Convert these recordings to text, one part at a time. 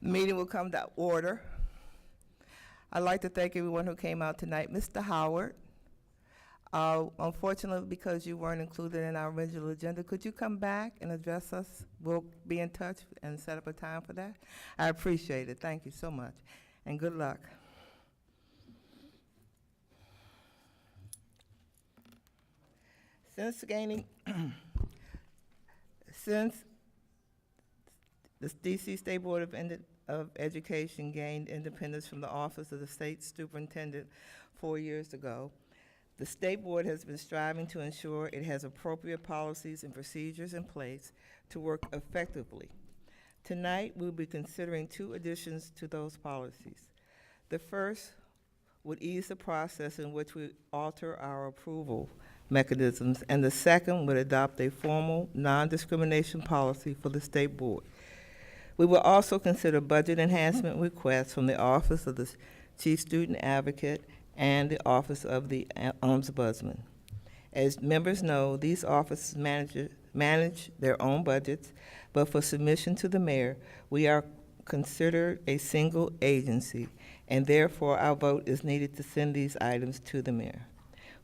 Meeting will come to order. I'd like to thank everyone who came out tonight. Mr. Howard, unfortunately, because you weren't included in our original agenda, could you come back and address us? We'll be in touch and set up a time for that. I appreciate it. Thank you so much, and good luck. Since the DC State Board of Education gained independence from the Office of the State Superintendent 4 years ago, the State Board has been striving to ensure it has appropriate policies and procedures in place to work effectively. Tonight, we'll be considering 2 additions to those policies. The first would ease the process in which we alter our approval mechanisms, and the second would adopt a formal non-discrimination policy for the State Board. We will also consider budget enhancement requests from the Office of the Chief Student Advocate and the Office of the Ombudsman. As members know, these offices manage their own budgets, but for submission to the mayor, we are considered a single agency, and therefore our vote is needed to send these items to the mayor.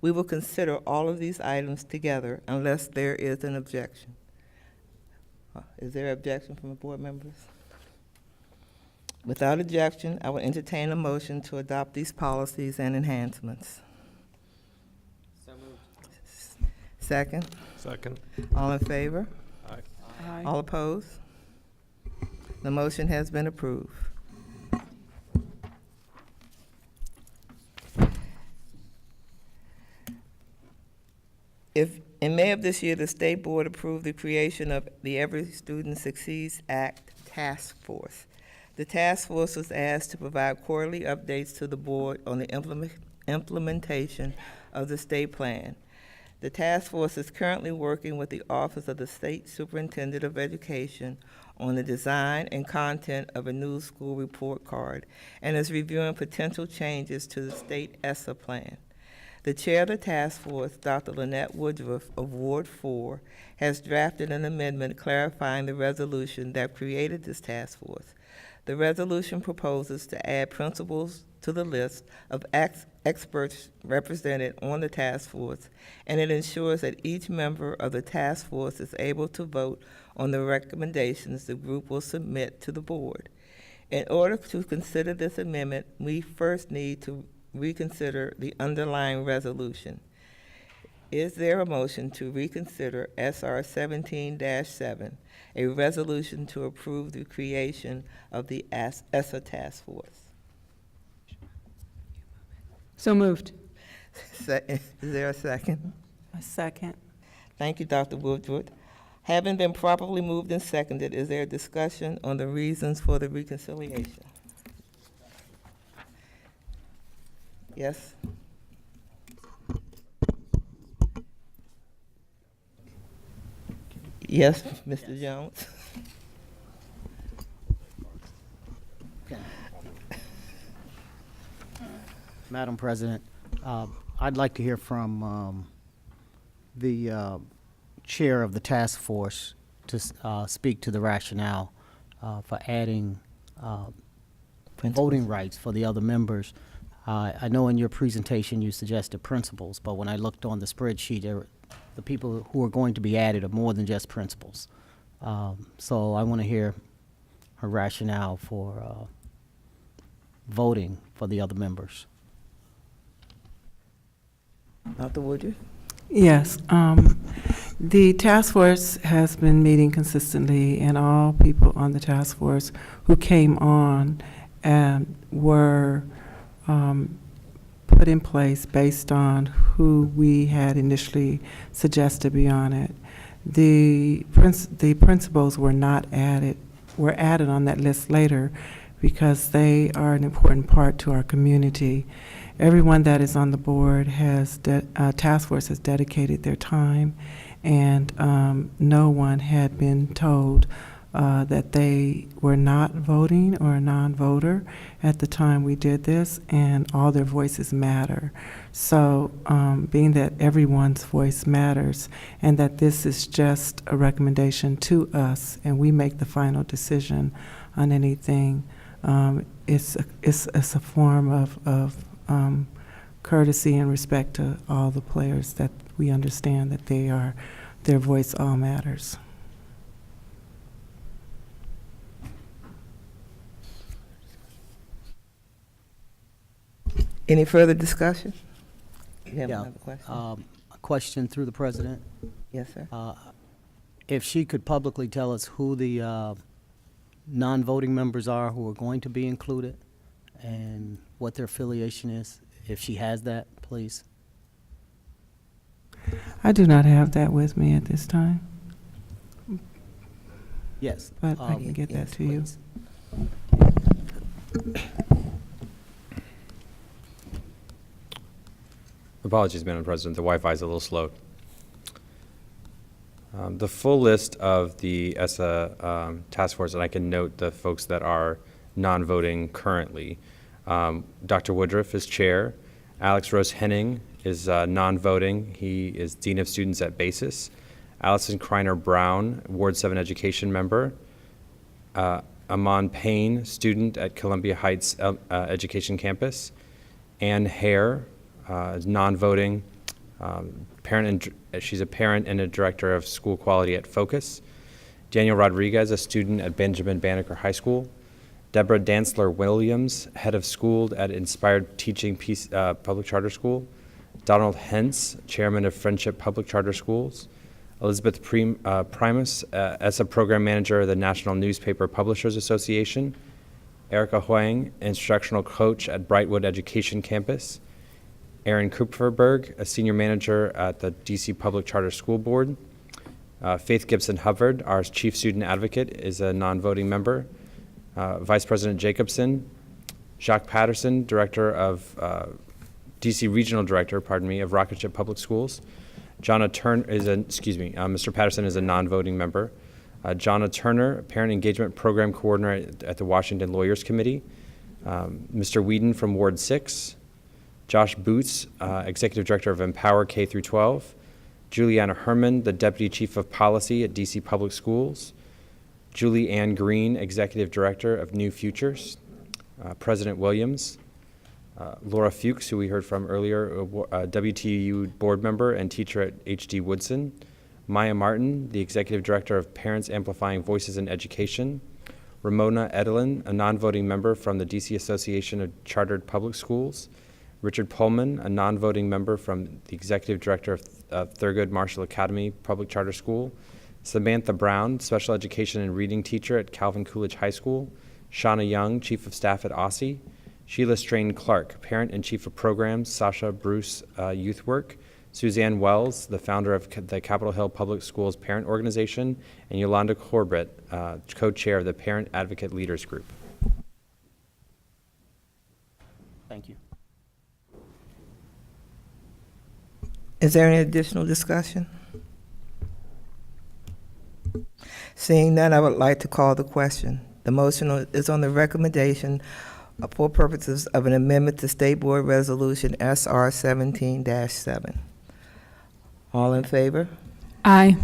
We will consider all of these items together unless there is an objection. Is there an objection from the board members? Without objection, I will entertain a motion to adopt these policies and enhancements. So moved. Second? Second. All in favor? Aye. Aye. All opposed? The motion has been approved. In May of this year, the State Board approved the creation of the Every Student Succeeds Act Task Force. The task force was asked to provide quarterly updates to the board on the implementation of the state plan. The task force is currently working with the Office of the State Superintendent of Education on the design and content of a new school report card and is reviewing potential changes to the state ESSA plan. The chair of the task force, Dr. Lynette Woodruff of Ward 4, has drafted an amendment clarifying the resolution that created this task force. The resolution proposes to add principals to the list of experts represented on the task force, and it ensures that each member of the task force is able to vote on the recommendations the group will submit to the board. In order to consider this amendment, we first need to reconsider the underlying resolution. Is there a motion to reconsider SR 17-7, a resolution to approve the creation of the ESSA task force? So moved. Is there a second? A second. Thank you, Dr. Woodruff. Having been properly moved and seconded, is there a discussion on the reasons for the reconciliation? Yes? Yes, Mr. Jones? Madam President, I'd like to hear from the chair of the task force to speak to the rationale for adding voting rights for the other members. I know in your presentation you suggested principals, but when I looked on the spreadsheet, the people who are going to be added are more than just principals. So I want to hear her rationale for voting for the other members. Dr. Woodruff? Yes. The task force has been meeting consistently, and all people on the task force who came on were put in place based on who we had initially suggested be on it. The principals were not added, were added on that list later because they are an important part to our community. Everyone that is on the board has, task force has dedicated their time, and no one had been told that they were not voting or a non-voter at the time we did this, and all their voices matter. So being that everyone's voice matters and that this is just a recommendation to us and we make the final decision, on anything. It's a form of courtesy and respect to all the players, that we understand that their voice all matters. Any further discussion? You have Yeah, another question? A question through the president. Yes, sir. If she could publicly tell us who the non-voting members are who are going to be included and what their affiliation is, if she has that, please. I do not have that with me at this time, Yes. but I can get that yes, to you. please. Apologies, Madam President, the Wi-Fi is a little slow. The full list of the ESSA task force, and I can note the folks that are non-voting currently. Dr. Woodruff is chair. Alex Rose Henning is non-voting. He is Dean of Students at Basis. Allison Kreiner Brown, Ward 7 Education member. Amon Payne, student at Columbia Heights Education Campus. Ann Hare is non-voting. She's a parent and a director of school quality at Focus. Daniel Rodriguez, a student at Benjamin Banneker High School. Deborah Dantzler Williams, head of school at Inspired Teaching Public Charter School. Donald Hentz, chairman of Friendship Public Charter Schools. Elizabeth Primus, ESSA program manager of the National Newspaper Publishers Association. Erica Huang, instructional coach at Brightwood Education Campus. Aaron Kupferberg, a senior manager at the DC Public Charter School Board. Faith Gibson Hubbard, our chief student advocate, is a non-voting member. Vice President Jacobson. Jacques Patterson, director of DC Regional Director, of Rocket Ship Public Schools. Mr. Patterson is a non-voting member. Jonna Turner, Parent Engagement Program Coordinator at the Washington Lawyers Committee. Mr. Whedon from Ward 6. Josh Boots, Executive Director of Empower K through 12. Juliana Herman, the Deputy Chief of Policy at DC Public Schools. Julie Ann Green, Executive Director of New Futures. President Williams. Laura Fuchs, who we heard from earlier, WTU board member and teacher at HD Woodson. Maya Martin, the Executive Director of Parents Amplifying Voices in Education. Ramona Edelin, a non-voting member from the DC Association of Chartered Public Schools. Richard Pullman, a non-voting member from the Executive Director of Thurgood Marshall Academy Public Charter School. Samantha Brown, Special Education and Reading Teacher at Calvin Coolidge High School. Shauna Young, Chief of Staff at OSSI. Sheila Strain Clark, Parent and Chief of Programs, Sasha Bruce Youth Work. Suzanne Wells, the founder of the Capitol Hill Public Schools Parent Organization. And Yolanda Corbett, co-chair of the Parent Advocate Leaders Group. Thank you. Is there any additional discussion? Seeing none, I would like to call the question. The motion is on the recommendation for purposes of an amendment to State Board Resolution SR 17-7. All in favor? Aye.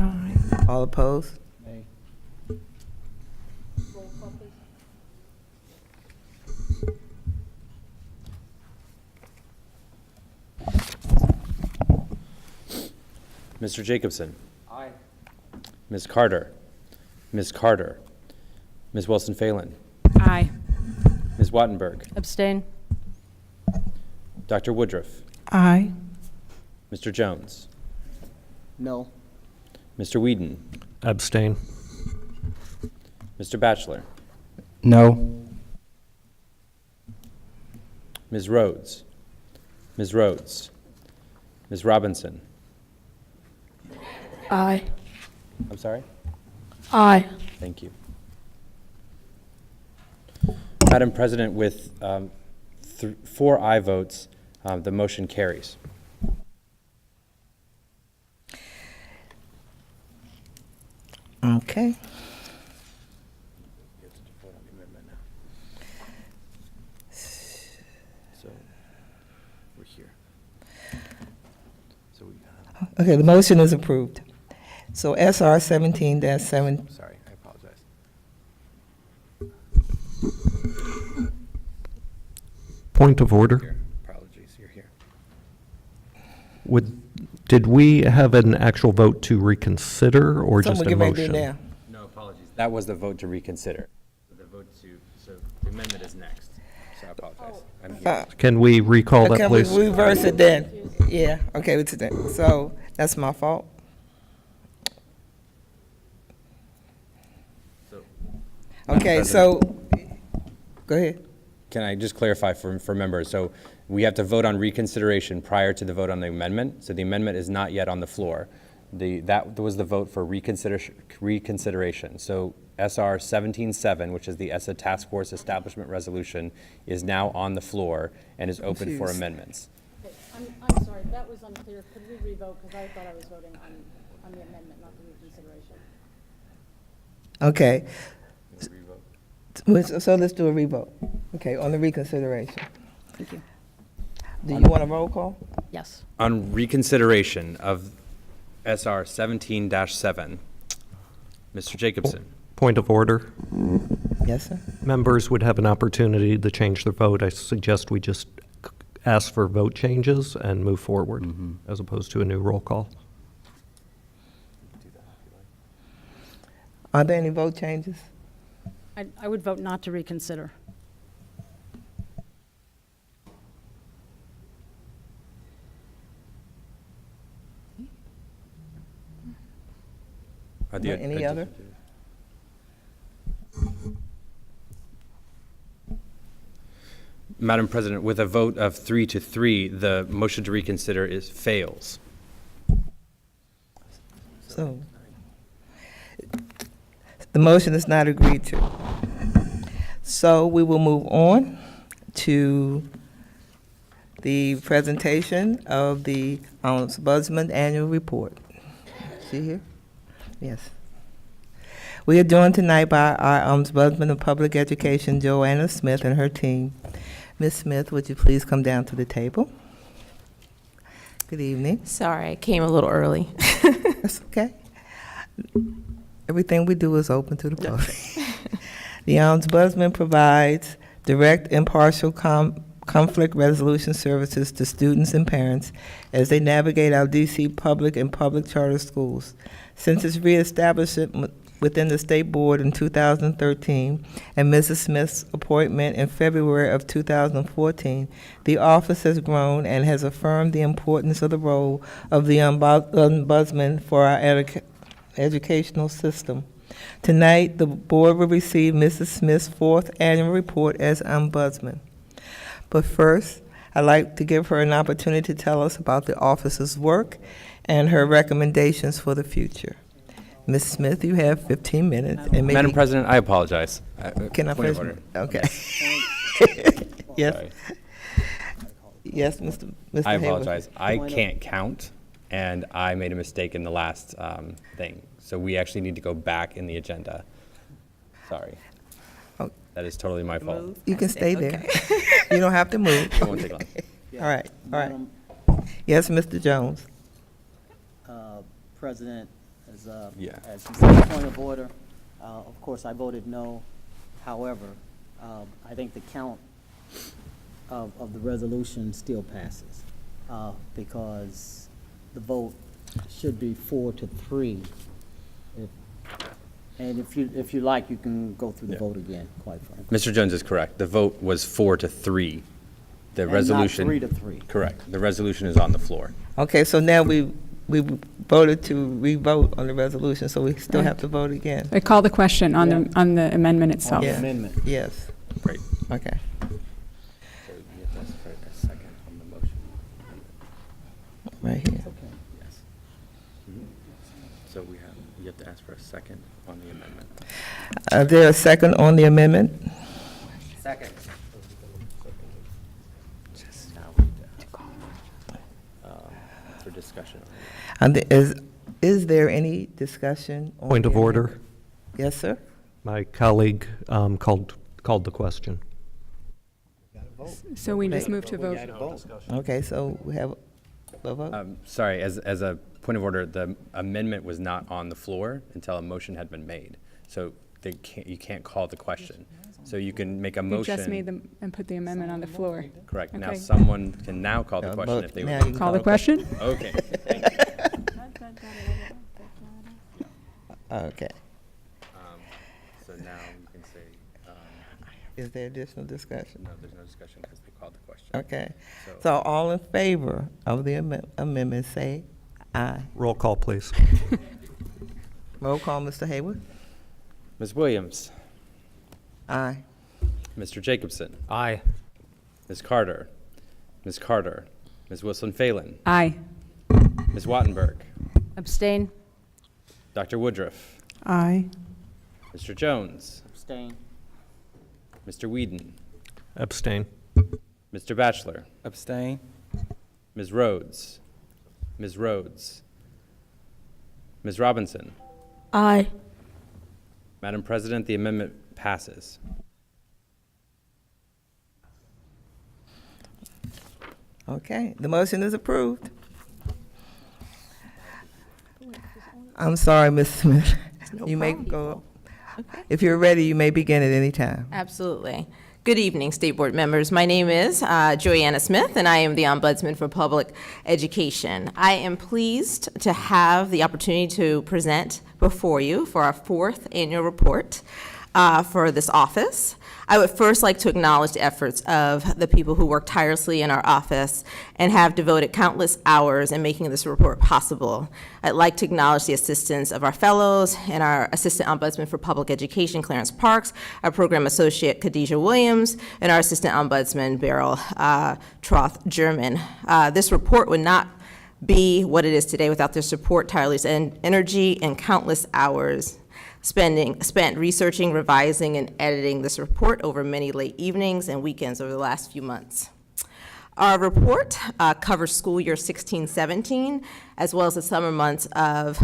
All opposed? Mr. Jacobson. Aye. Ms. Carter. Ms. Carter. Ms. Wilson-Phelan. Aye. Ms. Wattenberg. Abstain. Dr. Woodruff. Aye. Mr. Jones. No. Mr. Whedon. Abstain. Mr. Batchelor. No. Ms. Rhodes. Ms. Rhodes. Ms. Robinson. Aye. I'm sorry? Aye. Thank you. Madam President, with 4 aye votes, the motion carries. Okay. So we're here. So Okay, the motion is approved. So SR 17-7, sorry, I apologize. Point of order. Here. Apologies, you're here. Did we have an actual vote to reconsider or just Someone a get ready to do motion? now. No, apologies. That was the vote to reconsider. So the amendment is next. So I apologize. Can we recall that, Can we please? reverse it then? Yeah, okay, it's that. So that's my fault. Okay, Madam so, go ahead. Can I just clarify for members? So we have to vote on reconsideration prior to the vote on the amendment. So the amendment is not yet on the floor. That was the vote for reconsideration. So SR 17-7, which is the ESSA Task Force Establishment Resolution, is now on the floor and is open for Confused. amendments. Okay, I'm sorry, that was unclear. Could we revote? Because I thought I was voting on the amendment, not the reconsideration. Okay. So let's do a revote. Okay, on the reconsideration. Thank you. Do you want a roll call? Yes. On reconsideration of SR 17-7, Mr. Jacobson. Point of order. Yes, sir. Members would have an opportunity to change their vote. I suggest we just ask for vote changes and move forward as opposed to a new roll call. Are there any vote changes? I would vote not to reconsider. Any other? Madam President, with a vote of 3-3, the motion to reconsider fails. So, the motion is not agreed to. So we will move on to the presentation of the Ombudsman Annual Report. See here? Yes. We are joined tonight by our Ombudsman of Public Education, Joyanna Smith, and her team. Ms. Smith, would you please come down to the table? Good evening. Sorry, I came a little early. That's okay. Everything we do is open to the public. The Ombudsman provides direct, impartial conflict resolution services to students and parents as they navigate our DC public and public charter schools. Since its reestablishment within the State Board in 2013 and Mrs. Smith's appointment in February of 2014, the office has grown and has affirmed the importance of the role of the Ombudsman for our educational system. Tonight, the board will receive Mrs. Smith's 4th annual report as Ombudsman. But first, I'd like to give her an opportunity to tell us about the office's work and her recommendations for the future. Ms. Smith, you have 15 minutes. And maybe, Madam President, I apologize. can I Point of finish? order. Okay. Yes. Sorry. Yes, Mr. I Hayworth. apologize. I can't count, and I made a mistake in the last thing. So we actually need to go back in the agenda. Sorry. Oh. That is totally my fault. You can stay there. You don't have to move. It won't take long. All right, all right. Madam Yes, Mr. Jones. President, as Yeah. as you said, point of order, of course, I voted no. However, I think the count of the resolution still passes because the vote should be 4-3. And if you like, you can go through the Yeah. vote again, quite frankly. Mr. Jones is correct. The vote was 4-3. The And resolution. not 3-3. Correct. The resolution is on the floor. Okay, so now we voted to re-vote on the resolution, so we still have to vote again. I call the question on the amendment On itself. the Yeah. amendment. Yes, Great. okay. So you have to ask for a second on the motion. Right here. Okay. Yes. So you have to ask for a second on the amendment. Is there a second on the amendment? Second. For discussion. And is there any discussion? on Point of the order. amendment? Yes, sir? My colleague called the question. So we just move to vote. Okay, so we have a vote? Sorry, as a point of order, the amendment was not on the floor until a motion had been made. So you can't call the question. So you can make a You motion. just made them and put the amendment on the floor. Correct. Now Okay. someone can now call the Yeah, question vote. if they Now would. you can Call the question? Okay. Thank you. Okay. So now you can say, Is there additional discussion? no, there's no discussion because they called the question. Okay. So- So all in favor of the amendment, say aye. Roll call, please. Roll call, Mr. Hayworth? Ms. Williams, Aye. Mr. Jacobson, Aye. Ms. Carter, Ms. Carter, Ms. Wilson-Phelan, Aye. Ms. Wattenberg, Abstain. Dr. Woodruff, Aye. Mr. Jones, Abstain. Mr. Whedon, Abstain. Mr. Batchelor, Abstain. Ms. Rhodes, Ms. Rhodes, Ms. Robinson. Aye. Madam President, the amendment passes. Okay, the motion is approved. I'm sorry, Ms. Smith. You may go. If you're ready, you may begin at any time. Absolutely. Good evening, State Board members. My name is Joyanna Smith, and I am the Ombudsman for Public Education. I am pleased to have the opportunity to present before you for our 4th annual report for this office. I would first like to acknowledge the efforts of the people who work tirelessly in our office and have devoted countless hours in making this report possible. I'd like to acknowledge the assistance of our fellows and our Assistant Ombudsman for Public Education, Clarence Parks, our Program Associate, Khadijah Williams, and our Assistant Ombudsman, Beryl Troth German. This report would not be what it is today without their support, tireless energy, and countless hours spent researching, revising, and editing this report over many late evenings and weekends over the last few months. Our report covers school year 16-17, as well as the summer months of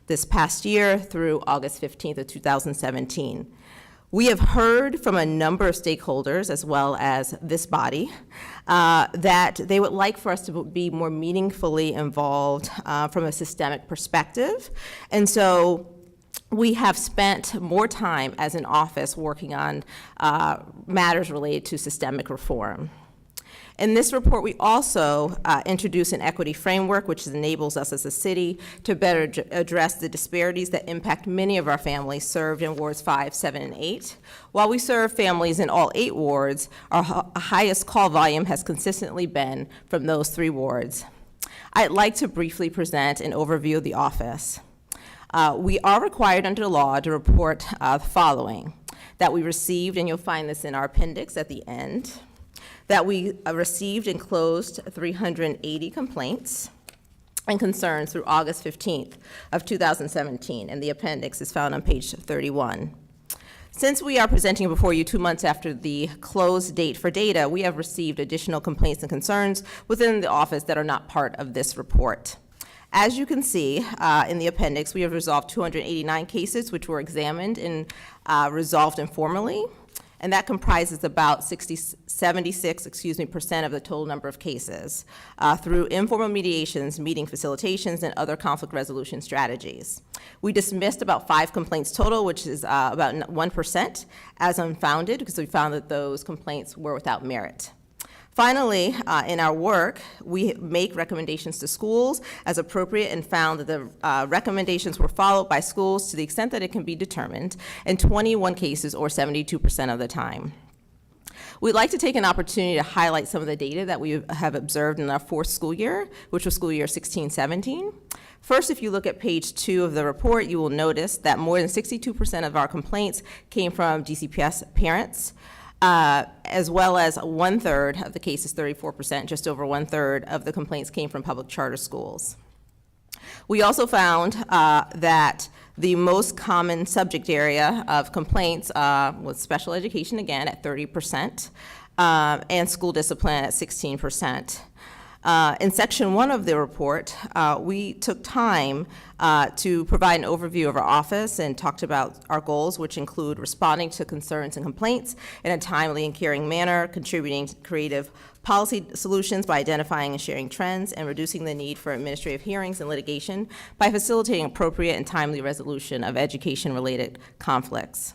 this past year through August 15th of 2017. We have heard from a number of stakeholders, as well as this body, that they would like for us to be more meaningfully involved from a systemic perspective. And so we have spent more time as an office working on matters related to systemic reform. In this report, we also introduce an equity framework which enables us as a city to better address the disparities that impact many of our families served in wards 5, 7, and 8. While we serve families in all 8 wards, our highest call volume has consistently been from those 3 wards. I'd like to briefly present an overview of the office. We are required under law to report the following: that we received, and you'll find this in our appendix at the end, that we received and closed 380 complaints and concerns through August 15th of 2017, and the appendix is found on page 31. Since we are presenting before you 2 months after the close date for data, we have received additional complaints and concerns within the office that are not part of this report. As you can see in the appendix, we have resolved 289 cases which were examined and resolved informally, and that comprises about 76% of the total number of cases through informal mediations, meeting facilitations, and other conflict resolution strategies. We dismissed about 5 complaints total, which is about 1%, as unfounded, because we found that those complaints were without merit. Finally, in our work, we make recommendations to schools as appropriate and found that the recommendations were followed by schools to the extent that it can be determined in 21 cases, or 72% of the time. We'd like to take an opportunity to highlight some of the data that we have observed in our 4th school year, which was school year 16-17. First, if you look at page 2 of the report, you will notice that more than 62% of our complaints came from DCPS parents, as well as 1/3 of the cases, 34%, just over 1/3 of the complaints came from public charter schools. We also found that the most common subject area of complaints was special education, again, at 30%, and school discipline at 16%. In section 1 of the report, we took time to provide an overview of our office and talked about our goals, which include responding to concerns and complaints in a timely and caring manner, contributing to creative policy solutions by identifying and sharing trends, and reducing the need for administrative hearings and litigation by facilitating appropriate and timely resolution of education-related conflicts.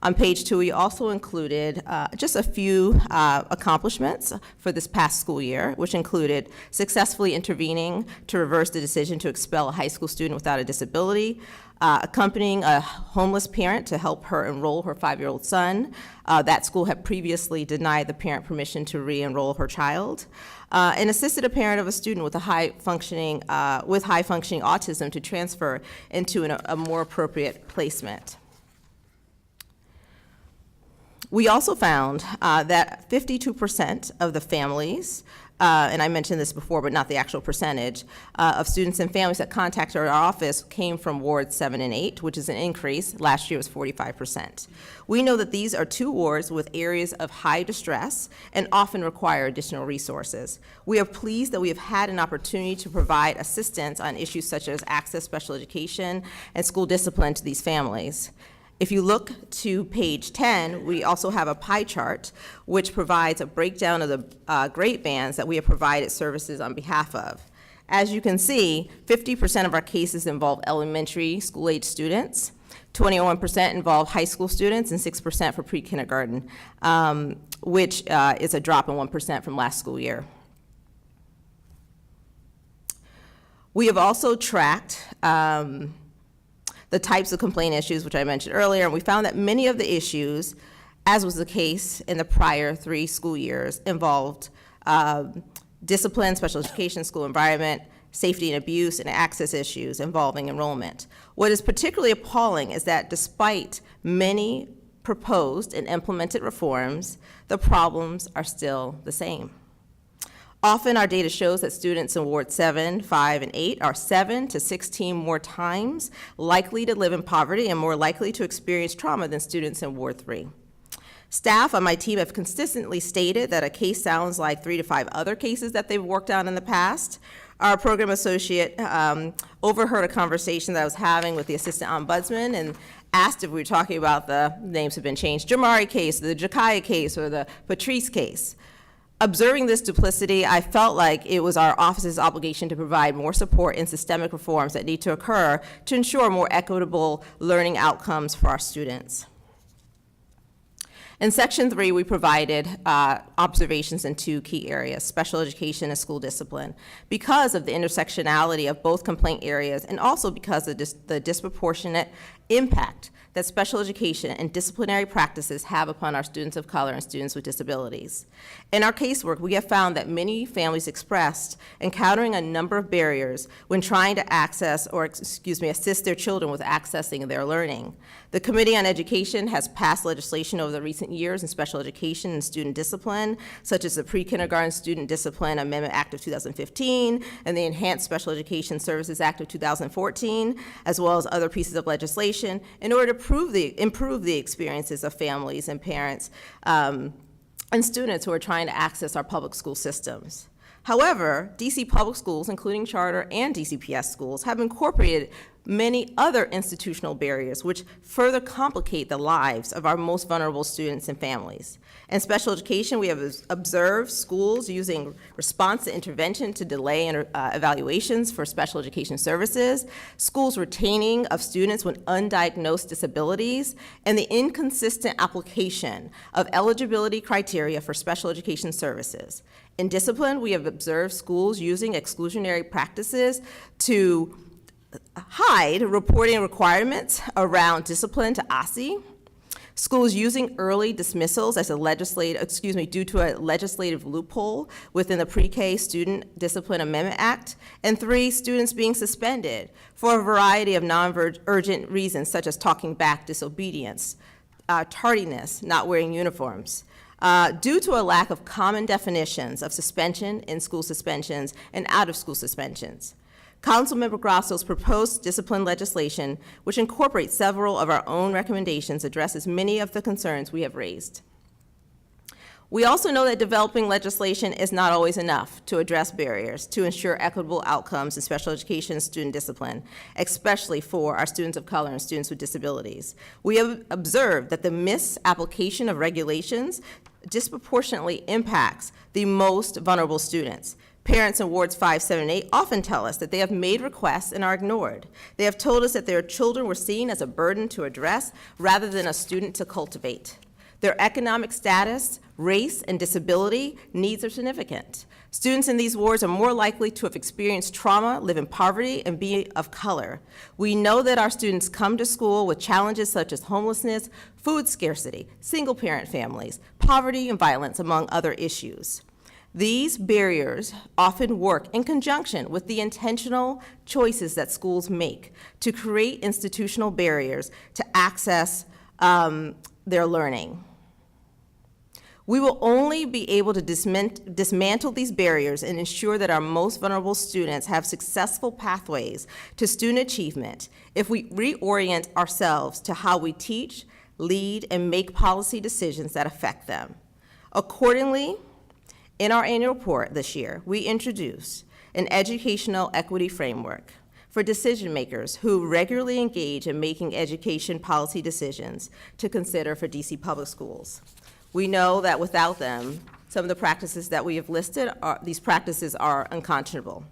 On page 2, we also included just a few accomplishments for this past school year, which included successfully intervening to reverse the decision to expel a high school student without a disability, accompanying a homeless parent to help her enroll her 5-year-old son. That school had previously denied the parent permission to re-enroll her child, and assisted a parent of a student with high-functioning autism to transfer into a more appropriate placement. We also found that 52% of the families, and I mentioned this before, but not the actual percentage, of students and families that contacted our office came from wards 7 and 8, which is an increase. Last year was 45%. We know that these are 2 wards with areas of high distress and often require additional resources. We are pleased that we have had an opportunity to provide assistance on issues such as access, special education, and school discipline to these families. If you look to page 10, we also have a pie chart which provides a breakdown of the grade bands that we have provided services on behalf of. As you can see, 50% of our cases involve elementary school-age students, 21% involve high school students, and 6% for pre-kindergarten, which is a drop in 1% from last school year. We have also tracked the types of complaint issues, which I mentioned earlier, and we found that many of the issues, as was the case in the prior 3 school years, involved discipline, special education, school environment, safety and abuse, and access issues involving enrollment. What is particularly appalling is that despite many proposed and implemented reforms, the problems are still the same. Often our data shows that students in Ward 7, 5, and 8 are 7 to 16 more times likely to live in poverty and more likely to experience trauma than students in Ward 3. Staff on my team have consistently stated that a case sounds like 3 to 5 other cases that they've worked on in the past. Our program associate overheard a conversation that I was having with the assistant ombudsman and asked if we were talking about the names have been changed, Jamari case, the Jakaya case, or the Patrice case. Observing this duplicity, I felt like it was our office's obligation to provide more support in systemic reforms that need to occur to ensure more equitable learning outcomes for our students. In section 3, we provided observations in 2 key areas, special education and school discipline, because of the intersectionality of both complaint areas and also because of the disproportionate impact that special education and disciplinary practices have upon our students of color and students with disabilities. In our casework, we have found that many families expressed encountering a number of barriers when trying to access or, assist their children with accessing their learning. The Committee on Education has passed legislation over the recent years in special education and student discipline, such as the Pre-Kindergarten Student Discipline Amendment Act of 2015 and the Enhanced Special Education Services Act of 2014, as well as other pieces of legislation, in order to improve the experiences of families and parents and students who are trying to access our public school systems. However, DC public schools, including charter and DCPS schools, have incorporated many other institutional barriers which further complicate the lives of our most vulnerable students and families. In special education, we have observed schools using response to intervention to delay evaluations for special education services, schools retaining of students with undiagnosed disabilities, and the inconsistent application of eligibility criteria for special education services. In discipline, we have observed schools using exclusionary practices to hide reporting requirements around discipline to OSSI, schools using early dismissals as due to a legislative loophole within the Pre-K Student Discipline Amendment Act, and 3, students being suspended for a variety of non-urgent reasons such as talking back, disobedience, tardiness, not wearing uniforms. Due to a lack of common definitions of suspension, in-school suspensions, and out-of-school suspensions. Councilmember Grasso's proposed discipline legislation, which incorporates several of our own recommendations, addresses many of the concerns we have raised. We also know that developing legislation is not always enough to address barriers to ensure equitable outcomes in special education student discipline, especially for our students of color and students with disabilities. We have observed that the misapplication of regulations disproportionately impacts the most vulnerable students. Parents in wards 5, 7, and 8 often tell us that they have made requests and are ignored. They have told us that their children were seen as a burden to address rather than a student to cultivate. Their economic status, race, and disability needs are significant. Students in these wards are more likely to have experienced trauma, live in poverty, and be of color. We know that our students come to school with challenges such as homelessness, food scarcity, single-parent families, poverty, and violence, among other issues. These barriers often work in conjunction with the intentional choices that schools make to create institutional barriers to access their learning. We will only be able to dismantle these barriers and ensure that our most vulnerable students have successful pathways to student achievement if we reorient ourselves to how we teach, lead, and make policy decisions that affect them. Accordingly, in our annual report this year, we introduced an educational equity framework for decision makers who regularly engage in making education policy decisions to consider for DC Public Schools. We know that without them, some of the practices that we have listed, these practices are unconscionable.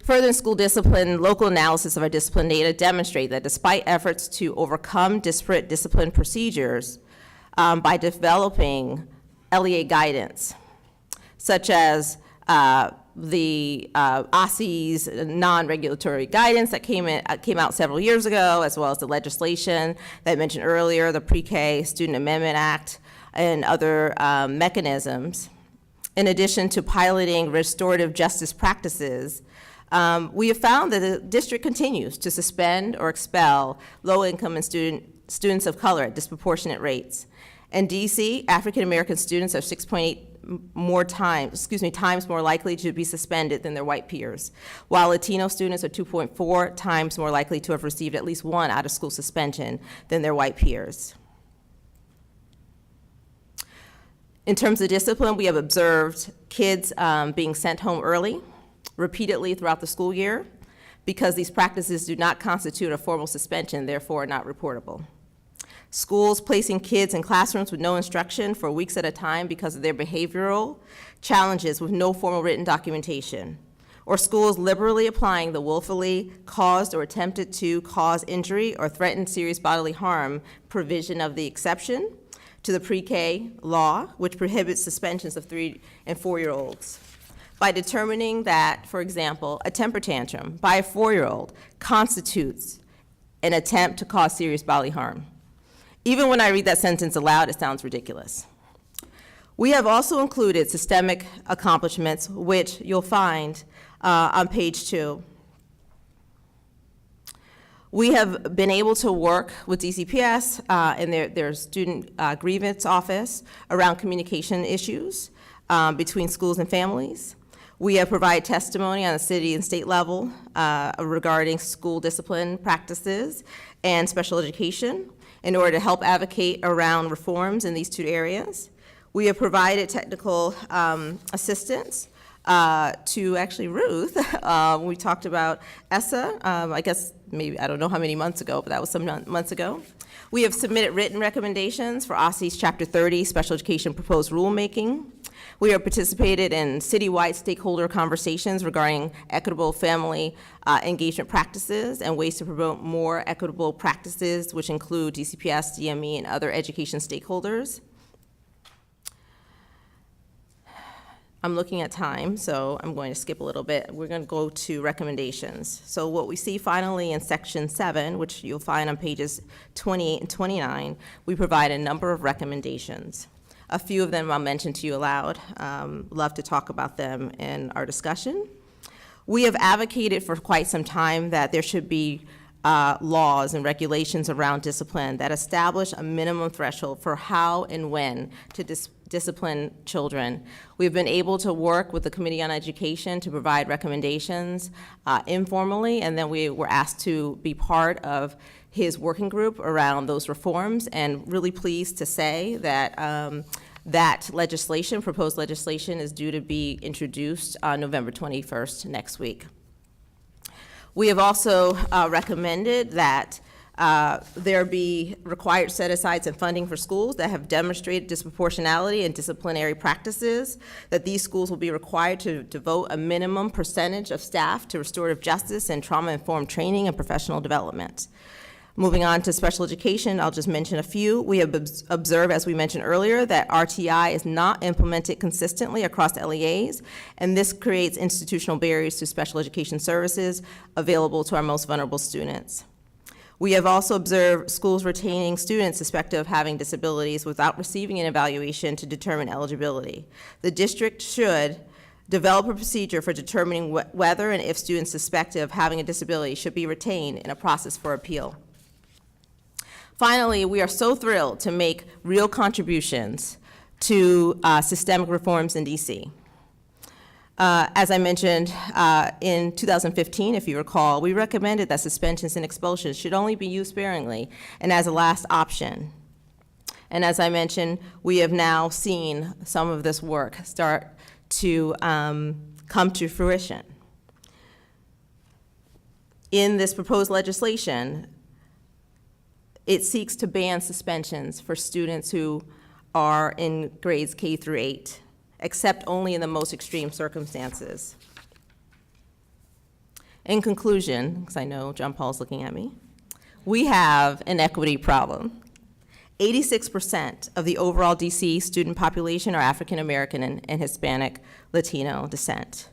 Further in school discipline, local analysis of our discipline data demonstrate that despite efforts to overcome disparate discipline procedures by developing LEA guidance, such as the OSSE's non-regulatory guidance that came out several years ago, as well as the legislation that I mentioned earlier, the Pre-K Student Amendment Act, and other mechanisms. In addition to piloting restorative justice practices, we have found that the district continues to suspend or expel low-income and students of color at disproportionate rates. In DC, African American students are 6.8 times more likely to be suspended than their white peers, while Latino students are 2.4 times more likely to have received at least one out-of-school suspension than their white peers. In terms of discipline, we have observed kids being sent home early, repeatedly throughout the school year, because these practices do not constitute a formal suspension, therefore are not reportable. Schools placing kids in classrooms with no instruction for weeks at a time because of their behavioral challenges with no formal written documentation, or schools liberally applying the willfully caused or attempted to cause injury or threaten serious bodily harm provision of the exception to the pre-K law, which prohibits suspensions of 3 and 4-year-olds. By determining that, for example, a temper tantrum by a 4-year-old constitutes an attempt to cause serious bodily harm. Even when I read that sentence aloud, it sounds ridiculous. We have also included systemic accomplishments, which you'll find on page 2. We have been able to work with DCPS and their student grievance office around communication issues between schools and families. We have provided testimony on the city and state level regarding school discipline practices and special education in order to help advocate around reforms in these two areas. We have provided technical assistance to actually Ruth. We talked about ESSA, I guess maybe, I don't know how many months ago, but that was some months ago. We have submitted written recommendations for OSSE's Chapter 30 Special Education Proposed Rulemaking. We have participated in citywide stakeholder conversations regarding equitable family engagement practices and ways to promote more equitable practices, which include DCPS, DME, and other education stakeholders. I'm looking at time, so I'm going to skip a little bit. We're going to go to recommendations. So what we see finally in section 7, which you'll find on pages 28 and 29, we provide a number of recommendations. A few of them I'll mention to you aloud. Love to talk about them in our discussion. We have advocated for quite some time that there should be laws and regulations around discipline that establish a minimum threshold for how and when to discipline children. We've been able to work with the Committee on Education to provide recommendations informally, and then we were asked to be part of his working group around those reforms, and really pleased to say that that legislation, proposed legislation, is due to be introduced on November 21st, next week. We have also recommended that there be required set-asides and funding for schools that have demonstrated disproportionality in disciplinary practices, that these schools will be required to devote a minimum percentage of staff to restorative justice and trauma-informed training and professional development. Moving on to special education, I'll just mention a few. We have observed, as we mentioned earlier, that RTI is not implemented consistently across LEAs, and this creates institutional barriers to special education services available to our most vulnerable students. We have also observed schools retaining students suspected of having disabilities without receiving an evaluation to determine eligibility. The district should develop a procedure for determining whether and if students suspected of having a disability should be retained in a process for appeal. Finally, we are so thrilled to make real contributions to systemic reforms in DC. As I mentioned, in 2015, if you recall, we recommended that suspensions and expulsions should only be used sparingly and as a last option. And as I mentioned, we have now seen some of this work start to come to fruition. In this proposed legislation, it seeks to ban suspensions for students who are in grades K through 8, except only in the most extreme circumstances. In conclusion, because I know John Paul's looking at me, we have an equity problem. 86% of the overall DC student population are African American and Hispanic Latino descent.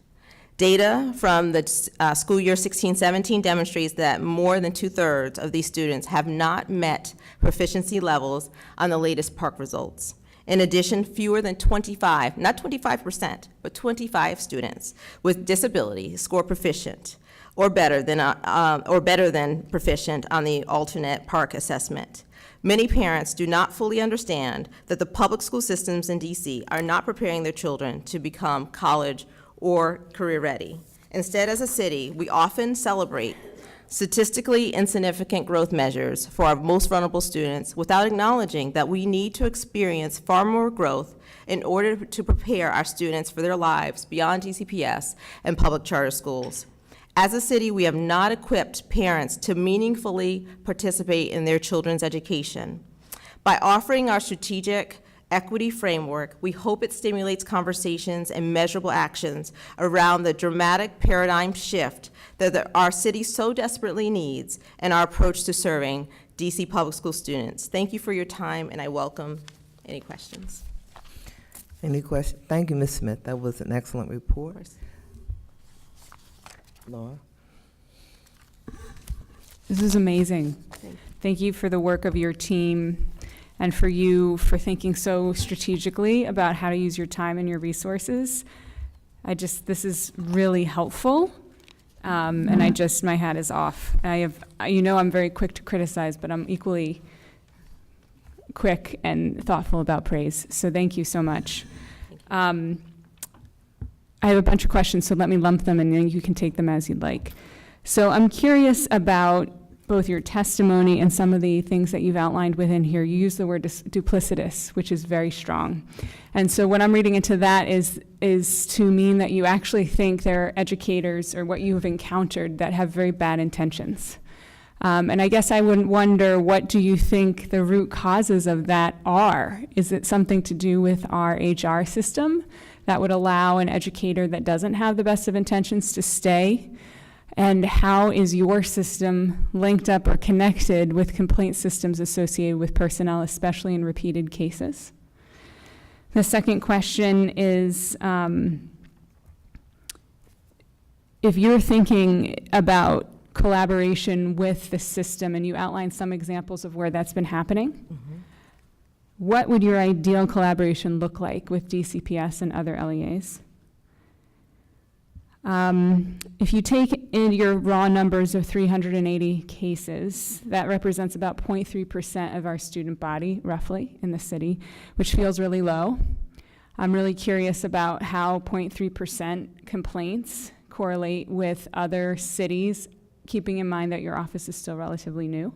Data from the school year 16-17 demonstrates that more than 2/3 of these students have not met proficiency levels on the latest PARCC results. In addition, fewer than 25, not 25%, but 25 students with disability score proficient or better than proficient on the alternate PARCC assessment. Many parents do not fully understand that the public school systems in DC are not preparing their children to become college or career ready. Instead, as a city, we often celebrate statistically insignificant growth measures for our most vulnerable students without acknowledging that we need to experience far more growth in order to prepare our students for their lives beyond DCPS and public charter schools. As a city, we have not equipped parents to meaningfully participate in their children's education. By offering our strategic equity framework, we hope it stimulates conversations and measurable actions around the dramatic paradigm shift that our city so desperately needs in our approach to serving DC public school students. Thank you for your time, and I welcome any questions. Any questions? Thank you, Ms. Smith. That was an excellent report. Laura? This is amazing. Thank you for the work of your team and for you for thinking so strategically about how to use your time and your resources. This is really helpful. And my hat is off. I'm very quick to criticize, but I'm equally quick and thoughtful about praise. So thank you so much. I have a bunch of questions, so let me lump them and then you can take them as you'd like. So I'm curious about both your testimony and some of the things that you've outlined within here. You use the word duplicitous, which is very strong. And so what I'm reading into that is to mean that you actually think there are educators or what you have encountered that have very bad intentions. And I guess I would wonder, what do you think the root causes of that are? Is it something to do with our HR system that would allow an educator that doesn't have the best of intentions to stay? And how is your system linked up or connected with complaint systems associated with personnel, especially in repeated cases? The second question is, if you're thinking about collaboration with the system, and you outlined some examples of where that's been happening, what would your ideal collaboration look like with DCPS and other LEAs? If you take in your raw numbers of 380 cases, that represents about 0.3% of our student body, roughly, in the city, which feels really low. I'm really curious about how 0.3% complaints correlate with other cities, keeping in mind that your office is still relatively new.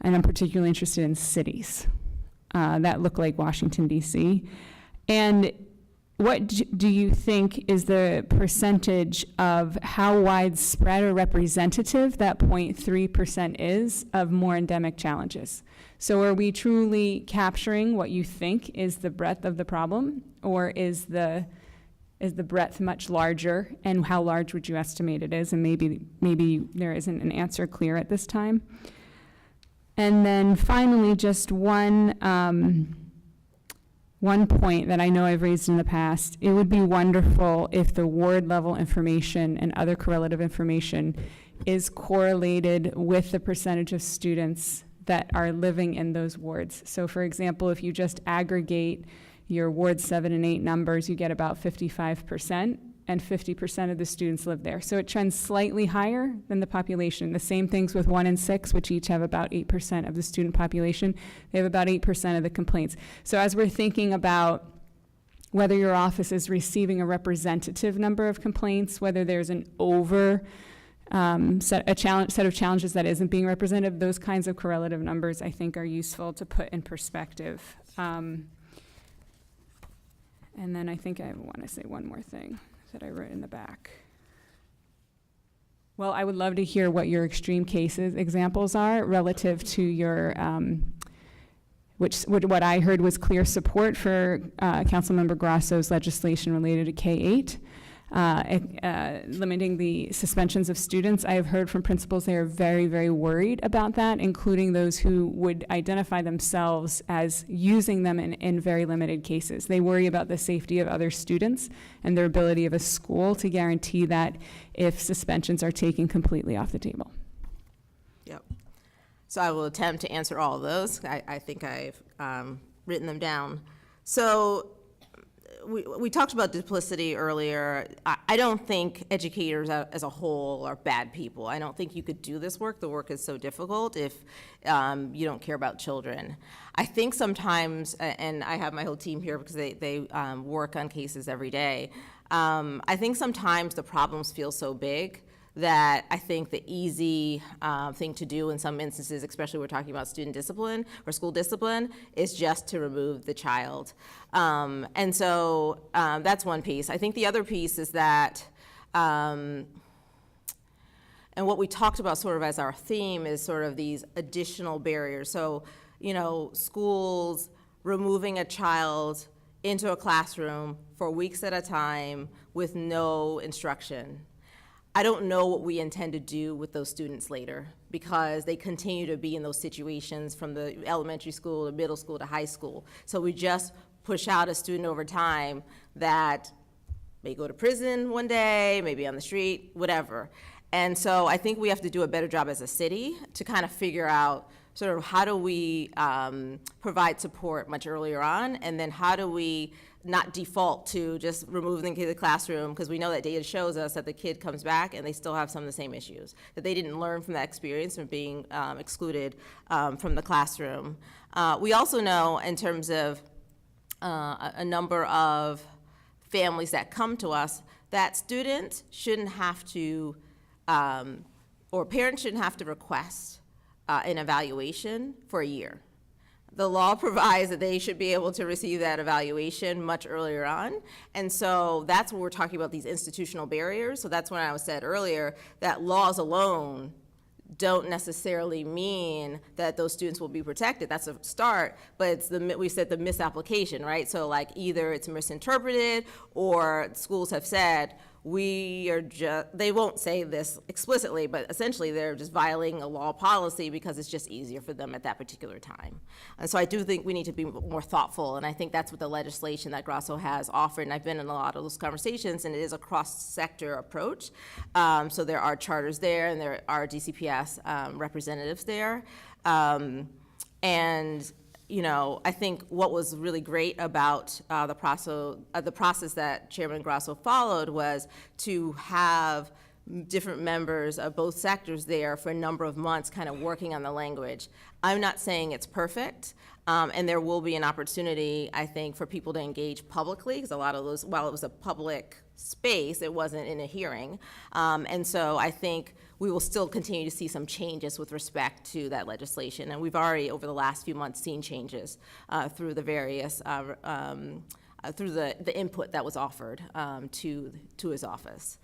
And I'm particularly interested in cities that look like Washington, D.C. And what do you think is the percentage of how widespread or representative that 0.3% is of more endemic challenges? So are we truly capturing what you think is the breadth of the problem, or is the breadth much larger, and how large would you estimate it is? And maybe there isn't an answer clear at this time. And then finally, just one point that I know I've raised in the past: it would be wonderful if the ward level information and other correlative information is correlated with the percentage of students that are living in those wards. So for example, if you just aggregate your Ward 7 and 8 numbers, you get about 55%, and 50% of the students live there. So it trends slightly higher than the population. The same things with 1 and 6, which each have about 8% of the student population. They have about 8% of the complaints. So as we're thinking about whether your office is receiving a representative number of complaints, whether there's an set of challenges that isn't being represented, those kinds of correlative numbers I think are useful to put in perspective. And then I think I want to say one more thing that I wrote in the back. Well, I would love to hear what your extreme cases examples are relative to your, what I heard was clear support for Councilmember Grasso's legislation related to K-8. Limiting the suspensions of students. I have heard from principals they are very, very worried about that, including those who would identify themselves as using them in very limited cases. They worry about the safety of other students and their ability of a school to guarantee that if suspensions are taken completely off the table. Yep. So I will attempt to answer all of those. I think I've written them down. So we talked about duplicity earlier. I don't think educators as a whole are bad people. I don't think you could do this work. The work is so difficult if you don't care about children. I think sometimes, and I have my whole team here because they work on cases every day. I think sometimes the problems feel so big that I think the easy thing to do in some instances, especially we're talking about student discipline or school discipline, is just to remove the child. And so that's one piece. I think the other piece is that, and what we talked about sort of as our theme is sort of these additional barriers. So, you know, schools removing a child into a classroom for weeks at a time with no instruction. I don't know what we intend to do with those students later, because they continue to be in those situations from the elementary school to middle school to high school. So we just push out a student over time that may go to prison one day, maybe on the street, whatever. And so I think we have to do a better job as a city to kind of figure out sort of how do we provide support much earlier on, and then how do we not default to just removing the kid in the classroom, because we know that data shows us that the kid comes back and they still have some of the same issues, that they didn't learn from that experience of being excluded from the classroom. We also know in terms of a number of families that come to us that students shouldn't have to, or parents shouldn't have to request an evaluation for a year. The law provides that they should be able to receive that evaluation much earlier on. And so that's when we're talking about these institutional barriers. So that's when I said earlier that laws alone don't necessarily mean that those students will be protected. That's a start, but it's we said the misapplication, right? So like either it's misinterpreted, or schools have said, they won't say this explicitly, but essentially they're just violating a law policy because it's just easier for them at that particular time. And so I do think we need to be more thoughtful, and I think that's what the legislation that Grasso has offered, and I've been in a lot of those conversations, and it is a cross-sector approach. So there are charters there, and there are DCPS representatives there. And you know, I think what was really great about the process that Chairman Grasso followed was to have different members of both sectors there for a number of months, kind of working on the language. I'm not saying it's perfect, and there will be an opportunity, I think, for people to engage publicly, because a lot of those, while it was a public space, it wasn't in a hearing. And so I think we will still continue to see some changes with respect to that legislation. And we've already, over the last few months, seen changes through the various, through the input that was offered to his office.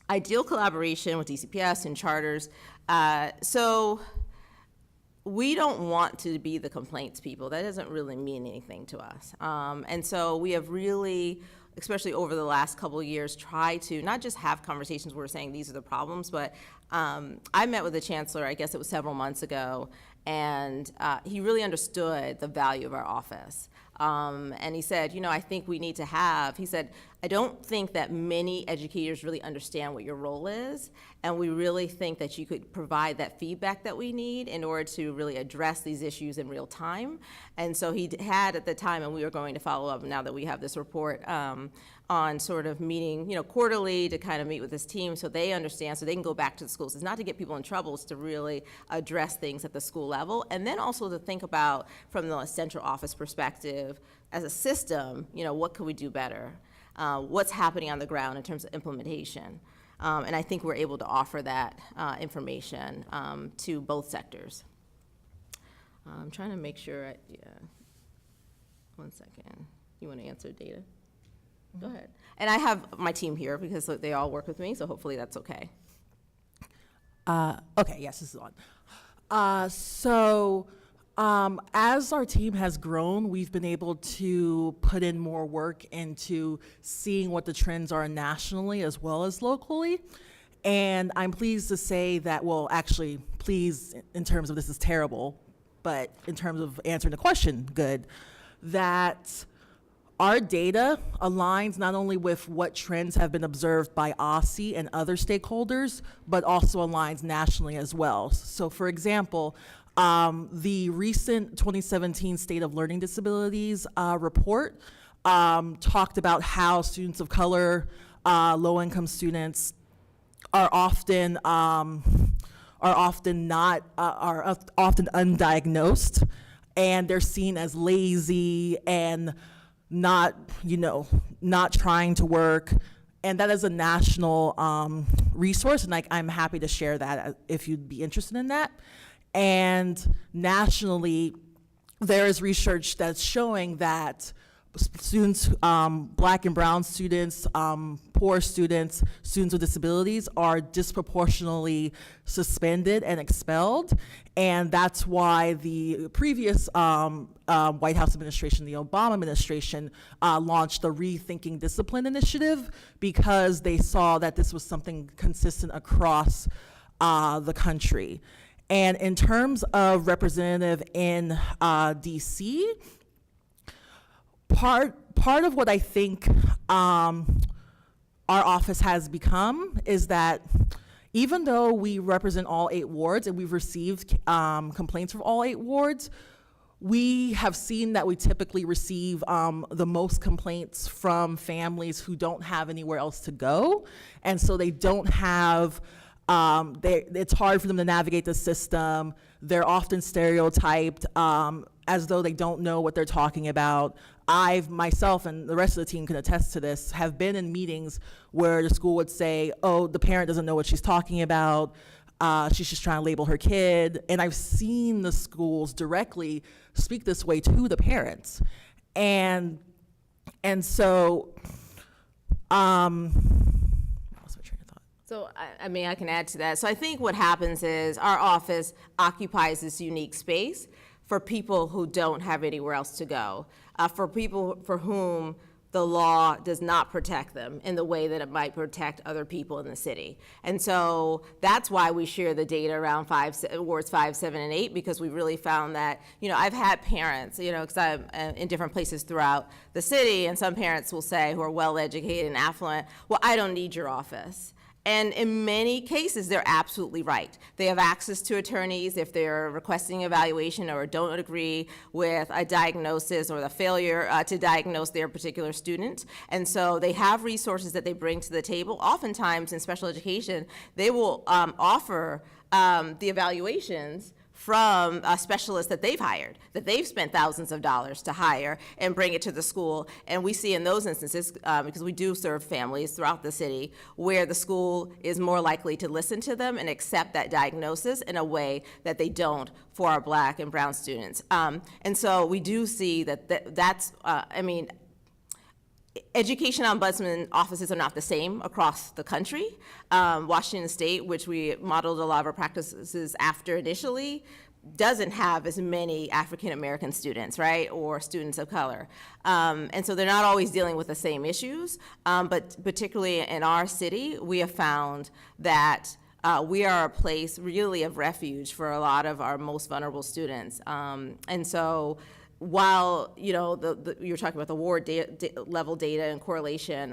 Ideal collaboration with DCPS and charters. So we don't want to be the complaints people. That doesn't really mean anything to us. And so we have really, especially over the last couple of years, tried to not just have conversations where we're saying these are the problems, but I met with the chancellor, I guess it was several months ago, and he really understood the value of our office. And he said, I think we need to have, he said, I don't think that many educators really understand what your role is, and we really think that you could provide that feedback that we need in order to really address these issues in real time. And so he had at the time, and we were going to follow up now that we have this report, on sort of meeting, quarterly to kind of meet with his team so they understand, so they can go back to the schools. It's not to get people in trouble, it's to really address things at the school level, and then also to think about from the central office perspective, as a system, what could we do better? What's happening on the ground in terms of implementation? And I think we're able to offer that information to both sectors. I'm trying to make sure, one second. You want to answer data? Go ahead. And I have my team here because they all work with me, so hopefully that's okay. Okay, yes, this is on. As our team has grown, we've been able to put in more work into seeing what the trends are nationally as well as locally. And I'm pleased to say that, well, actually, pleased in terms of this is terrible, but in terms of answering the question, good, that our data aligns not only with what trends have been observed by OSSE and other stakeholders, but also aligns nationally as well. So for example, the recent 2017 State of Learning Disabilities report talked about how students of color, low-income students are often undiagnosed, and they're seen as lazy and not trying to work. And that is a national resource, and I'm happy to share that if you'd be interested in that. And nationally, there is research that's showing that students, black and brown students, poor students, students with disabilities are disproportionately suspended and expelled. And that's why the previous White House administration, the Obama administration, launched the Rethinking Discipline initiative, because they saw that this was something consistent across the country. And in terms of representative in DC, part of what I think our office has become is that even though we represent all 8 wards and we've received complaints from all 8 wards, we have seen that we typically receive the most complaints from families who don't have anywhere else to go. And so they don't have, it's hard for them to navigate the system. They're often stereotyped as though they don't know what they're talking about. I've myself and the rest of the team can attest to this, have been in meetings where the school would say, oh, the parent doesn't know what she's talking about. She's just trying to label her kid. And I've seen the schools directly speak this way to the parents. And so, So, I mean, I can add to that. So I think what happens is our office occupies this unique space for people who don't have anywhere else to go, for people for whom the law does not protect them in the way that it might protect other people in the city. And so that's why we share the data around wards 5, 7, and 8, because we really found that, I've had parents, because I'm in different places throughout the city, and some parents will say, who are well-educated and affluent, well, I don't need your office. And in many cases, they're absolutely right. They have access to attorneys if they're requesting evaluation or don't agree with a diagnosis or the failure to diagnose their particular student. And so they have resources that they bring to the table. Oftentimes in special education, they will offer the evaluations from a specialist that they've hired, that they've spent thousands of dollars to hire and bring it to the school. And we see in those instances, because we do serve families throughout the city, where the school is more likely to listen to them and accept that diagnosis in a way that they don't for our Black and brown students. And so we do see that's education ombudsman offices are not the same across the country. Washington State, which we modeled a lot of our practices after initially, doesn't have as many African American students, right, or students of color. And so they're not always dealing with the same issues, but particularly in our city, we have found that we are a place really of refuge for a lot of our most vulnerable students. And so while, you know, you're talking about the ward level data and correlation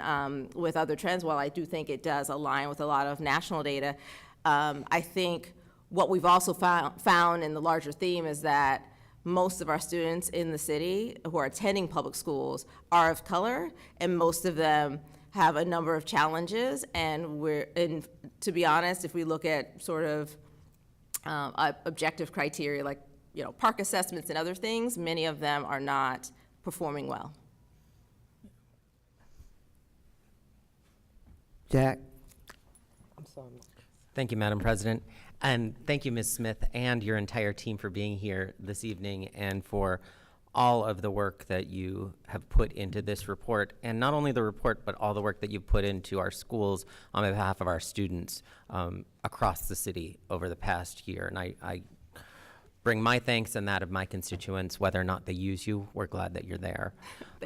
with other trends, while I do think it does align with a lot of national data, I think what we've also found in the larger theme is that most of our students in the city who are attending public schools are of color, and most of them have a number of challenges. And to be honest, if we look at sort of objective criteria like, you know, park assessments and other things, many of them are not performing well. Jack? Thank you, Madam President. And thank you, Ms. Smith, and your entire team for being here this evening and for all of the work that you have put into this report. And not only the report, but all the work that you've put into our schools on behalf of our students across the city over the past year. And I bring my thanks and that of my constituents, whether or not they use you. We're glad that you're there.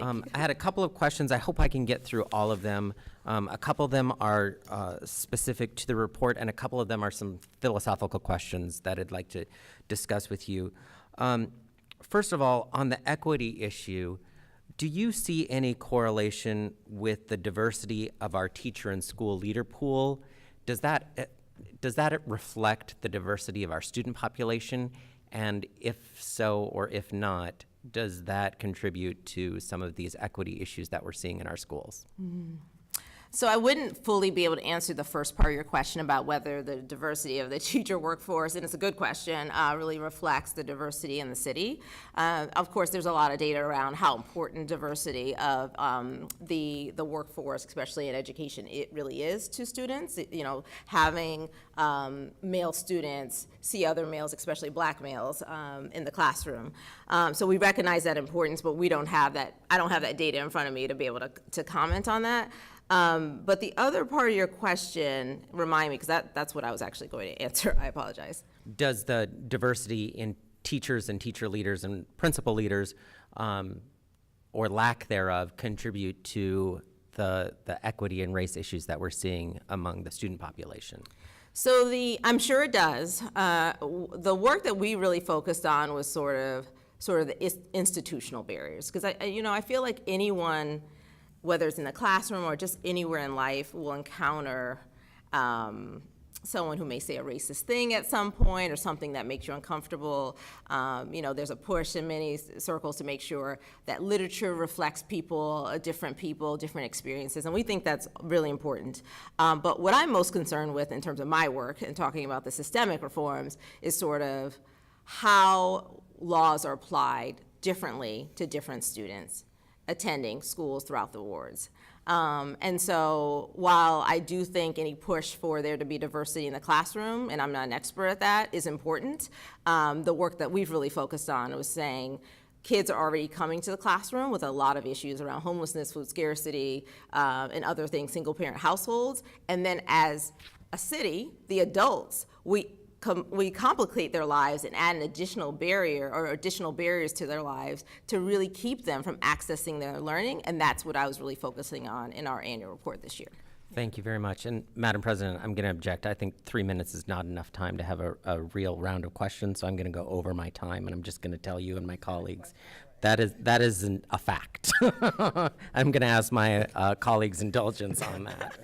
I had a couple of questions. I hope I can get through all of them. A couple of them are specific to the report, and a couple of them are some philosophical questions that I'd like to discuss with you. First of all, on the equity issue, do you see any correlation with the diversity of our teacher and school leader pool? Does that reflect the diversity of our student population? And if so, or if not, does that contribute to some of these equity issues that we're seeing in our schools? Mm-hmm. So I wouldn't fully be able to answer the first part of your question about whether the diversity of the teacher workforce, and it's a good question, really reflects the diversity in the city. Of course, there's a lot of data around how important diversity of the workforce, especially in education, it really is to students. You know, having male students see other males, especially Black males, in the classroom. So we recognize that importance, but we don't have that. I don't have that data in front of me to be able to comment on that. But the other part of your question, remind me, because that's what I was actually going to answer. I apologize. Does the diversity in teachers and teacher leaders and principal leaders, or lack thereof, contribute to the equity and race issues that we're seeing among the student population? So I'm sure it does. The work that we really focused on was sort of the institutional barriers, because I feel like anyone, whether it's in the classroom or just anywhere in life, will encounter someone who may say a racist thing at some point or something that makes you uncomfortable. There's a push in many circles to make sure that literature reflects different experiences, and we think that's really important. But what I'm most concerned with in terms of my work and talking about the systemic reforms is sort of how laws are applied differently to different students attending schools throughout the wards. And so while I do think any push for there to be diversity in the classroom, and I'm not an expert at that, is important, the work that we've really focused on was saying kids are already coming to the classroom with a lot of issues around homelessness, food scarcity, and other things, single-parent households. And then as a city, the adults, we complicate their lives and add an additional barrier or additional barriers to their lives to really keep them from accessing their learning, and that's what I was really focusing on in our annual report this year. Thank you very much. And Madam President, I'm going to object. I think 3 minutes is not enough time to have a real round of questions, so I'm going to go over my time, and I'm just going to tell you and my colleagues that isn't a fact. I'm going to ask my colleagues' indulgence on that.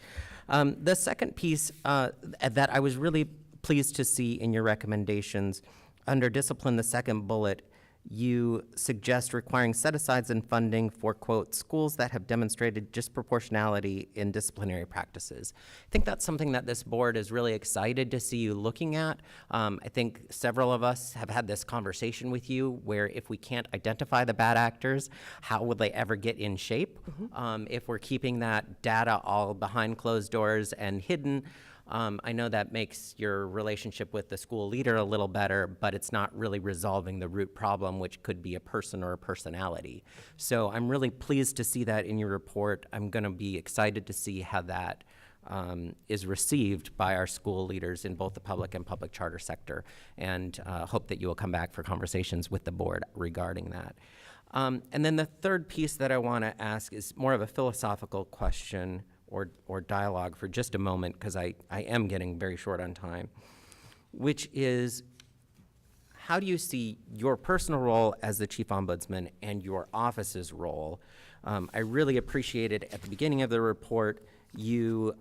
The second piece that I was really pleased to see in your recommendations, under discipline, the second bullet, you suggest requiring set-asides and funding for, quote, schools that have demonstrated disproportionality in disciplinary practices. I think that's something that this board is really excited to see you looking at. I think several of us have had this conversation with you where if we can't identify the bad actors, how will they ever get in shape? If we're keeping that data all behind closed doors and hidden, I know that makes your relationship with the school leader a little better, but it's not really resolving the root problem, which could be a person or a personality. So I'm really pleased to see that in your report. I'm going to be excited to see how that is received by our school leaders in both the public and public charter sector, and hope that you will come back for conversations with the board regarding that. And then the third piece that I want to ask is more of a philosophical question or dialogue for just a moment, because I am getting very short on time, which is, how do you see your personal role as the Chief Ombudsman and your office's role? I really appreciated at the beginning of the report, you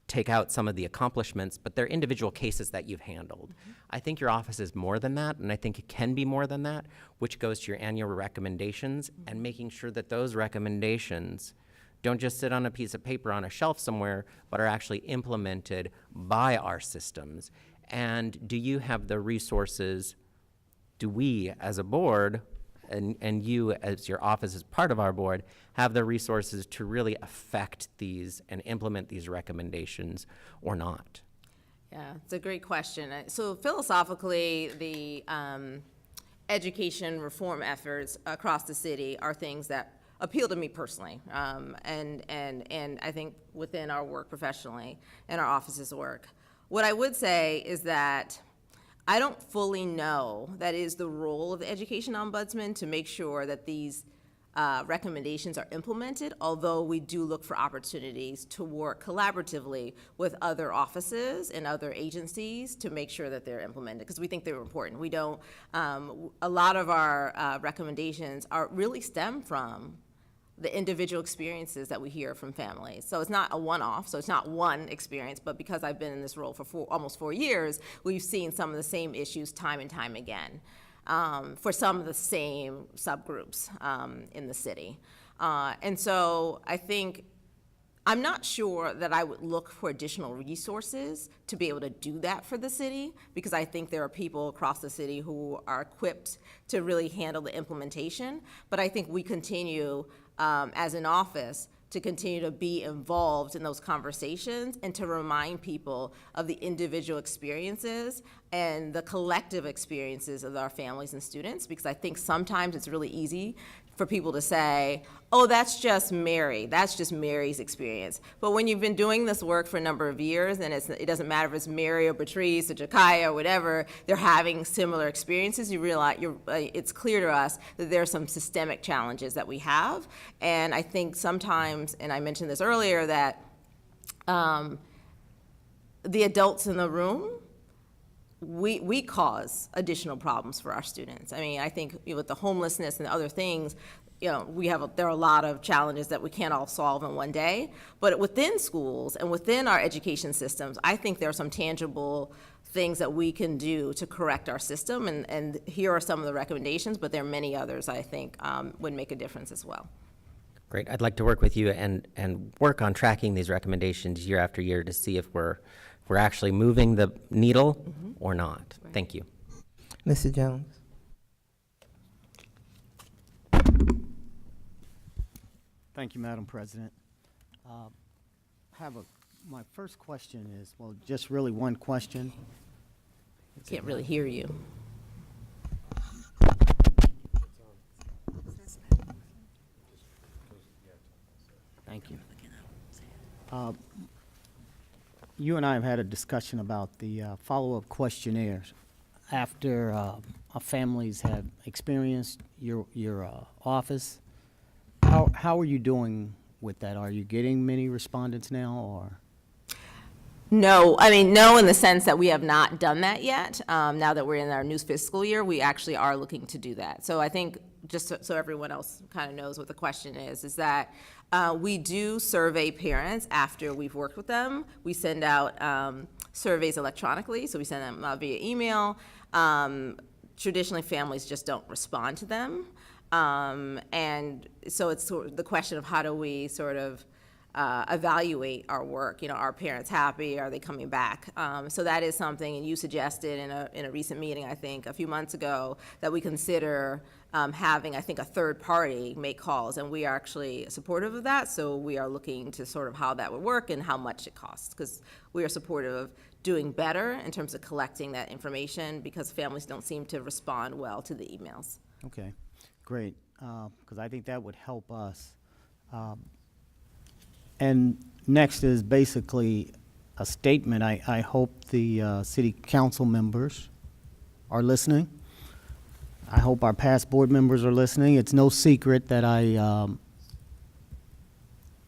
take out some of the accomplishments, but they're individual cases that you've handled. I think your office is more than that, and I think it can be more than that, which goes to your annual recommendations and making sure that those recommendations don't just sit on a piece of paper on a shelf somewhere, but are actually implemented by our systems. And do you have the resources, do we as a board, and you as your office as part of our board, have the resources to really affect these and implement these recommendations or not? Yeah, it's a great question. So philosophically, the education reform efforts across the city are things that appeal to me personally, and I think within our work professionally and our office's work. What I would say is that I don't fully know that is the role of the education ombudsman to make sure that these recommendations are implemented, although we do look for opportunities to work collaboratively with other offices and other agencies to make sure that they're implemented, because we think they're important. We don't, a lot of our recommendations are really stem from the individual experiences that we hear from families. So it's not a one-off, so it's not one experience, but because I've been in this role for almost 4 years, we've seen some of the same issues time and time again for some of the same subgroups in the city. And so I think, I'm not sure that I would look for additional resources to be able to do that for the city, because I think there are people across the city who are equipped to really handle the implementation. But I think we continue, as an office, to continue to be involved in those conversations and to remind people of the individual experiences and the collective experiences of our families and students, because I think sometimes it's really easy for people to say, oh, that's just Mary, that's just Mary's experience. But when you've been doing this work for a number of years, and it doesn't matter if it's Mary or Patrice or Jakaya or whatever, they're having similar experiences, you realize it's clear to us that there are some systemic challenges that we have. And I think sometimes, and I mentioned this earlier, that the adults in the room, we cause additional problems for our students. I mean, I think with the homelessness and other things, there are a lot of challenges that we can't all solve in one day. But within schools and within our education systems, I think there are some tangible things that we can do to correct our system. And here are some of the recommendations, but there are many others I think would make a difference as well. Great. I'd like to work with you and work on tracking these recommendations year after year to see if we're actually moving the needle or not. Right. Thank you. Mr. Jones. Thank you, Madam President. My first question is, well, just really one question. Can't really hear you. Thank you. You and I have had a discussion about the follow-up questionnaires after our families have experienced your office. How are you doing with that? Are you getting many respondents now, or? No, I mean, no, in the sense that we have not done that yet. Now that we're in our new fiscal year, we actually are looking to do that. So I think, just so everyone else kind of knows what the question is that We do survey parents after we've worked with them. We send out surveys electronically, so we send them out via email. Traditionally, families just don't respond to them. And so it's sort of the question of how do we sort of evaluate our work? You know, are parents happy? Are they coming back? So that is something, and you suggested in a recent meeting, I think, a few months ago, that we consider having, I think, a third party make calls, and we are actually supportive of that. So we are looking to sort of how that would work and how much it costs, because we are supportive of doing better in terms of collecting that information, because families don't seem to respond well to the emails. Okay, great, because I think that would help us. And next is basically a statement. I hope the city council members are listening. I hope our past board members are listening. It's no secret that I'm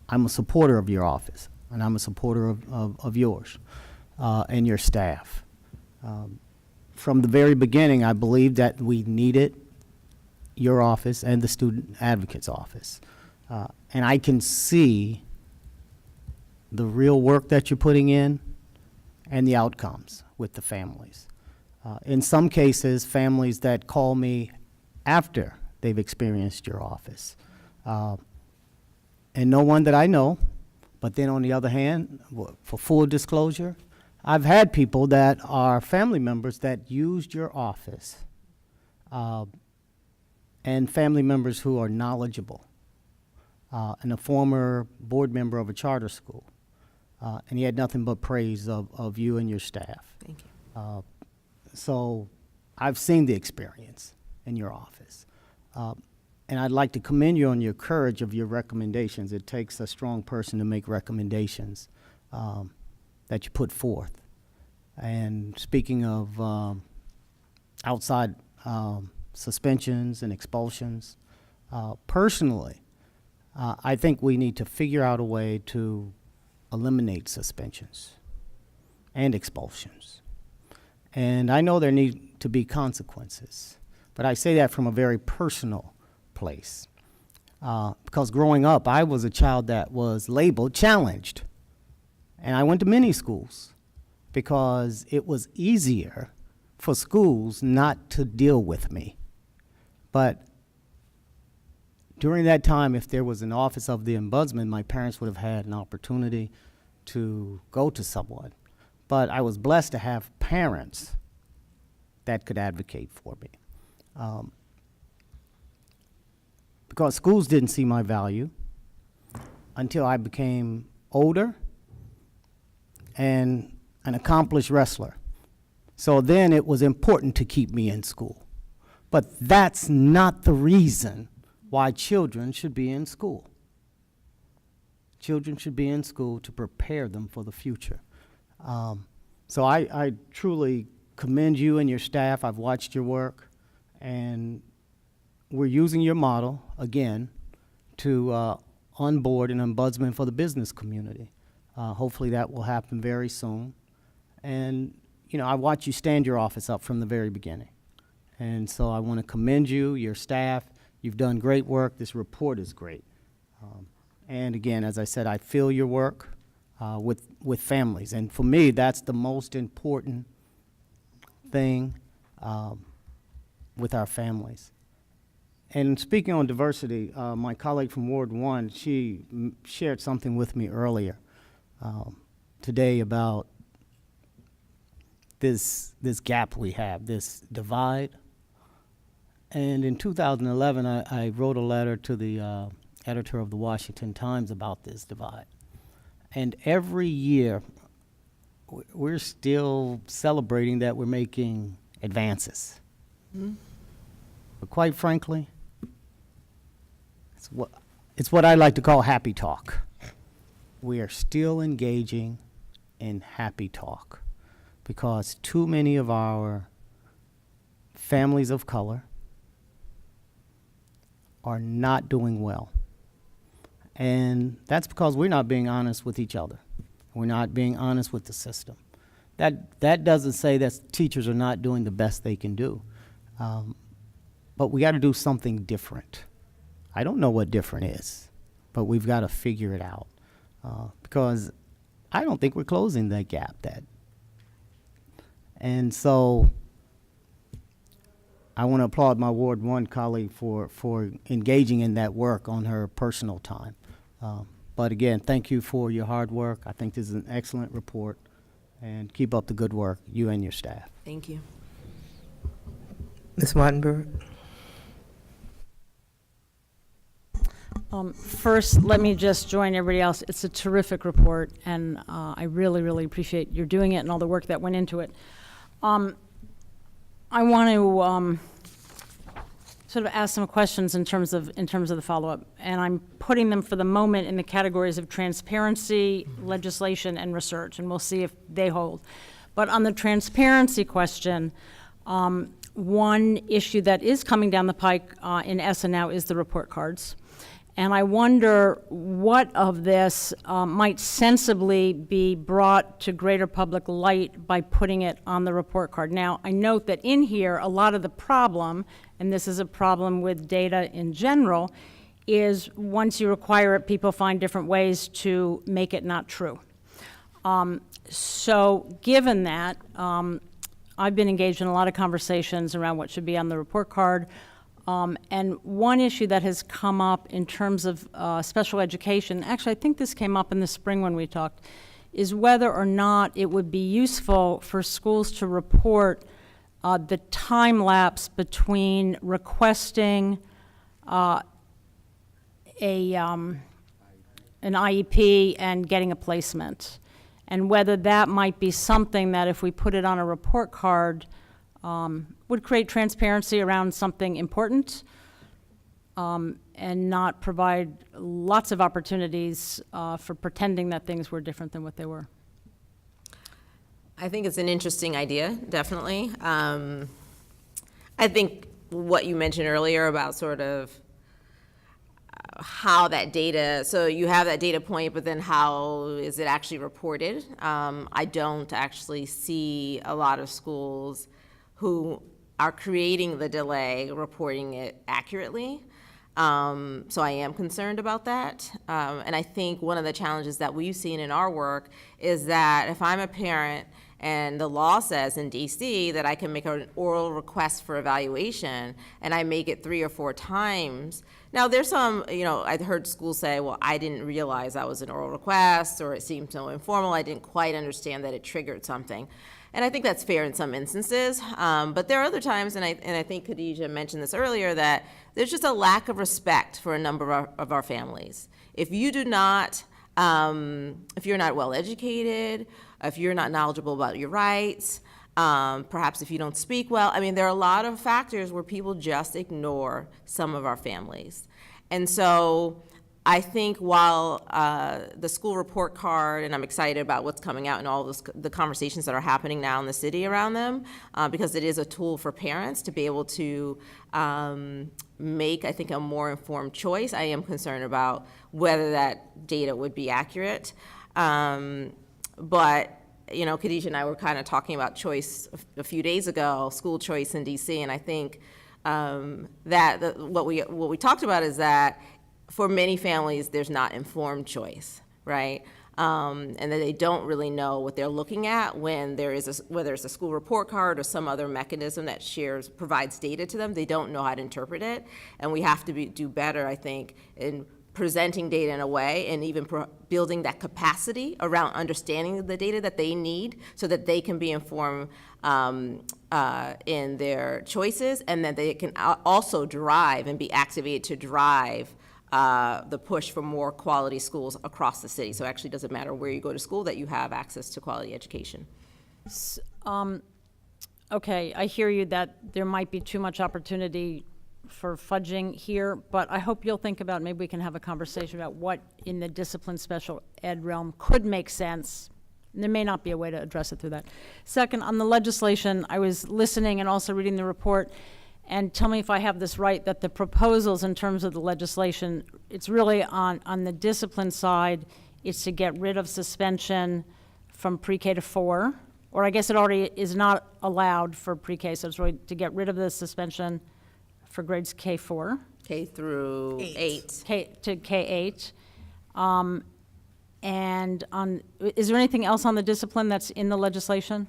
a supporter of your office, and I'm a supporter of yours and your staff. From the very beginning, I believed that we needed your office and the student advocate's office. And I can see the real work that you're putting in and the outcomes with the families. In some cases, families that call me after they've experienced your office. And no one that I know, but then on the other hand, for full disclosure, I've had people that are family members that used your office, and family members who are knowledgeable, and a former board member of a charter school. And he had nothing but praise of you and your staff. Thank you. So I've seen the experience in your office. And I'd like to commend you on your courage of your recommendations. It takes a strong person to make recommendations that you put forth. And speaking of outside suspensions and expulsions, personally, I think we need to figure out a way to eliminate suspensions and expulsions. And I know there need to be consequences, but I say that from a very personal place. Because growing up, I was a child that was labeled challenged. And I went to many schools because it was easier for schools not to deal with me. But during that time, if there was an office of the Ombudsman, my parents would have had an opportunity to go to someone. But I was blessed to have parents that could advocate for me. Because schools didn't see my value until I became older and an accomplished wrestler. So then it was important to keep me in school. But that's not the reason why children should be in school. Children should be in school to prepare them for the future. So I truly commend you and your staff. I've watched your work, and we're using your model, again, to onboard an ombudsman for the business community. Hopefully that will happen very soon. And, you know, I watched you stand your office up from the very beginning. And so I want to commend you, your staff. You've done great work. This report is great. And again, as I said, I feel your work with families. And for me, that's the most important thing with our families. And speaking on diversity, my colleague from Ward 1, she shared something with me earlier today about this gap we have, this divide. And in 2011, I wrote a letter to the editor of the Washington Times about this divide. And every year, we're still celebrating that we're making advances. Mm-hmm. But quite frankly, it's what I like to call happy talk. We are still engaging in happy talk because too many of our families of color are not doing well. And that's because we're not being honest with each other. We're not being honest with the system. That doesn't say that teachers are not doing the best they can do. But we got to do something different. I don't know what different is. but we've got to figure it out because I don't think we're closing that gap. And so I want to applaud my Ward 1 colleague for engaging in that work on her personal time. But again, thank you for your hard work. I think this is an excellent report, and keep up the good work, you and your staff. Thank you. Ms. Martinberg? First, let me just join everybody else. It's a terrific report, and I really, really appreciate your doing it and all the work that went into it. I want to sort of ask some questions in terms of the follow-up, and I'm putting them for the moment in the categories of transparency, legislation, and research, and we'll see if they hold. But on the transparency question, one issue that is coming down the pike in ESSA now is the report cards. And I wonder what of this might sensibly be brought to greater public light by putting it on the report card. Now, I note that in here, a lot of the problem, and this is a problem with data in general, is once you require it, people find different ways to make it not true. So given that, I've been engaged in a lot of conversations around what should be on the report card. And one issue that has come up in terms of special education, actually I think this came up in the spring when we talked, is whether or not it would be useful for schools to report the time lapse between requesting an IEP and getting a placement, and whether that might be something that if we put it on a report card would create transparency around something important and not provide lots of opportunities for pretending that things were different than what they were. I think it's an interesting idea, definitely. I think what you mentioned earlier about sort of how that data, so you have that data point, but then how is it actually reported? I don't actually see a lot of schools who are creating the delay reporting it accurately. So I am concerned about that. And I think one of the challenges that we've seen in our work is that if I'm a parent and the law says in DC that I can make an oral request for evaluation and I make it 3 or 4 times. Now there's some, I've heard schools say, well, I didn't realize that was an oral request, or it seemed so informal, I didn't quite understand that it triggered something. And I think that's fair in some instances, but there are other times, and I think Khadijah mentioned this earlier, that there's just a lack of respect for a number of our families. If you do not, if you're not well educated, if you're not knowledgeable about your rights, perhaps if you don't speak well, there are a lot of factors where people just ignore some of our families. And so I think while the school report card, and I'm excited about what's coming out and all the conversations that are happening now in the city around them, because it is a tool for parents to be able to make, I think, a more informed choice. I am concerned about whether that data would be accurate. But, Khadijah and I were kind of talking about choice a few days ago, school choice in DC, and I think that what we talked about is that for many families, there's not informed choice, right? And that they don't really know what they're looking at when there is whether it's a school report card or some other mechanism that provides data to them. They don't know how to interpret it, and we have to do better, I think, in presenting data in a way and even building that capacity around understanding the data that they need so that they can be informed in their choices, and that they can also drive and be activated to drive the push for more quality schools across the city. So it actually doesn't matter where you go to school, that you have access to quality education. Okay, I hear you that there might be too much opportunity for fudging here, but I hope you'll think about, maybe we can have a conversation about what in the discipline special ed realm could make sense. There may not be a way to address it through that. Second, on the legislation, I was listening and also reading the report, and tell me if I have this right, that the proposals in terms of the legislation, it's really on the discipline side, it's to get rid of suspension from pre-K to 4, or I guess it already is not allowed for pre-K, so it's really to get rid of the suspension for grades K4. K through 8. To K8, And is there anything else on the discipline that's in the legislation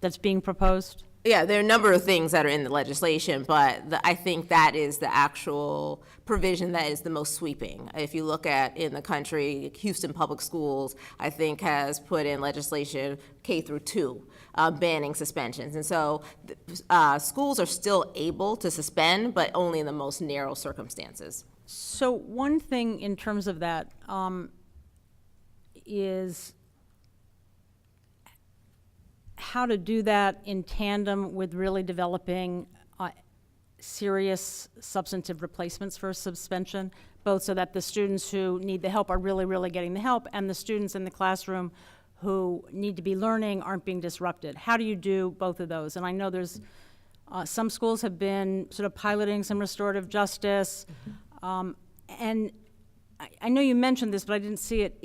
that's being proposed? Yeah, there are a number of things that are in the legislation, but I think that is the actual provision that is the most sweeping. If you look at in the country, Houston Public Schools, I think, has put in legislation K through 2, banning suspensions. And so schools are still able to suspend, but only in the most narrow circumstances. So one thing in terms of that is how to do that in tandem with really developing serious substantive replacements for suspension, both so that the students who need the help are really, really getting the help, and the students in the classroom who need to be learning aren't being disrupted. How do you do both of those? And I know there's some schools have been sort of piloting some restorative justice, and I know you mentioned this, but I didn't see it.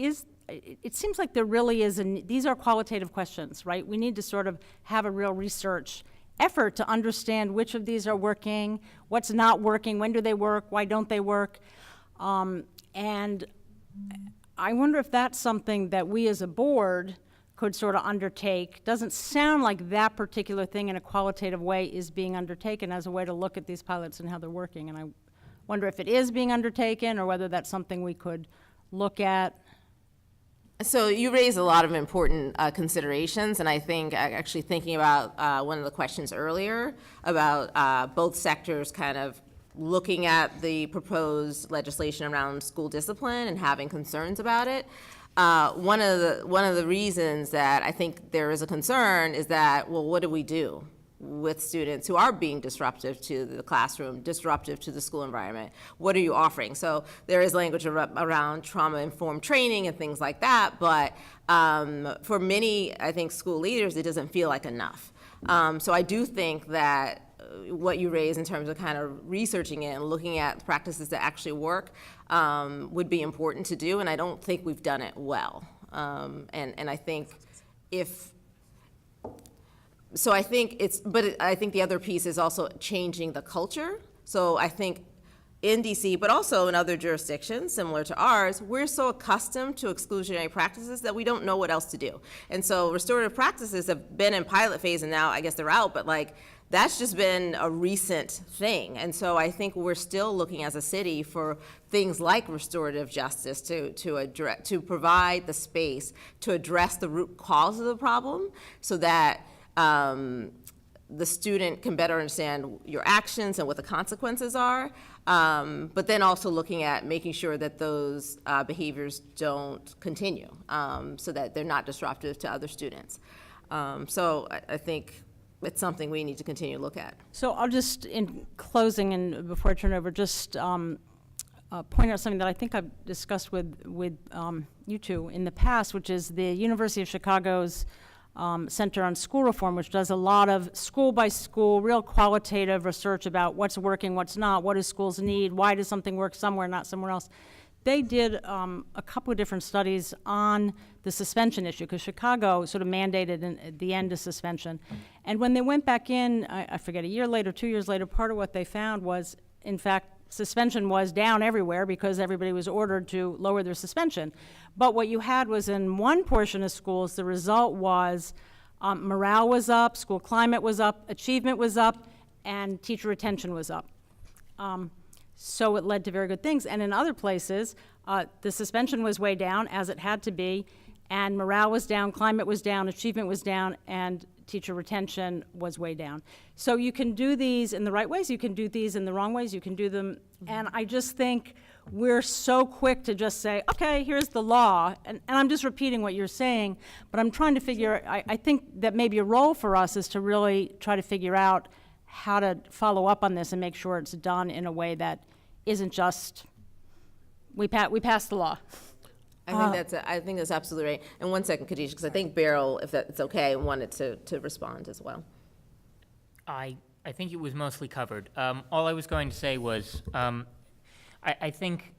It seems like there really is, these are qualitative questions, right? We need to sort of have a real research effort to understand which of these are working, what's not working, when do they work, why don't they work? And I wonder if that's something that we as a board could sort of undertake. Doesn't sound like that particular thing in a qualitative way is being undertaken as a way to look at these pilots and how they're working. And I wonder if it is being undertaken or whether that's something we could look at. So you raise a lot of important considerations, and I think actually thinking about one of the questions earlier about both sectors kind of looking at the proposed legislation around school discipline and having concerns about it. One of the reasons that I think there is a concern is that, well, what do we do with students who are being disruptive to the classroom, disruptive to the school environment? What are you offering? So there is language around trauma-informed training and things like that, but for many, I think, school leaders, it doesn't feel like enough. So I do think that what you raise in terms of kind of researching it and looking at practices that actually work would be important to do, and I don't think we've done it well. And I think I think the other piece is also changing the culture. So I think in DC, but also in other jurisdictions similar to ours, we're so accustomed to exclusionary practices that we don't know what else to do. And so restorative practices have been in pilot phase, and now I guess they're out, but like, that's just been a recent thing. And so I think we're still looking as a city for things like restorative justice to provide the space to address the root cause of the problem so that the student can better understand your actions and what the consequences are, but then also looking at making sure that those behaviors don't continue so that they're not disruptive to other students. So I think it's something we need to continue to look at. So I'll just, in closing and before I turn it over, just point out something that I think I've discussed with you two in the past, which is the University of Chicago's Center on School Reform, which does a lot of school by school, real qualitative research about what's working, what's not, what do schools need, why does something work somewhere, not somewhere else. They did a couple of different studies on the suspension issue, because Chicago sort of mandated the end of suspension. And when they went back in, I forget, a year later, 2 years later, part of what they found was, in fact, suspension was down everywhere because everybody was ordered to lower their suspension. But what you had was in one portion of schools, the result was morale was up, school climate was up, achievement was up, and teacher retention was up. So it led to very good things. And in other places, the suspension was way down, as it had to be, and morale was down, climate was down, achievement was down, and teacher retention was way down. So you can do these in the right ways, you can do these in the wrong ways, you can do them, and I just think we're so quick to just say, okay, here's the law, and I'm just repeating what you're saying, but I'm trying to figure, I think that maybe a role for us is to really try to figure out how to follow up on this and make sure it's done in a way that isn't just, we passed the law. I think that's absolutely right. And 1 second, Khadijah, because I think Beryl, if that's okay, wanted to respond as well. I think it was mostly covered. All I was going to say was, I think,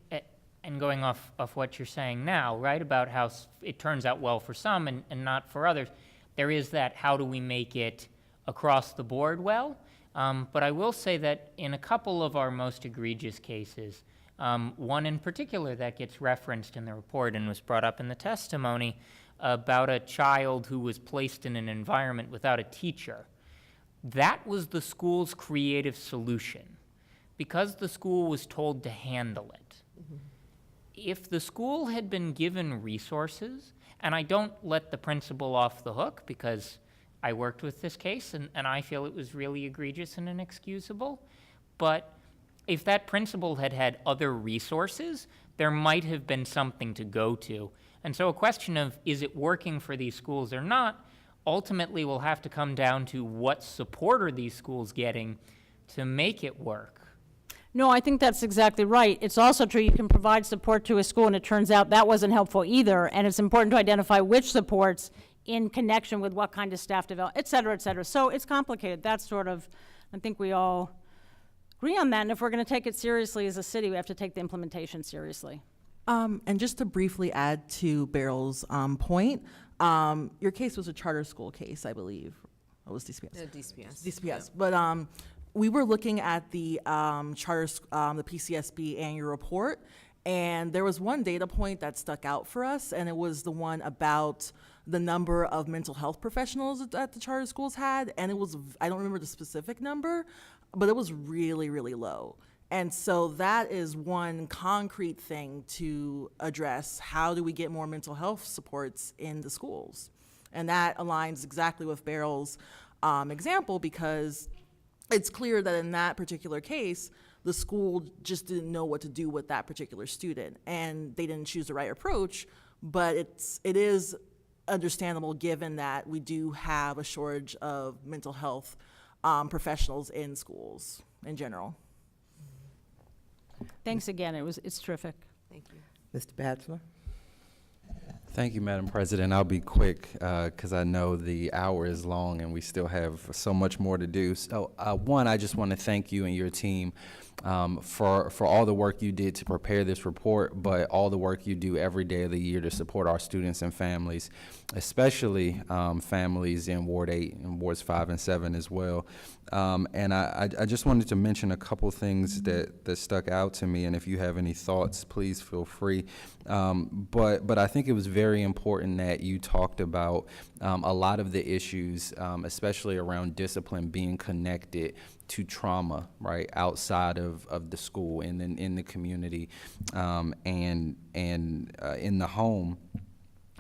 and going off what you're saying now, right, about how it turns out well for some and not for others, there is that how do we make it across the board well? But I will say that in a couple of our most egregious cases, One in particular that gets referenced in the report and was brought up in the testimony about a child who was placed in an environment without a teacher. That was the school's creative solution, because the school was told to handle it. If the school had been given resources, and I don't let the principal off the hook because I worked with this case and I feel it was really egregious and inexcusable, but if that principal had had other resources, there might have been something to go to. And so a question of, is it working for these schools or not, ultimately will have to come down to what support are these schools getting to make it work. No, I think that's exactly right. It's also true you can provide support to a school, and it turns out that wasn't helpful either, and it's important to identify which supports in connection with what kind of staff development, et cetera, et cetera. So it's complicated. That's sort of, I think we all agree on that, and if we're going to take it seriously as a city, we have to take the implementation seriously. And just to briefly add to Beryl's point, your case was a charter school case, I believe. It was DCPS. DCPS. DCPS. But we were looking at the the PCSB annual report, and there was one data point that stuck out for us, and it was the one about the number of mental health professionals that the charter schools had, and it was, I don't remember the specific number, but it was really, really low. And so that is one concrete thing to address. How do we get more mental health supports in the schools? And that aligns exactly with Beryl's example, because it's clear that in that particular case, the school just didn't know what to do with that particular student, and they didn't choose the right approach. But it is understandable given that we do have a shortage of mental health professionals in schools in general. Thanks again. It's terrific. Thank you. Mr. Bachelor? Thank you, Madam President. I'll be quick because I know the hour is long and we still have so much more to do. So one, I just want to thank you and your team for all the work you did to prepare this report, but all the work you do every day of the year to support our students and families, especially families in Ward 8 and Wards 5 and 7 as well. And I just wanted to mention a couple things that stuck out to me, and if you have any thoughts, please feel free. But I think it was very important that you talked about a lot of the issues, especially around discipline, being connected to trauma, right, outside of the school and in the community, and in the home.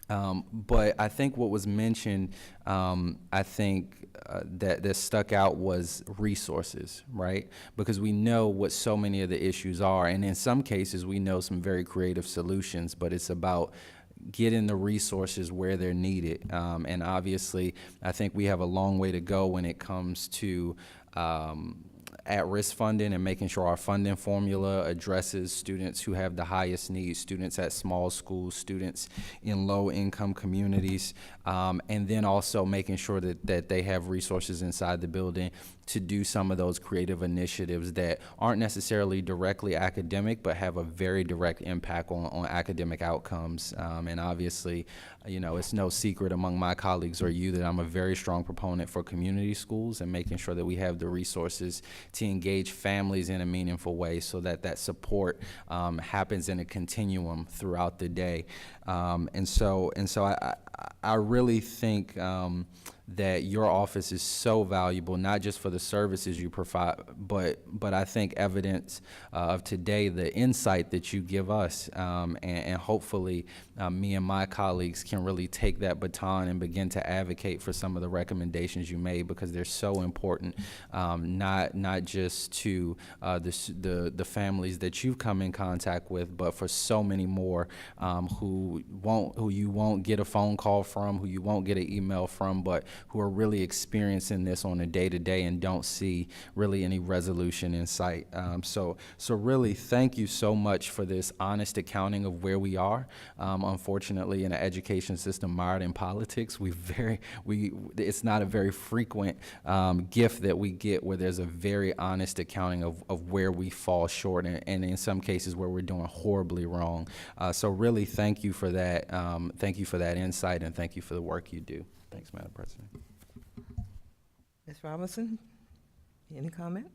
But I think what was mentioned, I think that stuck out was resources, right? Because we know what so many of the issues are, and in some cases we know some very creative solutions, but it's about getting the resources where they're needed. And obviously, I think we have a long way to go when it comes to at-risk funding and making sure our funding formula addresses students who have the highest needs, students at small schools, students in low-income communities, and then also making sure that they have resources inside the building to do some of those creative initiatives that aren't necessarily directly academic, but have a very direct impact on academic outcomes. And obviously, you know, it's no secret among my colleagues or you that I'm a very strong proponent for community schools and making sure that we have the resources to engage families in a meaningful way so that that support happens in a continuum throughout the day. And so I really think that your office is so valuable, not just for the services you provide, but I think evidence of today, the insight that you give us, and hopefully me and my colleagues can really take that baton and begin to advocate for some of the recommendations you made, because they're so important, not just to the families that you've come in contact with, but for so many more who you won't get a phone call from, who you won't get an email from, but who are really experiencing this on a day-to-day and don't see really any resolution in sight. So really, thank you so much for this honest accounting of where we are. Unfortunately, in an education system mired in politics, it's not a very frequent gift that we get where there's a very honest accounting of where we fall short, and in some cases where we're doing horribly wrong. So really, thank you for that. Thank you for that insight, and thank you for the work you do. Thanks, Madam President. Ms. Robinson, any comment?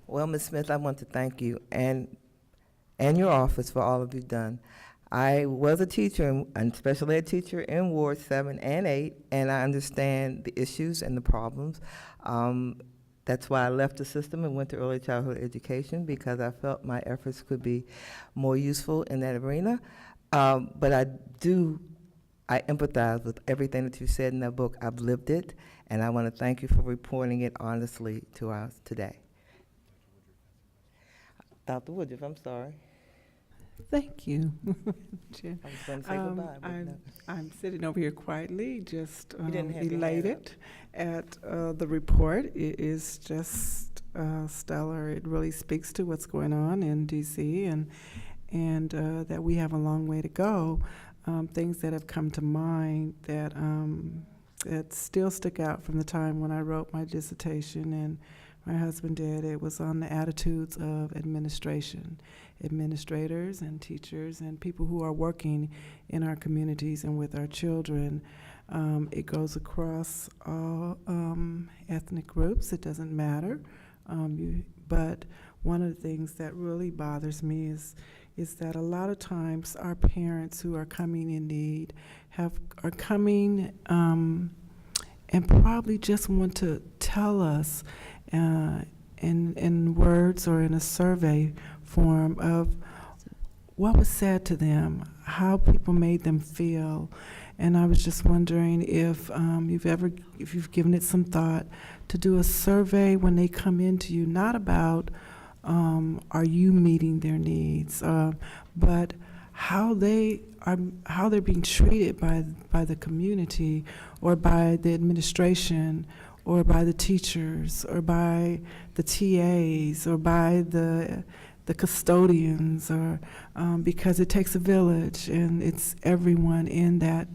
Well, Ms. Smith, I want to thank you and your office for all of you've done. I was a teacher and special ed teacher in Ward 7 and 8, and I understand the issues and the problems. That's why I left the system and went to early childhood education, because I felt my efforts could be more useful in that arena. But I empathize with everything that you said in that book. I've lived it, and I want to thank you for reporting it honestly to us today. Dr. Woodruff, I'm sorry. Thank you. Chair. I was going to say goodbye. But no. I'm sitting over here quietly, just You didn't have your hand elated at the report. It is just stellar. It really speaks to what's going on in DC, and that we have a long way to go. Things that have come to mind that still stick out from the time when I wrote my dissertation and my husband did. It was on the attitudes of administrators and teachers and people who are working in our communities and with our children. It goes across all ethnic groups. It doesn't matter. But one of the things that really bothers me is that a lot of times our parents who are coming in need are coming and probably just want to tell us in words or in a survey form of what was said to them, how people made them feel. And I was just wondering if you've given it some thought to do a survey when they come into you, not about are you meeting their needs, but how they're being treated by the community or by the administration or by the teachers or by the TAs or by the custodians, or because it takes a village, and it's everyone in that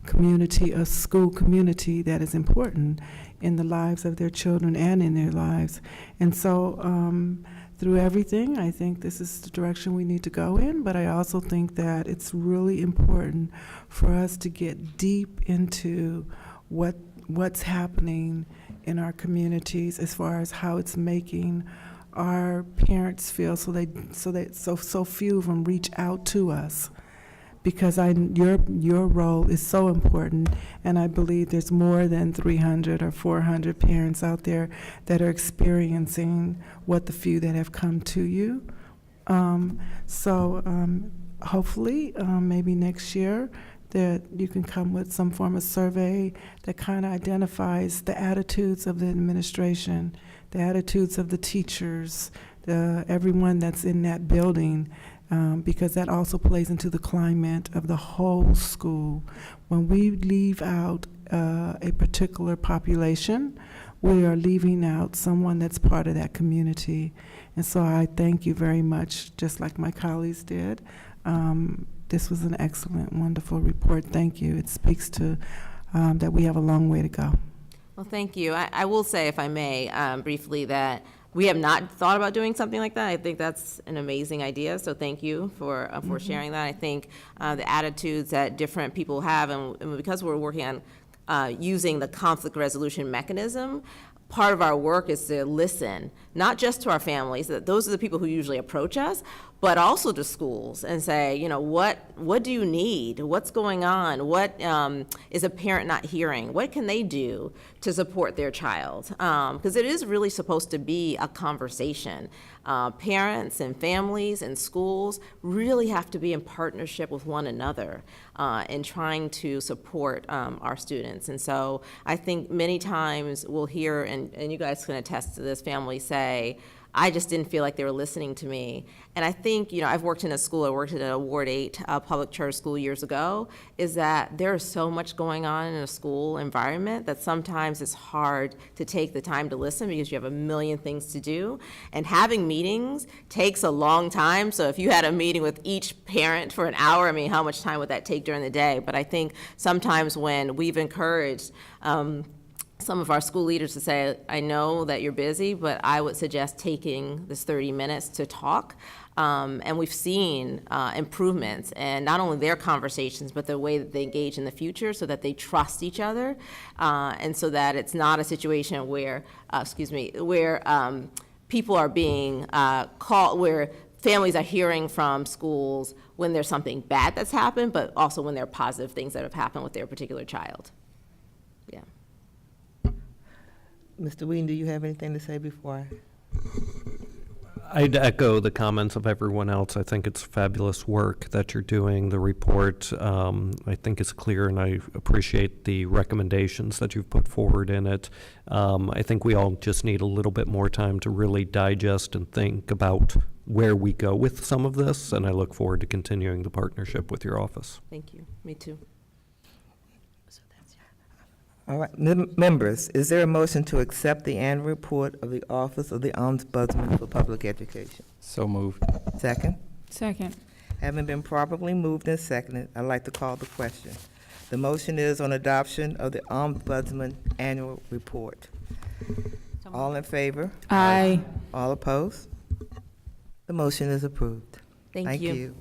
community, a school community, that is important in the lives of their children and in their lives. And so through everything, I think this is the direction we need to go in, but I also think that it's really important for us to get deep into what's happening in our communities as far as how it's making our parents feel, so few of them reach out to us, because your role is so important, and I believe there's more than 300 or 400 parents out there that are experiencing what the few that have come to you. Hopefully, maybe next year, that you can come with some form of survey that kind of identifies the attitudes of the administration, the attitudes of the teachers, everyone that's in that building, because that also plays into the climate of the whole school. When we leave out a particular population, we are leaving out someone that's part of that community. And so I thank you very much, just like my colleagues did. This was an excellent, wonderful report. Thank you. It speaks to that we have a long way to go. Well, thank you. I will say, if I may, briefly, that we have not thought about doing something like that. I think that's an amazing idea, so thank you for sharing that. I think the attitudes that different people have, and because we're working on using the conflict resolution mechanism, part of our work is to listen, not just to our families, that those are the people who usually approach us, but also to schools and say, what do you need? What's going on? What is a parent not hearing? What can they do to support their child? Because it is really supposed to be a conversation. Parents and families and schools really have to be in partnership with one another in trying to support our students. And so I think many times we'll hear, and you guys can attest to this, families say, I just didn't feel like they were listening to me. And I think, I've worked in a school, I worked in a Ward 8 public charter school years ago, is that there is so much going on in a school environment that sometimes it's hard to take the time to listen because you have a million things to do. And having meetings takes a long time. So if you had a meeting with each parent for an hour, how much time would that take during the day? But I think sometimes when we've encouraged some of our school leaders to say, I know that you're busy, but I would suggest taking this 30 minutes to talk. And we've seen improvements in not only their conversations, but the way that they engage in the future so that they trust each other. And so that it's not a situation where, people are being called, where families are hearing from schools when there's something bad that's happened, but also when there are positive things that have happened with their particular child. Yeah. Mr. Whedon, do you have anything to say before I'd echo the comments of everyone else. I think it's fabulous work that you're doing. The report, I think, is clear, and I appreciate the recommendations that you've put forward in it. I think we all just need a little bit more time to really digest and think about where we go with some of this, and I look forward to continuing the partnership with your office. Thank you. Me too. All right, members, is there a motion to accept the annual report of the Office of the Ombudsman for Public Education? So moved. Second? Second. Having been properly moved and seconded, I'd like to call the question. The motion is on adoption of the Ombudsman annual report. All in favor? Aye. All opposed? The motion is approved. Thank you.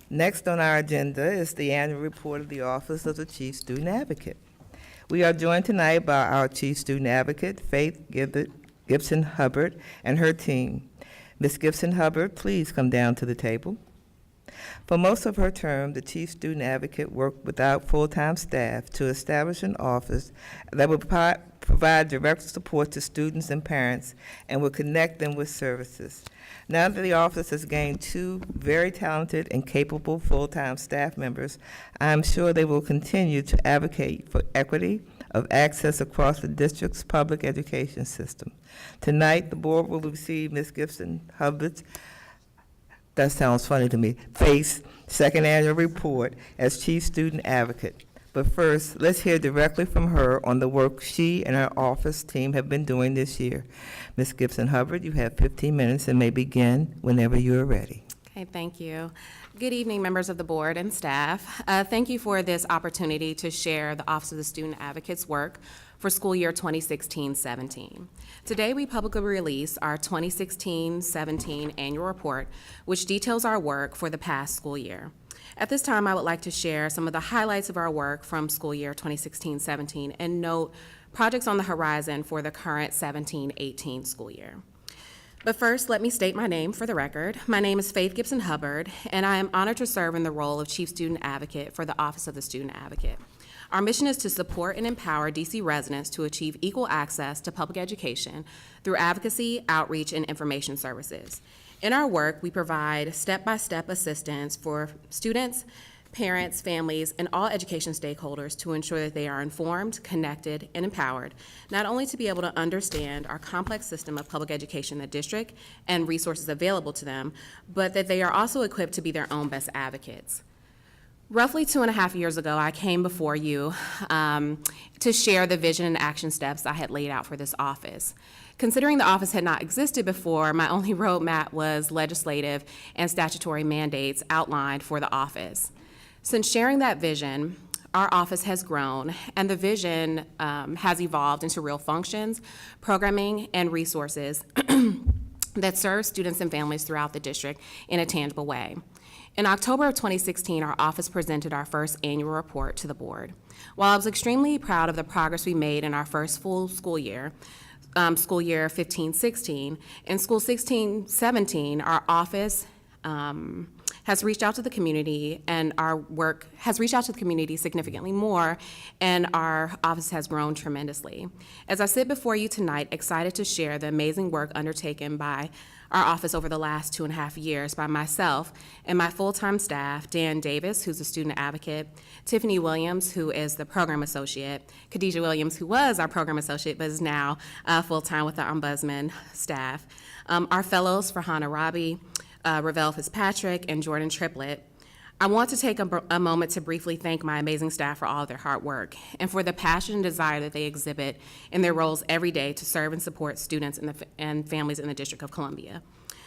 Next on our agenda is the annual report of the Office of the Chief Student Advocate. We are joined tonight by our Chief Student Advocate, Faith Gibson-Hubbard, and her team. Ms. Gibson-Hubbard, please come down to the table. For most of her term, the Chief Student Advocate worked without full-time staff to establish an office that would provide direct support to students and parents and would connect them with services. Now that the office has gained 2 very talented and capable full-time staff members, I am sure they will continue to advocate for equity of access across the district's public education system. Tonight, the board will receive Ms. Gibson-Hubbard's, that sounds funny to me, Faith's second annual report as Chief Student Advocate. But first, let's hear directly from her on the work she and her office team have been doing this year. Ms. Gibson-Hubbard, you have 15 minutes and may begin whenever you are ready. Okay, thank you. Good evening, members of the board and staff. Thank you for this opportunity to share the Office of the Student Advocate's work for school year 2016-17. Today, we publicly release our 2016-17 annual report, which details our work for the past school year. At this time, I would like to share some of the highlights of our work from school year 2016-17 and note projects on the horizon for the current 17-18 school year. But first, let me state my name for the record. My name is Faith Gibson-Hubbard, and I am honored to serve in the role of Chief Student Advocate for the Office of the Student Advocate. Our mission is to support and empower DC residents to achieve equal access to public education through advocacy, outreach, and information services. In our work, we provide step-by-step assistance for students, parents, families, and all education stakeholders to ensure that they are informed, connected, and empowered, not only to be able to understand our complex system of public education in the district and resources available to them, but that they are also equipped to be their own best advocates. Roughly 2.5 years ago, I came before you to share the vision and action steps I had laid out for this office. Considering the office had not existed before, my only roadmap was legislative and statutory mandates outlined for the office. Since sharing that vision, our office has grown, and the vision has evolved into real functions, programming, and resources that serve students and families throughout the district in a tangible way. In October of 2016, our office presented our first annual report to the board. While I was extremely proud of the progress we made in our first full school year 15-16, in school 16-17, our office has reached out to the community, and our work has reached out to the community significantly more, and our office has grown tremendously. As I sit before you tonight, excited to share the amazing work undertaken by our office over the last 2.5 years by myself and my full-time staff, Dan Davis, who's a student advocate, Tiffany Williams, who is the program associate, Khadijah Williams, who was our program associate but is now full-time with the Ombudsman staff, our fellows, Farhana Rabi, Ravel Fitzpatrick, and Jordan Triplett. I want to take a moment to briefly thank my amazing staff for all of their hard work and for the passion and desire that they exhibit in their roles every day to serve and support students and families in the District of Columbia.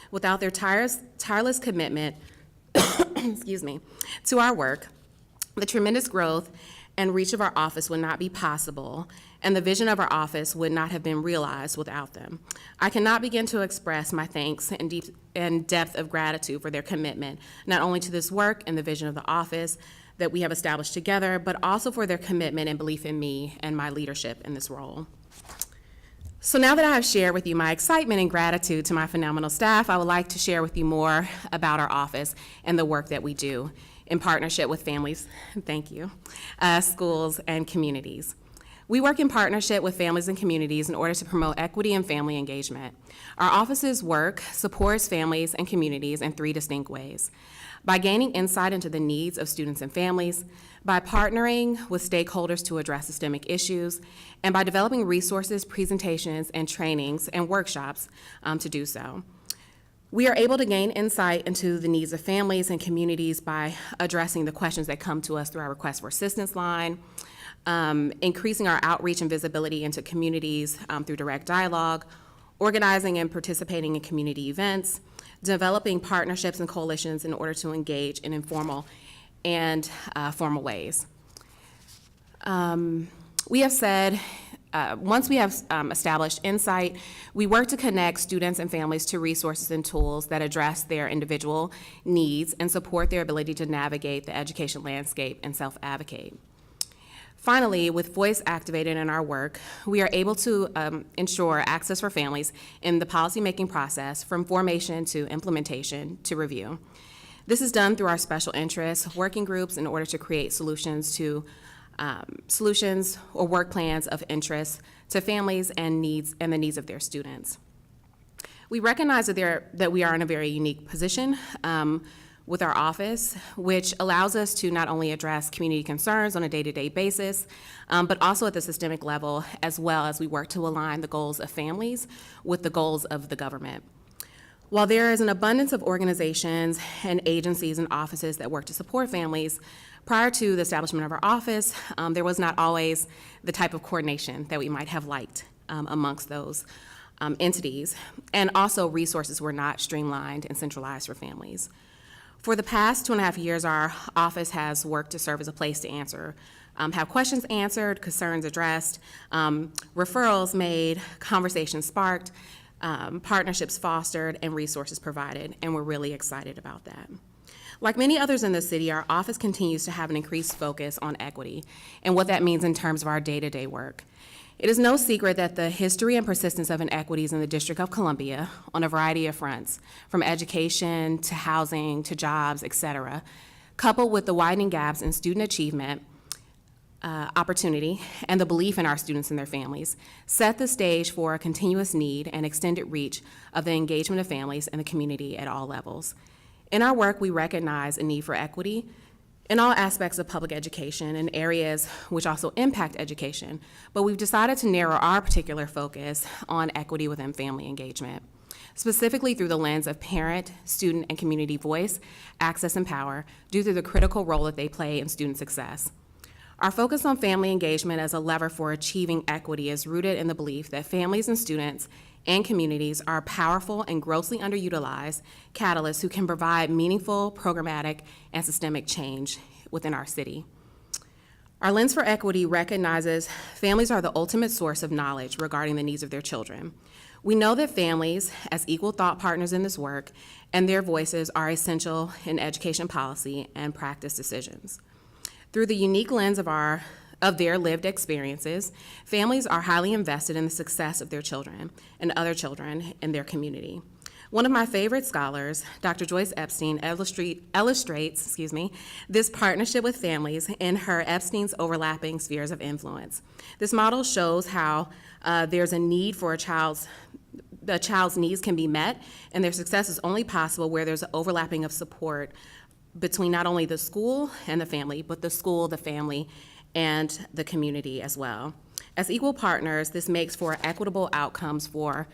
Without their tireless commitment excuse me, to our work, the tremendous growth and reach of our office would not be possible, and the vision of our office would not have been realized without them. I cannot begin to express my thanks and depth of gratitude for their commitment, not only to this work and the vision of the office that we have established together, but also for their commitment and belief in me and my leadership in this role. So now that I have shared with you my excitement and gratitude to my phenomenal staff, I would like to share with you more about our office and the work that we do in partnership with families, thank you, schools, and communities. We work in partnership with families and communities in order to promote equity and family engagement. Our office's work supports families and communities in 3 distinct ways: by gaining insight into the needs of students and families, by partnering with stakeholders to address systemic issues, and by developing resources, presentations, and trainings and workshops to do so. We are able to gain insight into the needs of families and communities by addressing the questions that come to us through our request for assistance line, increasing our outreach and visibility into communities through direct dialogue, organizing and participating in community events, developing partnerships and coalitions in order to engage in informal and formal ways. We have said, once we have established insight, we work to connect students and families to resources and tools that address their individual needs and support their ability to navigate the education landscape and self-advocate. Finally, with voice activated in our work, we are able to ensure access for families in the policymaking process from formation to implementation to review. This is done through our special interests working groups in order to create solutions or work plans of interest to families and the needs of their students. We recognize that we are in a very unique position with our office, which allows us to not only address community concerns on a day-to-day basis, but also at the systemic level, as well as we work to align the goals of families with the goals of the government. While there is an abundance of organizations and agencies and offices that work to support families, prior to the establishment of our office, there was not always the type of coordination that we might have liked amongst those entities, and also resources were not streamlined and centralized for families. For the past 2.5 years, our office has worked to serve as a place to answer, have questions answered, concerns addressed, referrals made, conversations sparked, partnerships fostered, and resources provided, and we're really excited about that. Like many others in the city, our office continues to have an increased focus on equity and what that means in terms of our day-to-day work. It is no secret that the history and persistence of inequities in the District of Columbia on a variety of fronts, from education to housing to jobs, et cetera, coupled with the widening gaps in student achievement, opportunity, and the belief in our students and their families, set the stage for a continuous need and extended reach of the engagement of families and the community at all levels. In our work, we recognize a need for equity in all aspects of public education and areas which also impact education, but we've decided to narrow our particular focus on equity within family engagement, specifically through the lens of parent, student, and community voice, access, and power, due to the critical role that they play in student success. Our focus on family engagement as a lever for achieving equity is rooted in the belief that families and students and communities are powerful and grossly underutilized catalysts who can provide meaningful, programmatic, and systemic change within our city. Our lens for equity recognizes families are the ultimate source of knowledge regarding the needs of their children. We know that families, as equal thought partners in this work, and their voices are essential in education policy and practice decisions. Through the unique lens of their lived experiences, families are highly invested in the success of their children and other children in their community. One of my favorite scholars, Dr. Joyce Epstein, illustrates this partnership with families in her Epstein's Overlapping Spheres of Influence. This model shows how there's a need for the child's needs can be met, and their success is only possible where there's an overlapping of support between not only the school and the family, but the school, the family, and the community as well. As equal partners, this makes for equitable outcomes for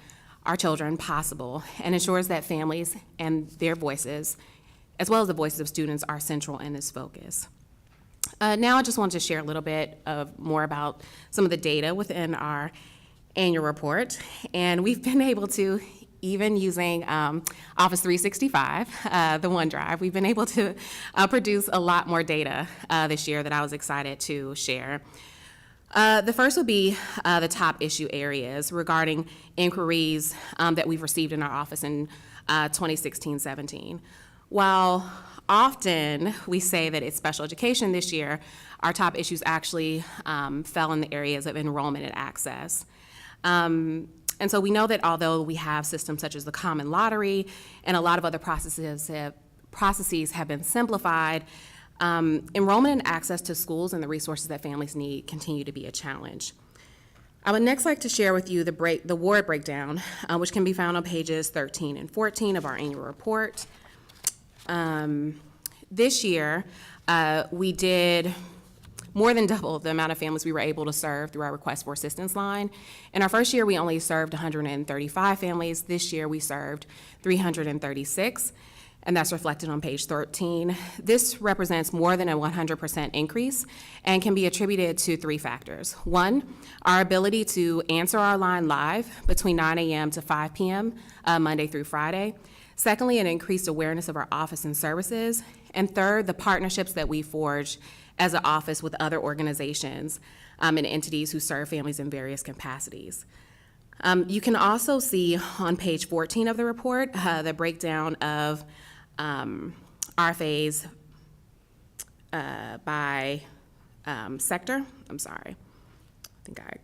our children possible and ensures that families and their voices, as well as the voices of students, are central in this focus. Now I just want to share a little bit more about some of the data within our annual report, and we've been able to, even using Office 365, the OneDrive, we've been able to produce a lot more data this year that I was excited to share. The first would be the top issue areas regarding inquiries that we've received in our office in 2016-17. While often we say that it's special education this year, our top issues actually fell in the areas of enrollment and access. And so we know that although we have systems such as the common lottery and a lot of other processes have been simplified, enrollment and access to schools and the resources that families need continue to be a challenge. I would next like to share with you the ward breakdown, which can be found on pages 13 and 14 of our annual report. This year, we did more than double the amount of families we were able to serve through our request for assistance line. In our first year, we only served 135 families. This year, we served 336, and that's reflected on page 13. This represents more than a 100% increase and can be attributed to 3 factors. One, our ability to answer our line live between 9 a.m. to 5 p.m. Monday through Friday. Secondly, an increased awareness of our office and services. And third, the partnerships that we forge as an office with other organizations and entities who serve families in various capacities. You can also see on page 14 of the report the breakdown of RFAs by sector. I'm sorry, I think I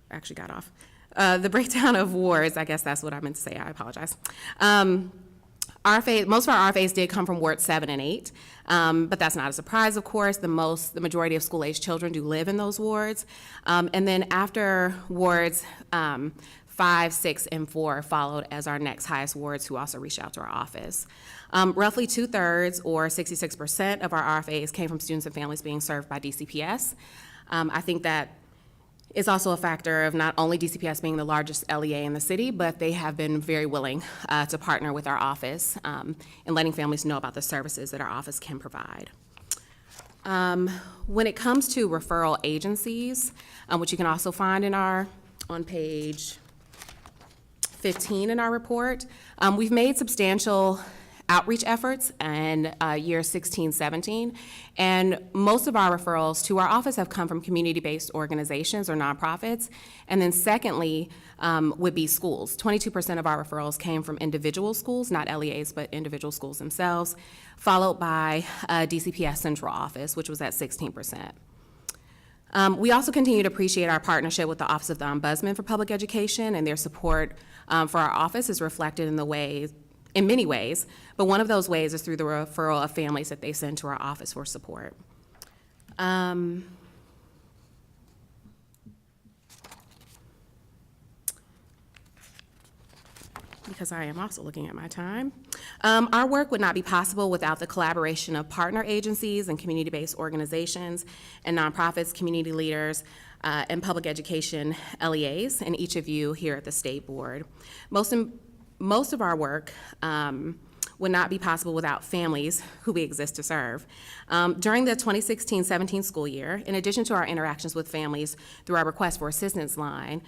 actually got off. The breakdown of wards, I guess that's what I meant to say, I apologize. Most of our RFAs did come from wards 7 and 8, but that's not a surprise, of course. The majority of school-aged children do live in those wards. And then after wards 5, 6, and 4 followed as our next highest wards who also reached out to our office. Roughly 2/3 or 66% of our RFAs came from students and families being served by DCPS. I think that is also a factor of not only DCPS being the largest LEA in the city, but they have been very willing to partner with our office in letting families know about the services that our office can provide. When it comes to referral agencies, which you can also find on page 15 in our report, we've made substantial outreach efforts in year 16-17, and most of our referrals to our office have come from community-based organizations or nonprofits, and then secondly would be schools. 22% of our referrals came from individual schools, not LEAs, but individual schools themselves, followed by DCPS central office, which was at 16%. We also continue to appreciate our partnership with the Office of the Ombudsman for Public Education, and their support for our office is reflected in many ways, but one of those ways is through the referral of families that they send to our office for support. Because I am also looking at my time. Our work would not be possible without the collaboration of partner agencies and community-based organizations and nonprofits, community leaders, and public education LEAs, and each of you here at the State Board. Most of our work would not be possible without families who we exist to serve. During the 2016-17 school year, in addition to our interactions with families through our request for assistance line,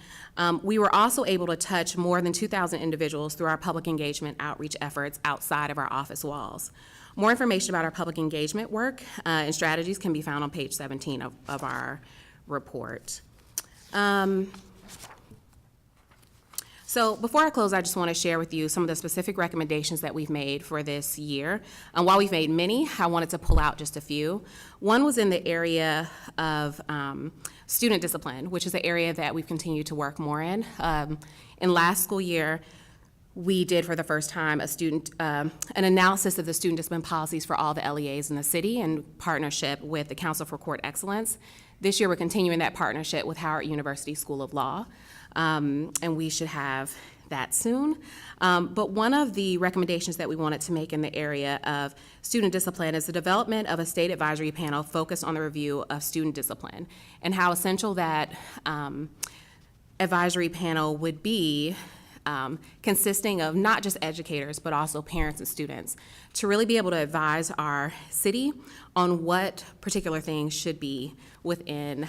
we were also able to touch more than 2,000 individuals through our public engagement outreach efforts outside of our office walls. More information about our public engagement work and strategies can be found on page 17 of our report. So before I close, I just want to share with you some of the specific recommendations that we've made for this year. While we've made many, I wanted to pull out just a few. One was in the area of student discipline, which is an area that we've continued to work more in. In last school year, we did for the first time an analysis of the student discipline policies for all the LEAs in the city in partnership with the Council for Court Excellence. This year, we're continuing that partnership with Howard University School of Law, and we should have that soon. But one of the recommendations that we wanted to make in the area of student discipline is the development of a state advisory panel focused on the review of student discipline and how essential that advisory panel would be, consisting of not just educators, but also parents and students, to really be able to advise our city on what particular things should be within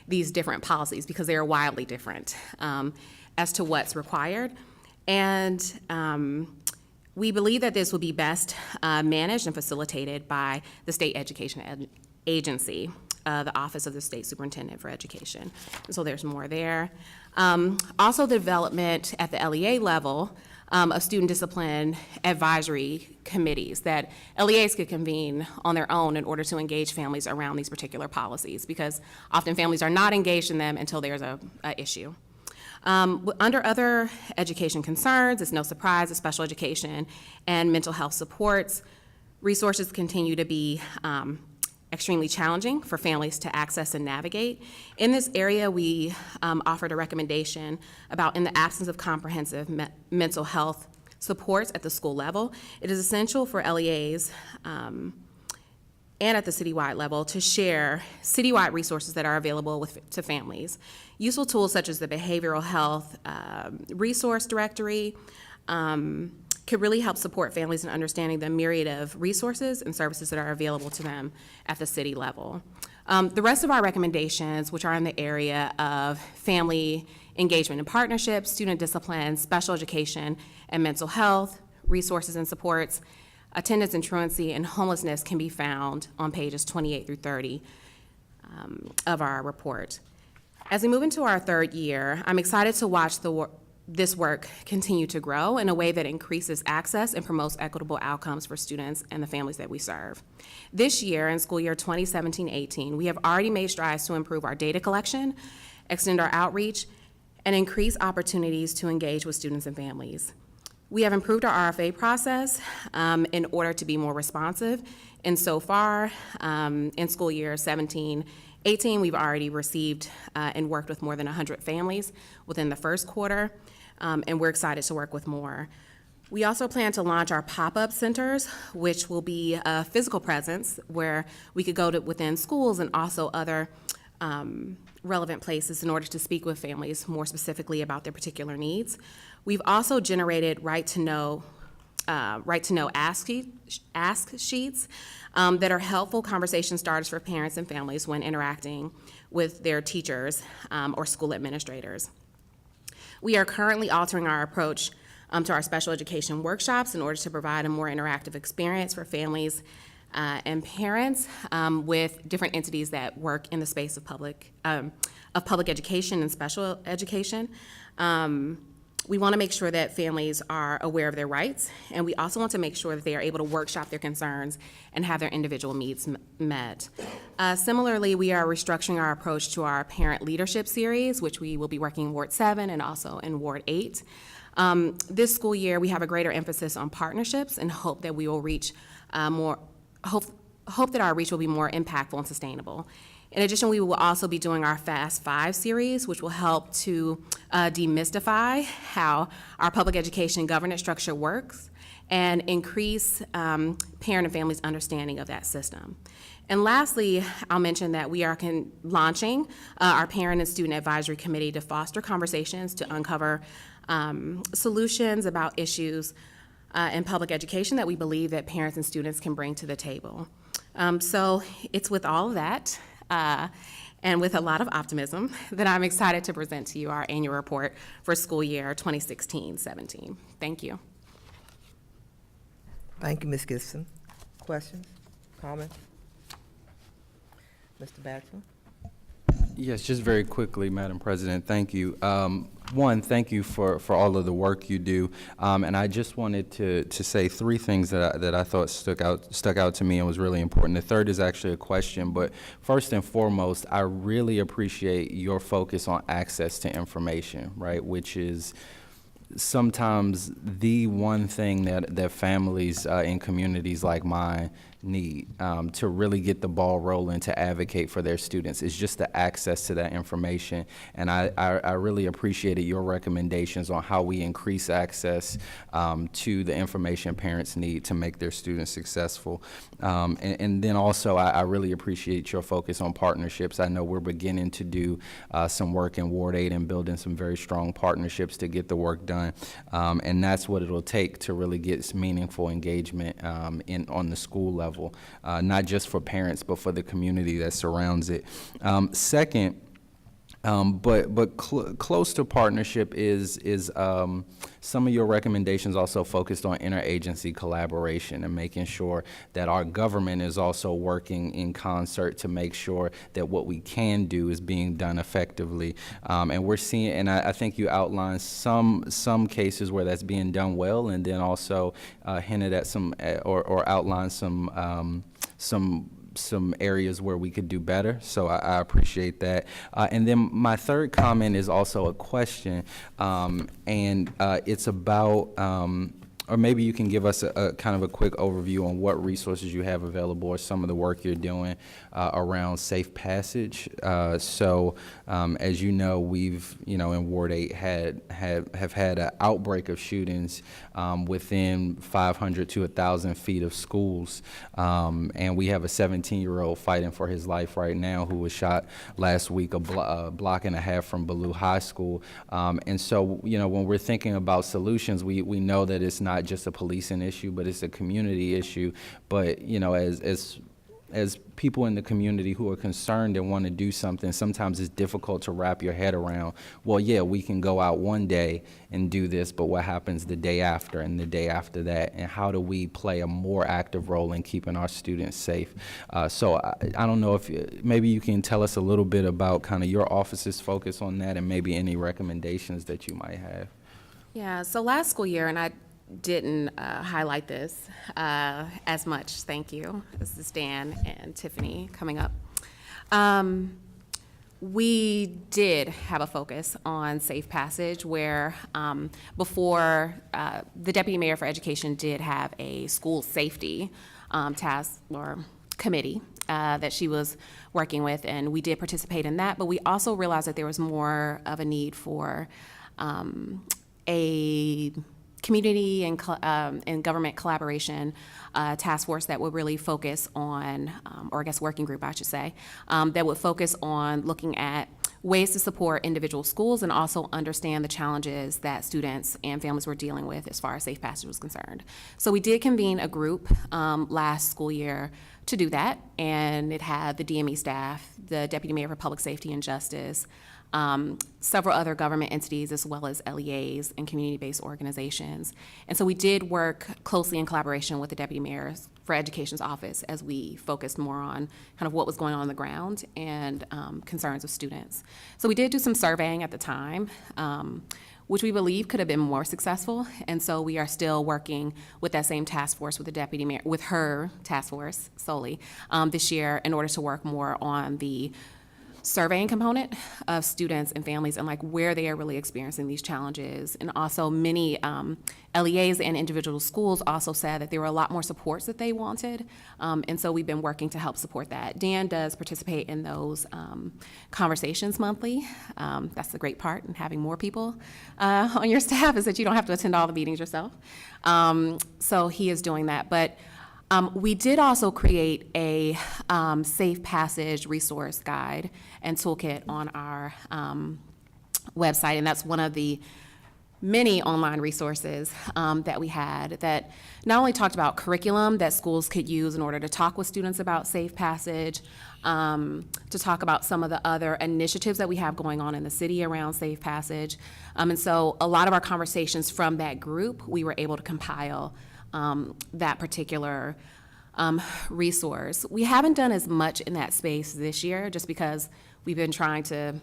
these different policies, because they are wildly different as to what's required. And we believe that this will be best managed and facilitated by the state education agency, the Office of the State Superintendent for Education. And so there's more there. Also, the development at the LEA level of student discipline advisory committees that LEAs could convene on their own in order to engage families around these particular policies, because often families are not engaged in them until there's a issue. Under other education concerns, it's no surprise that special education and mental health supports resources continue to be extremely challenging for families to access and navigate. In this area, we offered a recommendation about, in the absence of comprehensive mental health supports at the school level, it is essential for LEAs and at the citywide level to share citywide resources that are available to families. Useful tools such as the Behavioral Health Resource Directory could really help support families in understanding the myriad of resources and services that are available to them at the city level. The rest of our recommendations, which are in the area of family engagement and partnerships, student discipline, special education, and mental health, resources and supports, attendance and truancy, and homelessness, can be found on pages 28 through 30 of our report. As we move into our third year, I'm excited to watch this work continue to grow in a way that increases access and promotes equitable outcomes for students and the families that we serve. This year, in school year 2017-18, we have already made strides to improve our data collection, extend our outreach, and increase opportunities to engage with students and families. We have improved our RFA process in order to be more responsive, and so far, in school year 17-18, we've already received and worked with more than 100 families within the first quarter, and we're excited to work with more. We also plan to launch our pop-up centers, which will be a physical presence where we could go to within schools and also other relevant places in order to speak with families more specifically about their particular needs. We've also generated right to know ask sheets that are helpful conversation starters for parents and families when interacting with their teachers or school administrators. We are currently altering our approach to our special education workshops in order to provide a more interactive experience for families and parents with different entities that work in the space of public education and special education. We want to make sure that families are aware of their rights, and we also want to make sure that they are able to workshop their concerns and have their individual needs met. Similarly, we are restructuring our approach to our parent leadership series, which we will be working in Ward 7 and also in Ward 8. This school year, we have a greater emphasis on partnerships and hope that we will reach hope that our reach will be more impactful and sustainable. In addition, we will also be doing our Fast 5 series, which will help to demystify how our public education governance structure works and increase parent and families' understanding of that system. And lastly, I'll mention that we are launching our Parent and Student Advisory Committee to foster conversations to uncover solutions about issues in public education that we believe that parents and students can bring to the table. So it's with all of that and with a lot of optimism that I'm excited to present to you our annual report for school year 2016-17. Thank you. Thank you, Ms. Gibson. Questions, comments? Mr. Batchelor? Yes, just very quickly, Madam President, thank you. One, thank you for all of the work you do, and I just wanted to say three things that I thought stuck out to me and was really important. The third is actually a question, but first and foremost, I really appreciate your focus on access to information, right, which is sometimes the one thing that families in communities like mine need to really get the ball rolling to advocate for their students is just the access to that information. And I really appreciated your recommendations on how we increase access to the information parents need to make their students successful. And then also I really appreciate your focus on partnerships. I know we're beginning to do some work in Ward 8 and building some very strong partnerships to get the work done. And that's what it'll take to really get meaningful engagement on the school level. Not just for parents, but for the community that surrounds it. Second, but close to partnership is some of your recommendations also focused on interagency collaboration and making sure that our government is also working in concert to make sure that what we can do is being done effectively. And we're seeing, and I think you outlined some cases where that's being done well, and then also hinted at some or outlined some some areas where we could do better. So I appreciate that. And then my third comment is also a question, and it's about, or maybe you can give us a kind of a quick overview on what resources you have available or some of the work you're doing around safe passage. So as you know, we've, in Ward 8 have had an outbreak of shootings within 500 to 1,000 feet of schools. And we have a 17-year-old fighting for his life right now who was shot last week a block and a half from Ballou High School. And so, when we're thinking about solutions, we know that it's not just a policing issue, but it's a community issue. But, as people in the community who are concerned and want to do something, sometimes it's difficult to wrap your head around, well, yeah, we can go out one day and do this, but what happens the day after and the day after that? And how do we play a more active role in keeping our students safe? So I don't know if maybe you can tell us a little bit about kind of your office's focus on that and maybe any recommendations that you might have. Yeah, so last school year, and I didn't highlight this as much, thank you. This is Dan and Tiffany coming up. We did have a focus on safe passage where before the Deputy Mayor for Education did have a school safety task or committee that she was working with, and we did participate in that, but we also realized that there was more of a need for a community and government collaboration task force that would really focus on, or I guess working group, I should say, that would focus on looking at ways to support individual schools and also understand the challenges that students and families were dealing with as far as safe passage was concerned. So we did convene a group last school year to do that, and it had the DME staff, the Deputy Mayor for Public Safety and Justice, several other government entities, as well as LEAs and community-based organizations. And so we did work closely in collaboration with the Deputy Mayor for Education's office as we focused more on kind of what was going on the ground and concerns of students. So we did do some surveying at the time, which we believe could have been more successful. And so we are still working with that same task force with the Deputy Mayor, with her task force solely, this year in order to work more on the surveying component of students and families and like where they are really experiencing these challenges. And also many LEAs and individual schools also said that there were a lot more supports that they wanted. And so we've been working to help support that. Dan does participate in those conversations monthly. That's the great part in having more people on your staff is that you don't have to attend all the meetings yourself. So he is doing that. But we did also create a safe passage resource guide and toolkit on our website, and that's one of the many online resources that we had that not only talked about curriculum that schools could use in order to talk with students about safe passage, to talk about some of the other initiatives that we have going on in the city around safe passage. And so a lot of our conversations from that group, we were able to compile that particular resource. We haven't done as much in that space this year just because we've been trying to,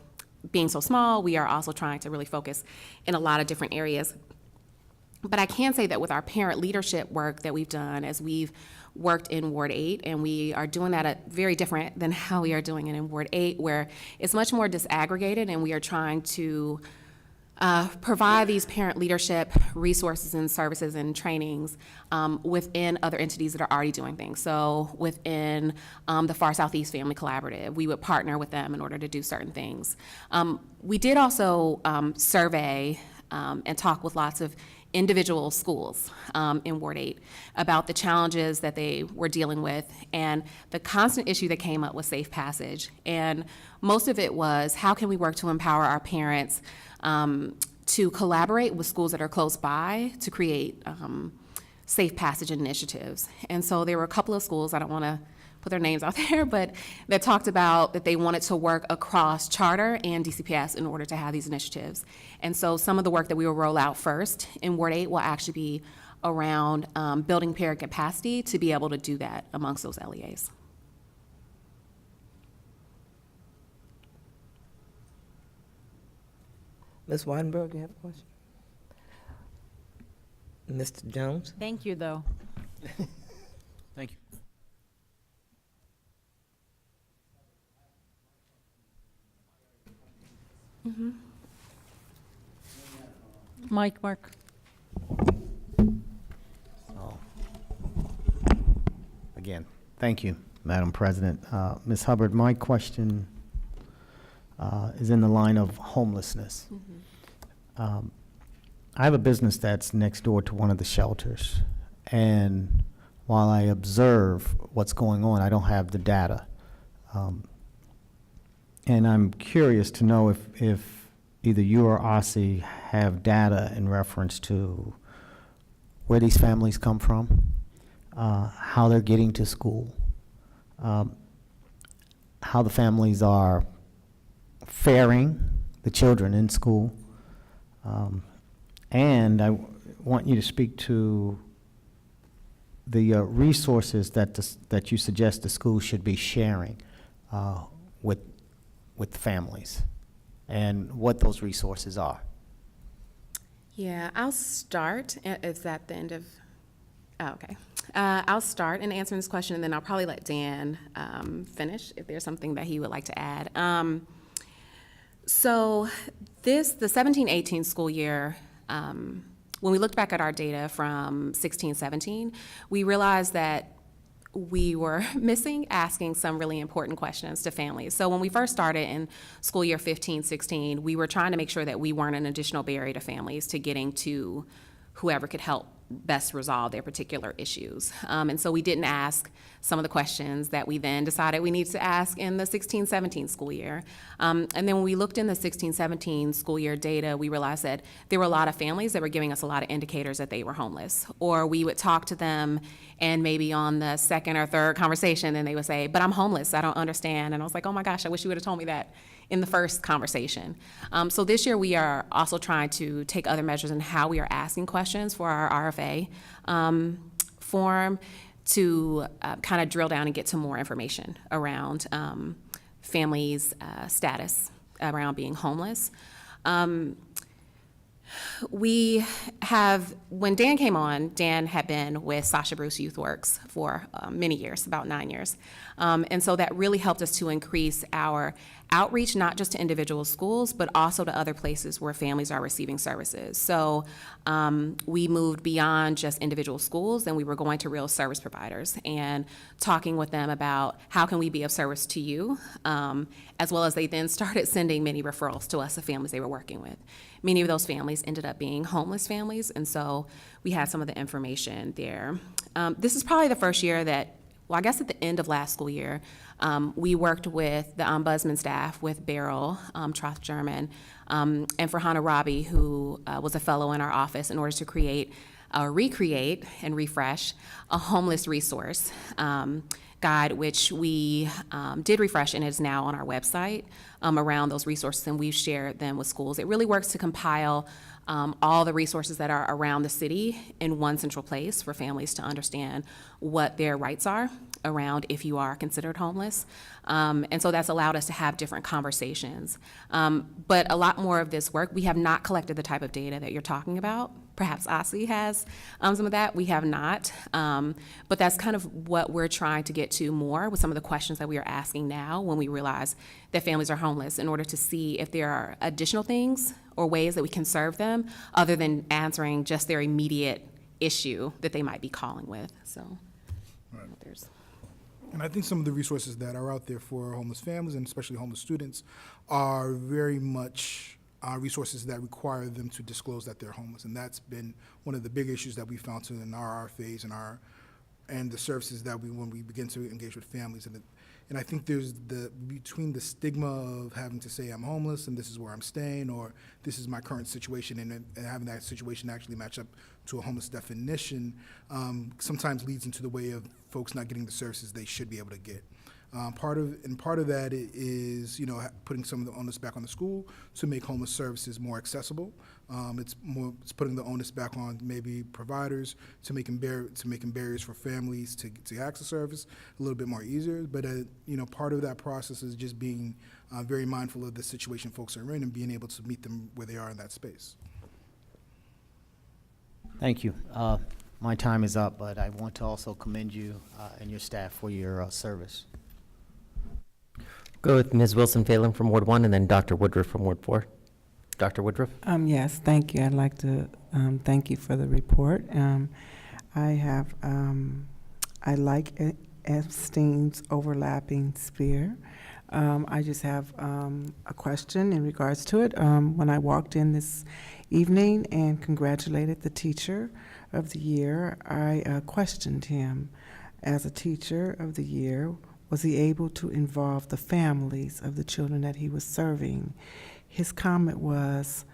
being so small, we are also trying to really focus in a lot of different areas. But I can say that with our parent leadership work that we've done as we've worked in Ward 8, and we are doing that at very different than how we are doing it in Ward 8, where it's much more disaggregated and we are trying to provide these parent leadership resources and services and trainings within other entities that are already doing things. So within the Far Southeast Family Collaborative, we would partner with them in order to do certain things. We did also survey and talk with lots of individual schools in Ward 8 about the challenges that they were dealing with, and the constant issue that came up was safe passage. And most of it was, how can we work to empower our parents to collaborate with schools that are close by to create safe passage initiatives. And so there were a couple of schools, I don't want to put their names out there, but that talked about that they wanted to work across charter and DCPS in order to have these initiatives. And so some of the work that we will roll out first in Ward 8 will actually be around building parent capacity to be able to do that amongst those LEAs. Ms. Weidenberg, you have a question? Mr. Jones? Thank you, though. Thank you. Mike, Mark. So, again, thank you, Madam President. Ms. Hubbard, my question is in the line of homelessness. I have a business that's next door to one of the shelters, and while I observe what's going on, I don't have the data. And I'm curious to know if either you or OSSI have data in reference to where these families come from, how they're getting to school, how the families are faring, the children in school. And I want you to speak to the resources that you suggest the school should be sharing with families, and what those resources are. Yeah, I'll start. Is that the end of? Oh, okay. I'll start in answering this question, and then I'll probably let Dan finish if there's something that he would like to add. So the 17-18 school year, when we looked back at our data from 16-17, we realized that we were missing asking some really important questions to families. So when we first started in school year 15-16, we were trying to make sure that we weren't an additional barrier to families to getting to whoever could help best resolve their particular issues. And so we didn't ask some of the questions that we then decided we needed to ask in the 16-17 school year. And then when we looked in the 16-17 school year data, we realized that there were a lot of families that were giving us a lot of indicators that they were homeless. Or we would talk to them, and maybe on the second or third conversation, then they would say, "But I'm homeless, I don't understand." And I was like, oh my gosh, I wish you would have told me that in the first conversation. So this year we are also trying to take other measures in how we are asking questions for our RFA form to kind of drill down and get to more information around families' status around being homeless. We have, when Dan came on, Dan had been with Sasha Bruce Youth Works for many years, about 9 years. And so that really helped us to increase our outreach, not just to individual schools, but also to other places where families are receiving services. So we moved beyond just individual schools, and we were going to real service providers and talking with them about how can we be of service to you, as well as they then started sending many referrals to us of families they were working with. Many of those families ended up being homeless families, and so we had some of the information there. This is probably the first year that, well, I guess at the end of last school year, we worked with the Ombudsman staff, with Beryl Troth-German, and Farhana Rabi, who was a fellow in our office, in order to recreate and refresh a homeless resource guide, which we did refresh and is now on our website around those resources, and we've shared them with schools. It really works to compile all the resources that are around the city in one central place for families to understand what their rights are around if you are considered homeless. And so that's allowed us to have different conversations. But a lot more of this work, we have not collected the type of data that you're talking about. Perhaps OSSI has some of that. We have not. But that's kind of what we're trying to get to more with some of the questions that we are asking now when we realize that families are homeless, in order to see if there are additional things or ways that we can serve them other than answering just their immediate issue that they might be calling with. So there's. And I think some of the resources that are out there for homeless families, and especially homeless students, are very much resources that require them to disclose that they're homeless. And that's been one of the big issues that we found in our RFAs and the services that when we begin to engage with families. And I think there's between the stigma of having to say I'm homeless and this is where I'm staying, or this is my current situation, and having that situation actually match up to a homeless definition, sometimes leads into the way of folks not getting the services they should be able to get. Part of that is, putting some of the onus back on the school to make homeless services more accessible. It's putting the onus back on maybe providers to making barriers for families to access service a little bit more easier. But part of that process is just being very mindful of the situation folks are in and being able to meet them where they are in that space. Thank you. My time is up, but I want to also commend you and your staff for your service. Go with Ms. Wilson-Phelan from Ward 1 and then Dr. Woodruff from Ward 4. Dr. Woodruff? Yes, thank you. I'd like to thank you for the report. I like Epstein's overlapping spear. I just have a question in regards to it. When I walked in this evening and congratulated the teacher of the year, I questioned him. As a teacher of the year, was he able to involve the families of the children that he was serving? His comment was,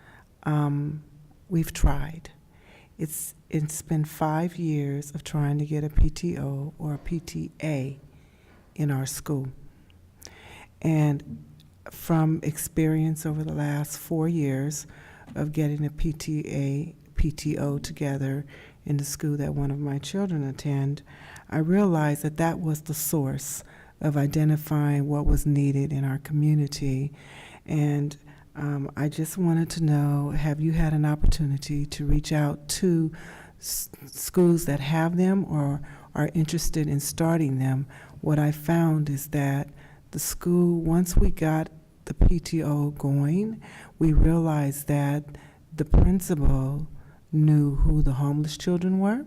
we've tried. It's been 5 years of trying to get a PTO or a PTA in our school. And from experience over the last 4 years of getting a PTO together in the school that one of my children attend, I realized that that was the source of identifying what was needed in our community. And I just wanted to know, have you had an opportunity to reach out to schools that have them or are interested in starting them? What I found is that the school, once we got the PTO going, we realized that the principal knew who the homeless children were,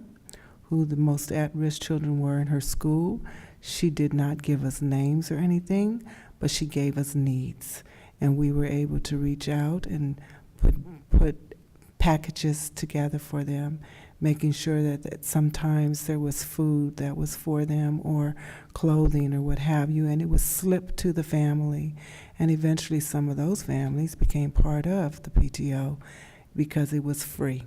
who the most at-risk children were in her school. She did not give us names or anything, but she gave us needs. And we were able to reach out and put packages together for them, making sure that sometimes there was food that was for them or clothing or what have you, and it was slipped to the family. And eventually some of those families became part of the PTO because it was free.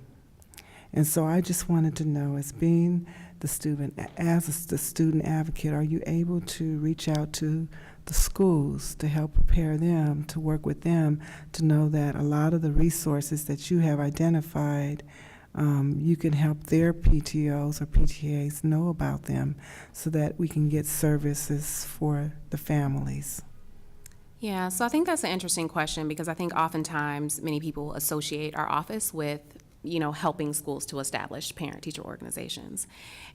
And so I just wanted to know, as being the student, as the student advocate, are you able to reach out to the schools to help prepare them, to work with them, to know that a lot of the resources that you have identified, you can help their PTOs or PTAs know about them so that we can get services for the families? Yeah, so I think that's an interesting question because I think oftentimes many people associate our office with helping schools to establish parent-teacher organizations.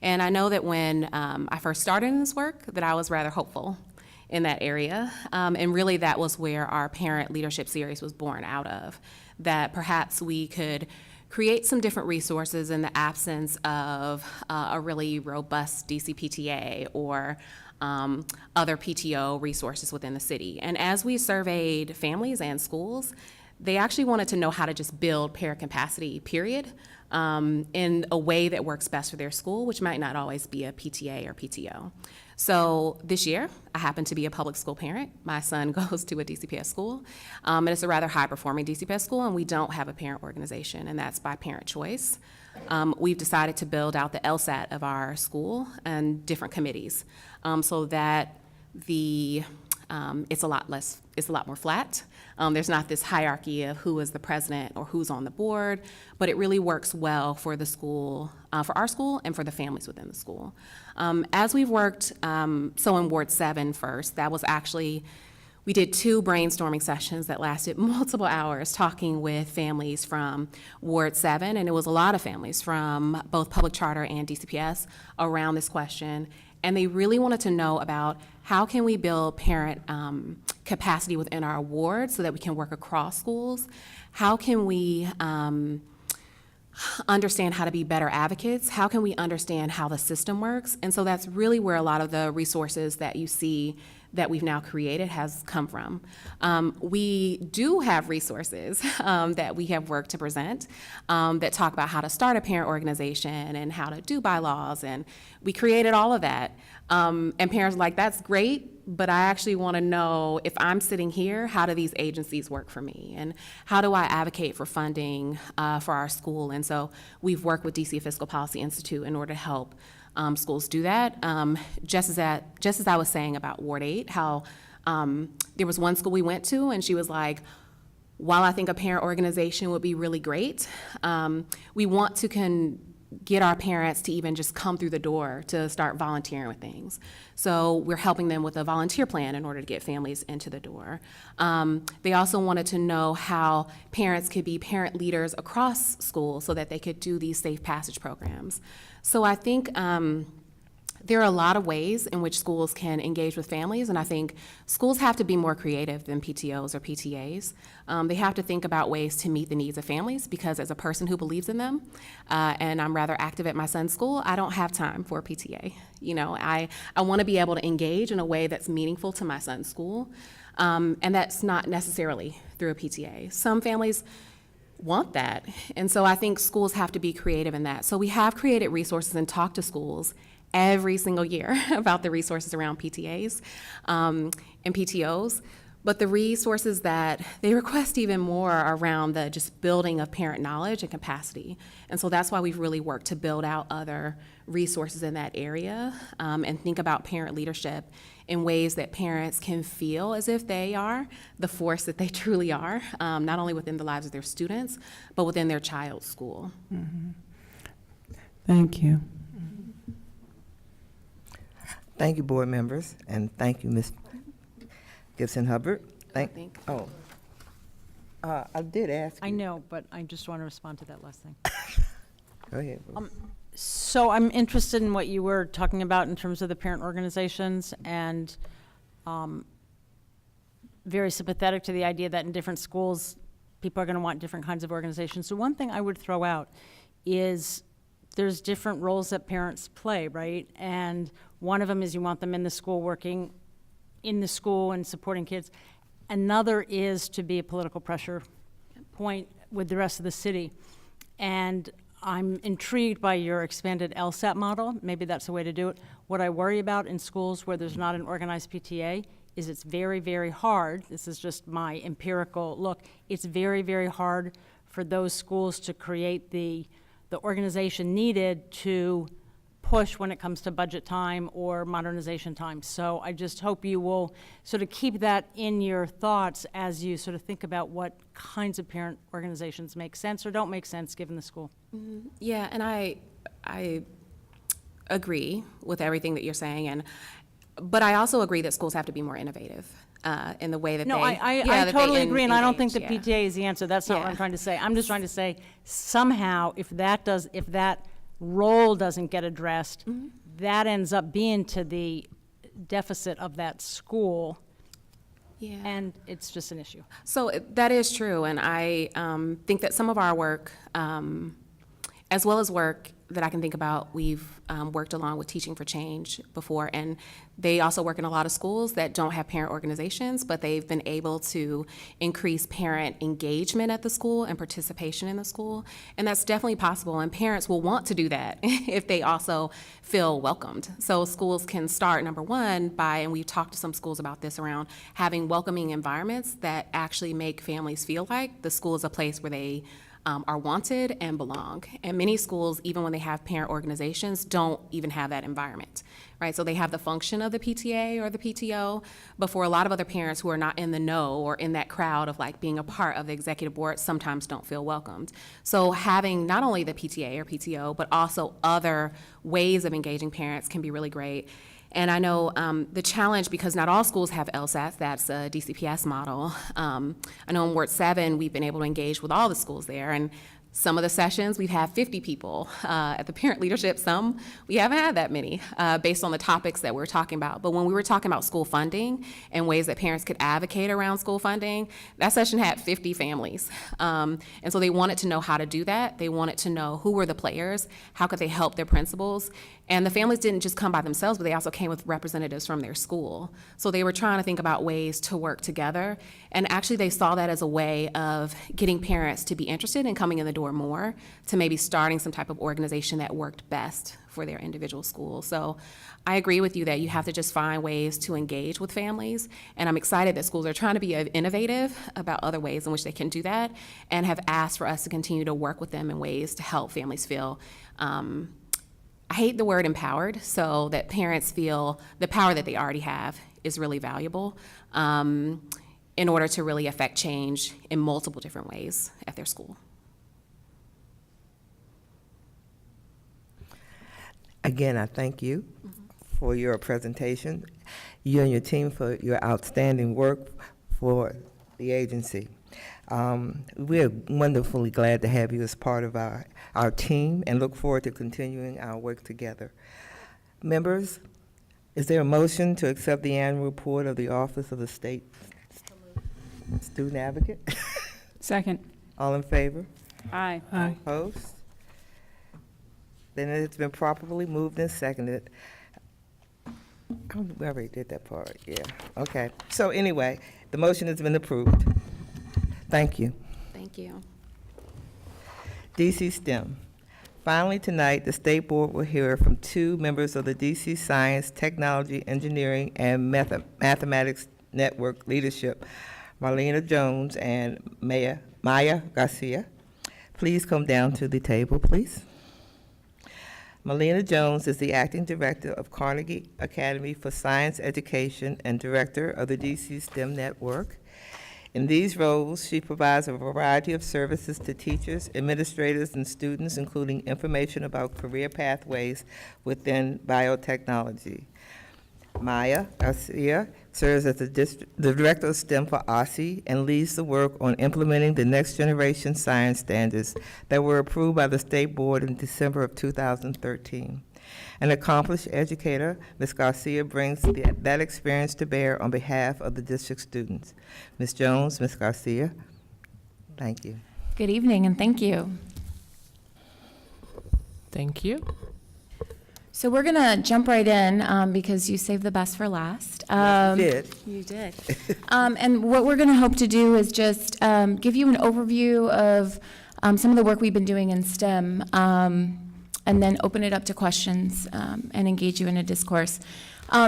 And I know that when I first started in this work that I was rather hopeful in that area. And really that was where our parent leadership series was born out of, that perhaps we could create some different resources in the absence of a really robust DCPTA or other PTO resources within the city. And as we surveyed families and schools, they actually wanted to know how to just build parent capacity, period, in a way that works best for their school, which might not always be a PTA or PTO. So this year, I happen to be a public school parent. My son goes to a DCPS school, and it's a rather high-performing DCPS school, and we don't have a parent organization, and that's by parent choice. We've decided to build out the LSAT of our school and different committees so that it's a lot more flat. There's not this hierarchy of who is the president or who's on the board, but it really works well for the school, for our school and for the families within the school. As we've worked, so in Ward 7 first, that was actually, we did 2 brainstorming sessions that lasted multiple hours talking with families from Ward 7, and it was a lot of families from both public charter and DCPS around this question. And they really wanted to know about how can we build parent capacity within our ward so that we can work across schools? How can we understand how to be better advocates? How can we understand how the system works? And so that's really where a lot of the resources that you see that we've now created has come from. We do have resources that we have worked to present that talk about how to start a parent organization and how to do bylaws, and we created all of that. And parents are like, that's great, but I actually want to know, if I'm sitting here, how do these agencies work for me? And how do I advocate for funding for our school? And so we've worked with DC Fiscal Policy Institute in order to help schools do that. Just as I was saying about Ward 8, how there was one school we went to and she was like, while I think a parent organization would be really great, we want to get our parents to even just come through the door to start volunteering with things. So we're helping them with a volunteer plan in order to get families into the door. They also wanted to know how parents could be parent leaders across schools so that they could do these safe passage programs. So I think there are a lot of ways in which schools can engage with families, and I think schools have to be more creative than PTOs or PTAs. They have to think about ways to meet the needs of families, because as a person who believes in them, and I'm rather active at my son's school, I don't have time for a PTA. You know, I want to be able to engage in a way that's meaningful to my son's school, and that's not necessarily through a PTA. Some families want that, and so I think schools have to be creative in that. So we have created resources and talked to schools every single year about the resources around PTAs and PTOs. But the resources that they request even more are around the just building of parent knowledge and capacity. And so that's why we've really worked to build out other resources in that area, and think about parent leadership in ways that parents can feel as if they are the force that they truly are, not only within the lives of their students, but within their child's school. Thank you. Thank you, board members, and thank you, Ms. Gibson-Hubbard. I did ask I you. know, but I just want to respond to that last thing. Go ahead. So I'm interested in what you were talking about in terms of the parent organizations, and very sympathetic to the idea that in different schools, people are going to want different kinds of organizations. So one thing I would throw out is there's different roles that parents play, right? And one of them is you want them in the school, working in the school and supporting kids. Another is to be a political pressure point with the rest of the city. And I'm intrigued by your expanded LSAT model. Maybe that's the way to do it. What I worry about in schools where there's not an organized PTA is it's very, very hard. This is just my empirical look. It's very, very hard for those schools to create the organization needed to push when it comes to budget time or modernization time. So I just hope you will sort of keep that in your thoughts as you sort of think about what kinds of parent organizations make sense or don't make sense given the school. Yeah, and I agree with everything that you're saying, but I also agree that schools have to be more innovative in the way that I totally agree, and I don't think the engage, PTA is the answer. That's not what I'm trying to say. I'm just trying to say somehow if that role doesn't get addressed, that ends up being to the deficit of that school. Yeah. And it's just an issue. So that is true, and I think that some of our work, as well as work that I can think about, we've worked along with Teaching for Change before, and they also work in a lot of schools that don't have parent organizations, but they've been able to increase parent engagement at the school and participation in the school, and that's definitely possible, and parents will want to do that if they also feel welcomed. So schools can start, number one, by, and we've talked to some schools about this, around having welcoming environments that actually make families feel like the school is a place where they are wanted and belong. And many schools, even when they have parent organizations, don't even have that environment, right? So they have the function of the PTA or the PTO, but for a lot of other parents who are not in the know or in that crowd of like being a part of the executive board, sometimes don't feel welcomed. So having not only the PTA or PTO, but also other ways of engaging parents can be really great. And I know the challenge, because not all schools have LSATs, that's a DCPS model. I know in Ward 7, we've been able to engage with all the schools there, and some of the sessions, we've had 50 people at the parent leadership. Some, we haven't had that many based on the topics that we're talking about. But when we were talking about school funding and ways that parents could advocate around school funding, that session had 50 families. And so they wanted to know how to do that. They wanted to know who were the players, how could they help their principals. And the families didn't just come by themselves, but they also came with representatives from their school. So they were trying to think about ways to work together. And actually they saw that as a way of getting parents to be interested in coming in the door more, to maybe starting some type of organization that worked best for their individual school. So I agree with you that you have to just find ways to engage with families. And I'm excited that schools are trying to be innovative about other ways in which they can do that, and have asked for us to continue to work with them in ways to help families feel I hate the word empowered, so that parents feel the power that they already have is really valuable in order to really affect change in multiple different ways at their school. Again, I thank you for your presentation, you and your team for your outstanding work for the agency. We're wonderfully glad to have you as part of our team, and look forward to continuing our work together. Members, is there a motion to accept the annual report of the Office of the State Student Advocate? Second. All in favor? Aye. Aye. Opposed? Then it's been properly moved and seconded. Oh, we already did that part, yeah. Okay. So anyway, the motion has been approved. Thank you. Thank you. DC STEM. Finally, tonight, the State Board will hear from two members of the DC Science, Technology, Engineering, and Mathematics Network Leadership, Marlena Jones and Maya Garcia. Please come down to the table, please. Marlena Jones is the Acting Director of Carnegie Academy for Science Education and Director of the DC STEM Network. In these roles, she provides a variety of services to teachers, administrators, and students, including information about career pathways within biotechnology. Maya Garcia serves as the Director of STEM for OSSI and leads the work on implementing the next generation science standards that were approved by the State Board in December of 2013. An accomplished educator, Ms. Garcia brings that experience to bear on behalf of the district students. Ms. Jones, Ms. Garcia, thank you. Good evening, and thank you. Thank you. So we're going to jump right in because you saved the best for last. Yes, you did. You did. And what we're going to hope to do is just give you an overview of some of the work we've been doing in STEM, and then open it up to questions and engage you in a discourse.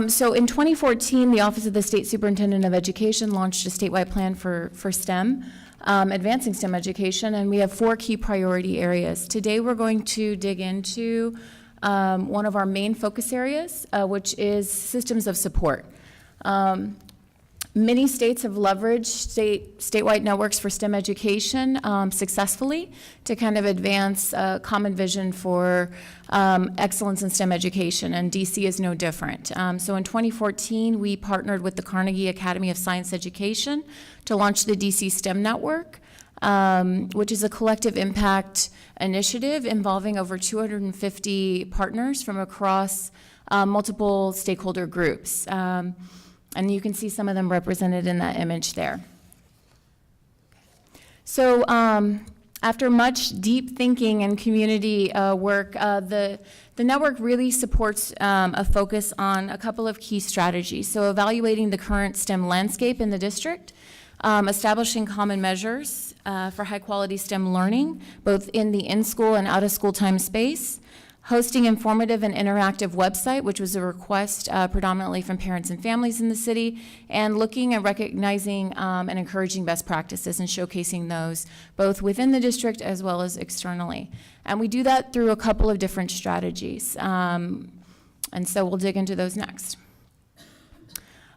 So in 2014, the Office of the State Superintendent of Education launched a statewide plan for STEM, advancing STEM education, and we have 4 key priority areas. Today, we're going to dig into one of our main focus areas, which is systems of support. Many states have leveraged statewide networks for STEM education successfully to kind of advance a common vision for excellence in STEM education, and DC is no different. So in 2014, we partnered with the Carnegie Academy of Science Education to launch the DC STEM Network, which is a collective impact initiative involving over 250 partners from across multiple stakeholder groups. And you can see some of them represented in that image there. So after much deep thinking and community work, the network really supports a focus on a couple of key strategies. So evaluating the current STEM landscape in the district, establishing common measures for high-quality STEM learning, both in the in-school and out-of-school time space, hosting informative and interactive website, which was a request predominantly from parents and families in the city, and looking at recognizing and encouraging best practices and showcasing those both within the district as well as externally. And we do that through a couple of different strategies. And so we'll dig into those next.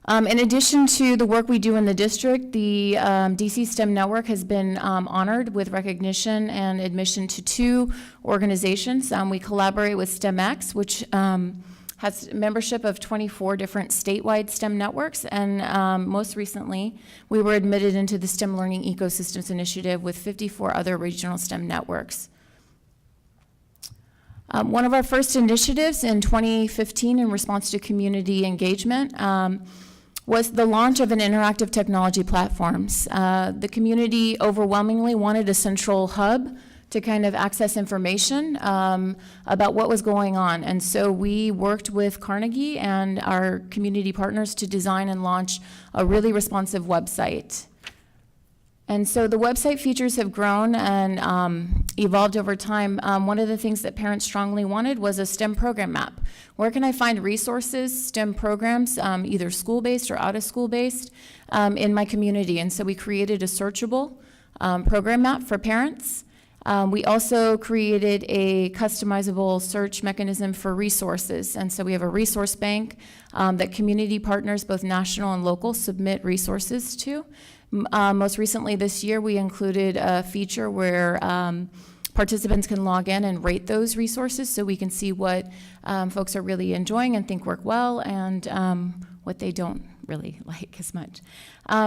In addition to the work we do in the district, the DC STEM Network has been honored with recognition and admission to 2 organizations. We collaborate with STEMX, which has membership of 24 different statewide STEM networks, and most recently, we were admitted into the STEM Learning Ecosystems Initiative with 54 other regional STEM networks. One of our first initiatives in 2015 in response to community engagement was the launch of an interactive technology platforms. The community overwhelmingly wanted a central hub to kind of access information about what was going on. And so we worked with Carnegie and our community partners to design and launch a really responsive website. And so the website features have grown and evolved over time. One of the things that parents strongly wanted was a STEM program map. Where can I find resources, STEM programs, either school-based or out-of-school-based, in my community? And so we created a searchable program map for parents. We also created a customizable search mechanism for resources. And so we have a resource bank that community partners, both national and local, submit resources to. Most recently this year, we included a feature where participants can log in and rate those resources so we can see what folks are really enjoying and think work well and what they don't really like as much.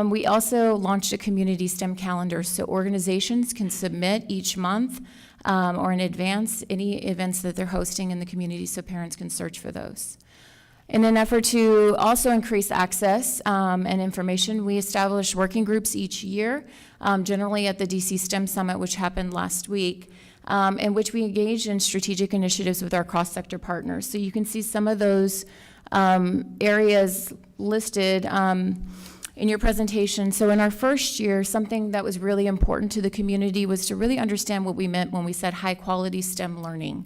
We also launched a community STEM calendar, so organizations can submit each month or in advance any events that they're hosting in the community so parents can search for those. In an effort to also increase access and information, we establish working groups each year, generally at the DC STEM Summit, which happened last week, in which we engage in strategic initiatives with our cross-sector partners. So you can see some of those areas listed in your presentation. So in our first year, something that was really important to the community was to really understand what we meant when we said high-quality STEM learning.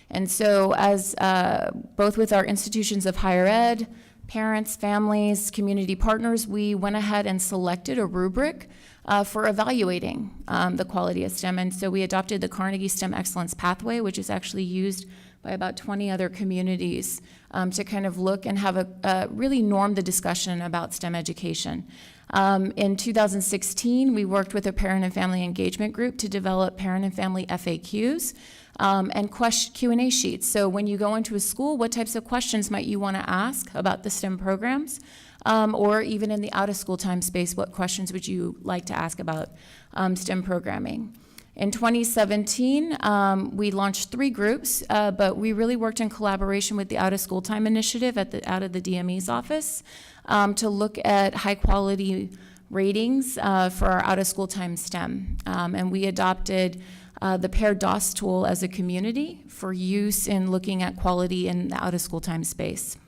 And so as both with our institutions of higher ed, parents, families, community partners, we went ahead and selected a rubric for evaluating the quality of STEM. And so we adopted the Carnegie STEM Excellence Pathway, which is actually used by about 20 other communities to kind of look and have really norm the discussion about STEM education. In 2016, we worked with a parent and family engagement group to develop parent and family FAQs and Q&A sheets. So when you go into a school, what types of questions might you want to ask about the STEM programs? Or even in the out-of-school time space, what questions would you like to ask about STEM programming? In 2017, we launched 3 groups, but we really worked in collaboration with the Out-of-School Time Initiative out of the DME's office to look at high-quality ratings for our out-of-school time STEM. And we adopted the paired DOS tool as a community for use in looking at quality in the out-of-school time space.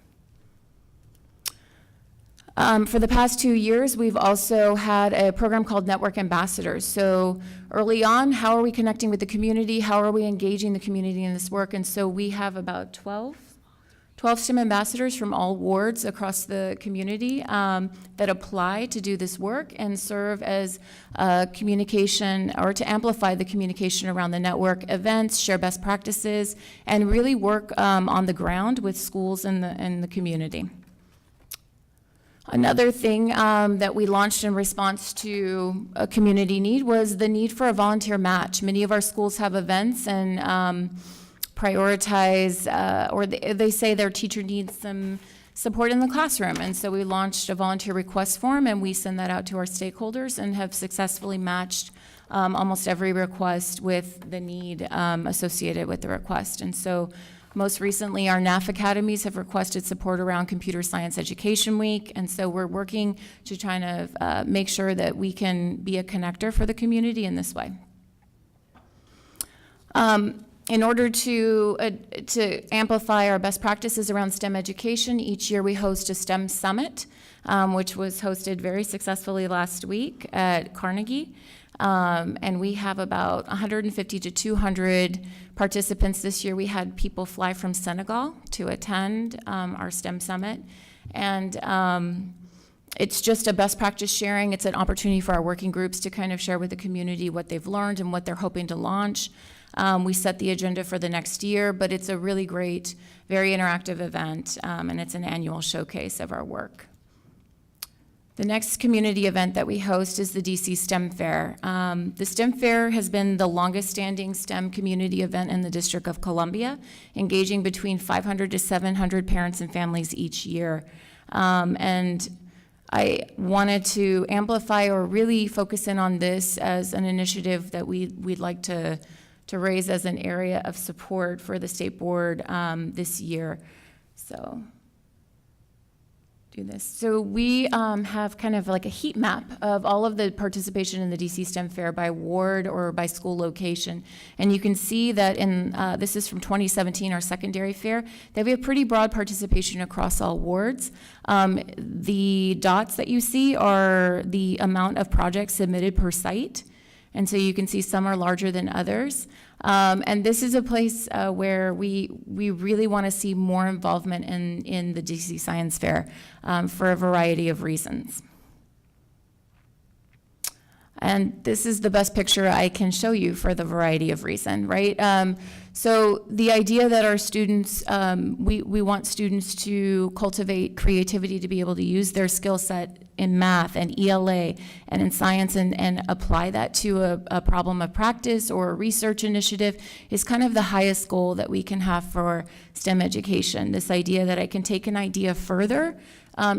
For the past 2 years, we've also had a program called Network Ambassadors. So early on, how are we connecting with the community? How are we engaging the community in this work? And so we have about 12 STEM ambassadors from all wards across the community that apply to do this work and serve as communication or to amplify the communication around the network events, share best practices, and really work on the ground with schools in the community. Another thing that we launched in response to a community need was the need for a volunteer match. Many of our schools have events and prioritize, or they say their teacher needs some support in the classroom. And so we launched a volunteer request form, and we send that out to our stakeholders and have successfully matched almost every request with the need associated with the request. And so most recently, our NAF academies have requested support around Computer Science Education Week, and so we're working to try to make sure that we can be a connector for the community in this way. In order to amplify our best practices around STEM education, each year we host a STEM Summit, which was hosted very successfully last week at Carnegie. And we have about 150 to 200 participants this year. We had people fly from Senegal to attend our STEM Summit. And it's just a best practice sharing. It's an opportunity for our working groups to kind of share with the community what they've learned and what they're hoping to launch. We set the agenda for the next year, but it's a really great, very interactive event, and it's an annual showcase of our work. The next community event that we host is the DC STEM Fair. The STEM Fair has been the longest standing STEM community event in the District of Columbia, engaging between 500 to 700 parents and families each year. And I wanted to amplify or really focus in on this as an initiative that we'd like to raise as an area of support for the state board this year. So. This. So we have kind of like a heat map of all of the participation in the DC STEM Fair by ward or by school location. And you can see that in, this is from 2017, our secondary fair, that we have pretty broad participation across all wards. The dots that you see are the amount of projects submitted per site. And so you can see some are larger than others. And this is a place where we really want to see more involvement in the DC Science Fair for a variety of reasons. And this is the best picture I can show you for the variety of reason, right? So the idea that our students, we want students to cultivate creativity to be able to use their skill set in math and ELA and in science and apply that to a problem of practice or a research initiative is kind of the highest goal that we can have for STEM education. This idea that I can take an idea further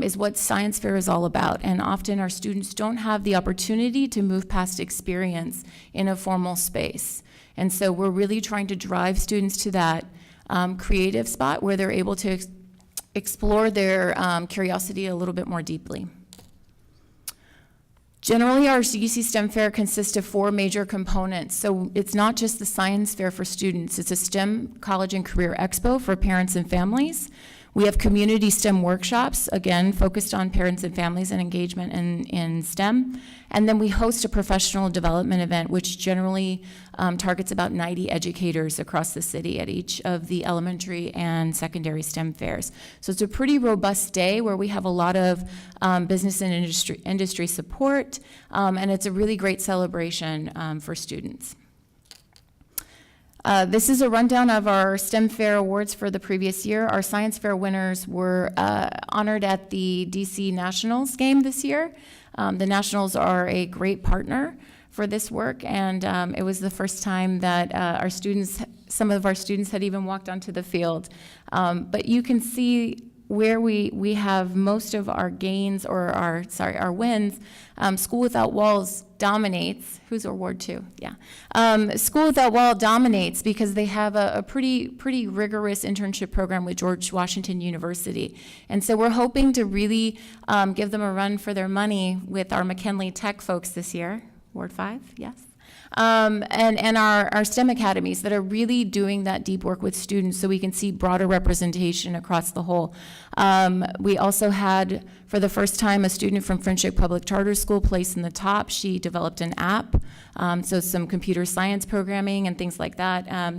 is what science fair is all about. And often our students don't have the opportunity to move past experience in a formal space. And so we're really trying to drive students to that creative spot where they're able to explore their curiosity a little bit more deeply. Generally, our UC STEM Fair consists of 4 major components. So it's not just the science fair for students. It's a STEM College and Career Expo for parents and families. We have community STEM workshops, again, focused on parents and families and engagement in STEM. And then we host a professional development event, which generally targets about 90 educators across the city at each of the elementary and secondary STEM fairs. So it's a pretty robust day where we have a lot of business and industry support, and it's a really great celebration for students. This is a rundown of our STEM Fair awards for the previous year. Our science fair winners were honored at the DC Nationals game this year. The Nationals are a great partner for this work, and it was the first time that some of our students had even walked onto the field. But you can see where we have most of our gains, or our wins. School Without Walls dominates. Who's award 2? Yeah. School Without Walls dominates because they have a pretty rigorous internship program with George Washington University. And so we're hoping to really give them a run for their money with our McKinley Tech folks this year. Ward 5, yes. And our STEM academies that are really doing that deep work with students so we can see broader representation across the whole. We also had, for the first time, a student from Friendship Public Charter School placed in the top. She developed an app, so some computer science programming and things like that.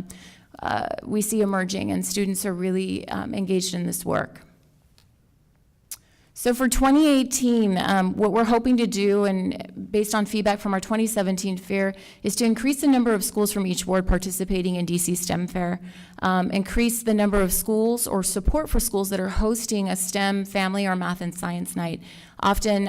We see emerging, and students are really engaged in this work. So for 2018, what we're hoping to do, and based on feedback from our 2017 fair, is to increase the number of schools from each ward participating in DC STEM Fair, increase the number of schools or support for schools that are hosting a STEM family or math and science night. Often,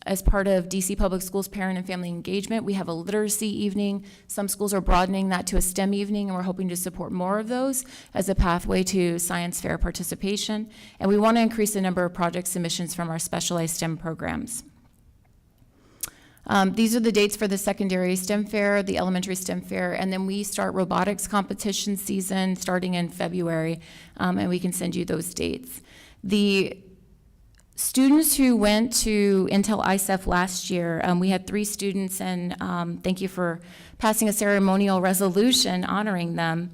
as part of DC Public Schools Parent and Family Engagement, we have a literacy evening. Some schools are broadening that to a STEM evening, and we're hoping to support more of those as a pathway to science fair participation. And we want to increase the number of project submissions from our specialized STEM programs. These are the dates for the secondary STEM fair, the elementary STEM fair, and then we start robotics competition season starting in February, and we can send you those dates. The students who went to Intel ISEF last year, we had 3 students, and thank you for passing a ceremonial resolution honoring them,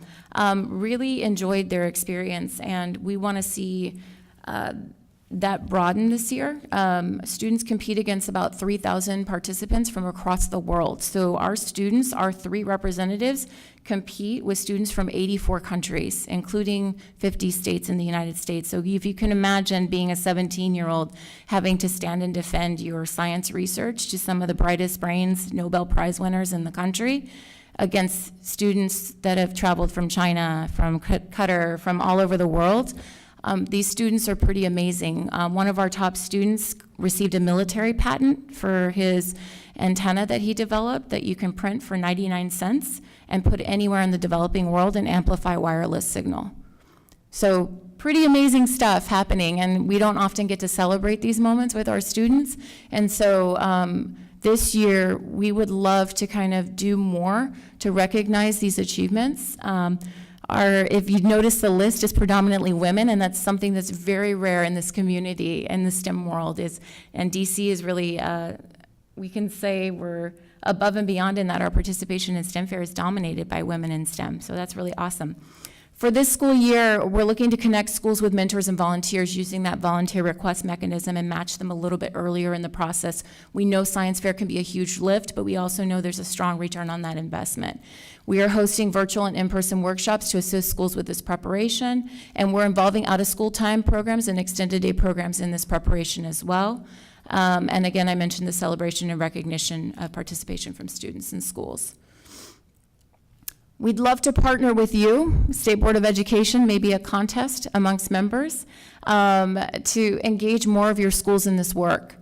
really enjoyed their experience, and we want to see that broaden this year. Students compete against about 3,000 participants from across the world. So our students, our 3 representatives, compete with students from 84 countries, including 50 states in the United States. So if you can imagine being a 17-year-old having to stand and defend your science research to some of the brightest brains, Nobel Prize winners in the country, against students that have traveled from China, from Qatar, from all over the world. These students are pretty amazing. One of our top students received a military patent for his antenna that he developed that you can print for 99 cents and put anywhere in the developing world and amplify wireless signal. So pretty amazing stuff happening, and we don't often get to celebrate these moments with our students. And so this year, we would love to kind of do more to recognize these achievements. If you notice, the list is predominantly women, and that's something that's very rare in this community, in the STEM world. And DC is really, we can say we're above and beyond in that our participation in STEM Fair is dominated by women in STEM, so that's really awesome. For this school year, we're looking to connect schools with mentors and volunteers using that volunteer request mechanism and match them a little bit earlier in the process. We know science fair can be a huge lift, but we also know there's a strong return on that investment. We are hosting virtual and in-person workshops to assist schools with this preparation, and we're involving out-of-school time programs and extended day programs in this preparation as well. And again, I mentioned the celebration and recognition of participation from students in schools. We'd love to partner with you, State Board of Education, maybe a contest amongst members, to engage more of your schools in this work.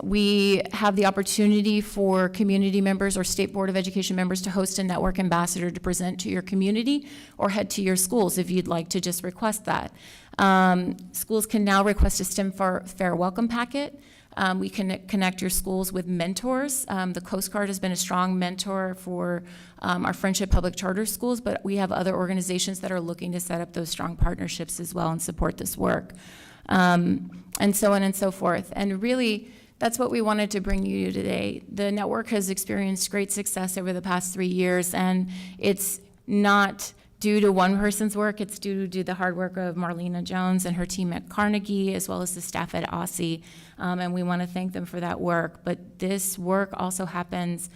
We have the opportunity for community members or State Board of Education members to host a network ambassador to present to your community or head to your schools if you'd like to just request that. Schools can now request a STEM Fair Welcome Packet. We can connect your schools with mentors. The Coast Guard has been a strong mentor for our Friendship Public Charter schools, but we have other organizations that are looking to set up those strong partnerships as well and support this work, and so on and so forth. And really, that's what we wanted to bring you today. The network has experienced great success over the past 3 years, and it's not due to one person's work, it's due to the hard work of Marlena Jones and her team at Carnegie, as well as the staff at OSSI, and we want to thank them for that work. But this work also happens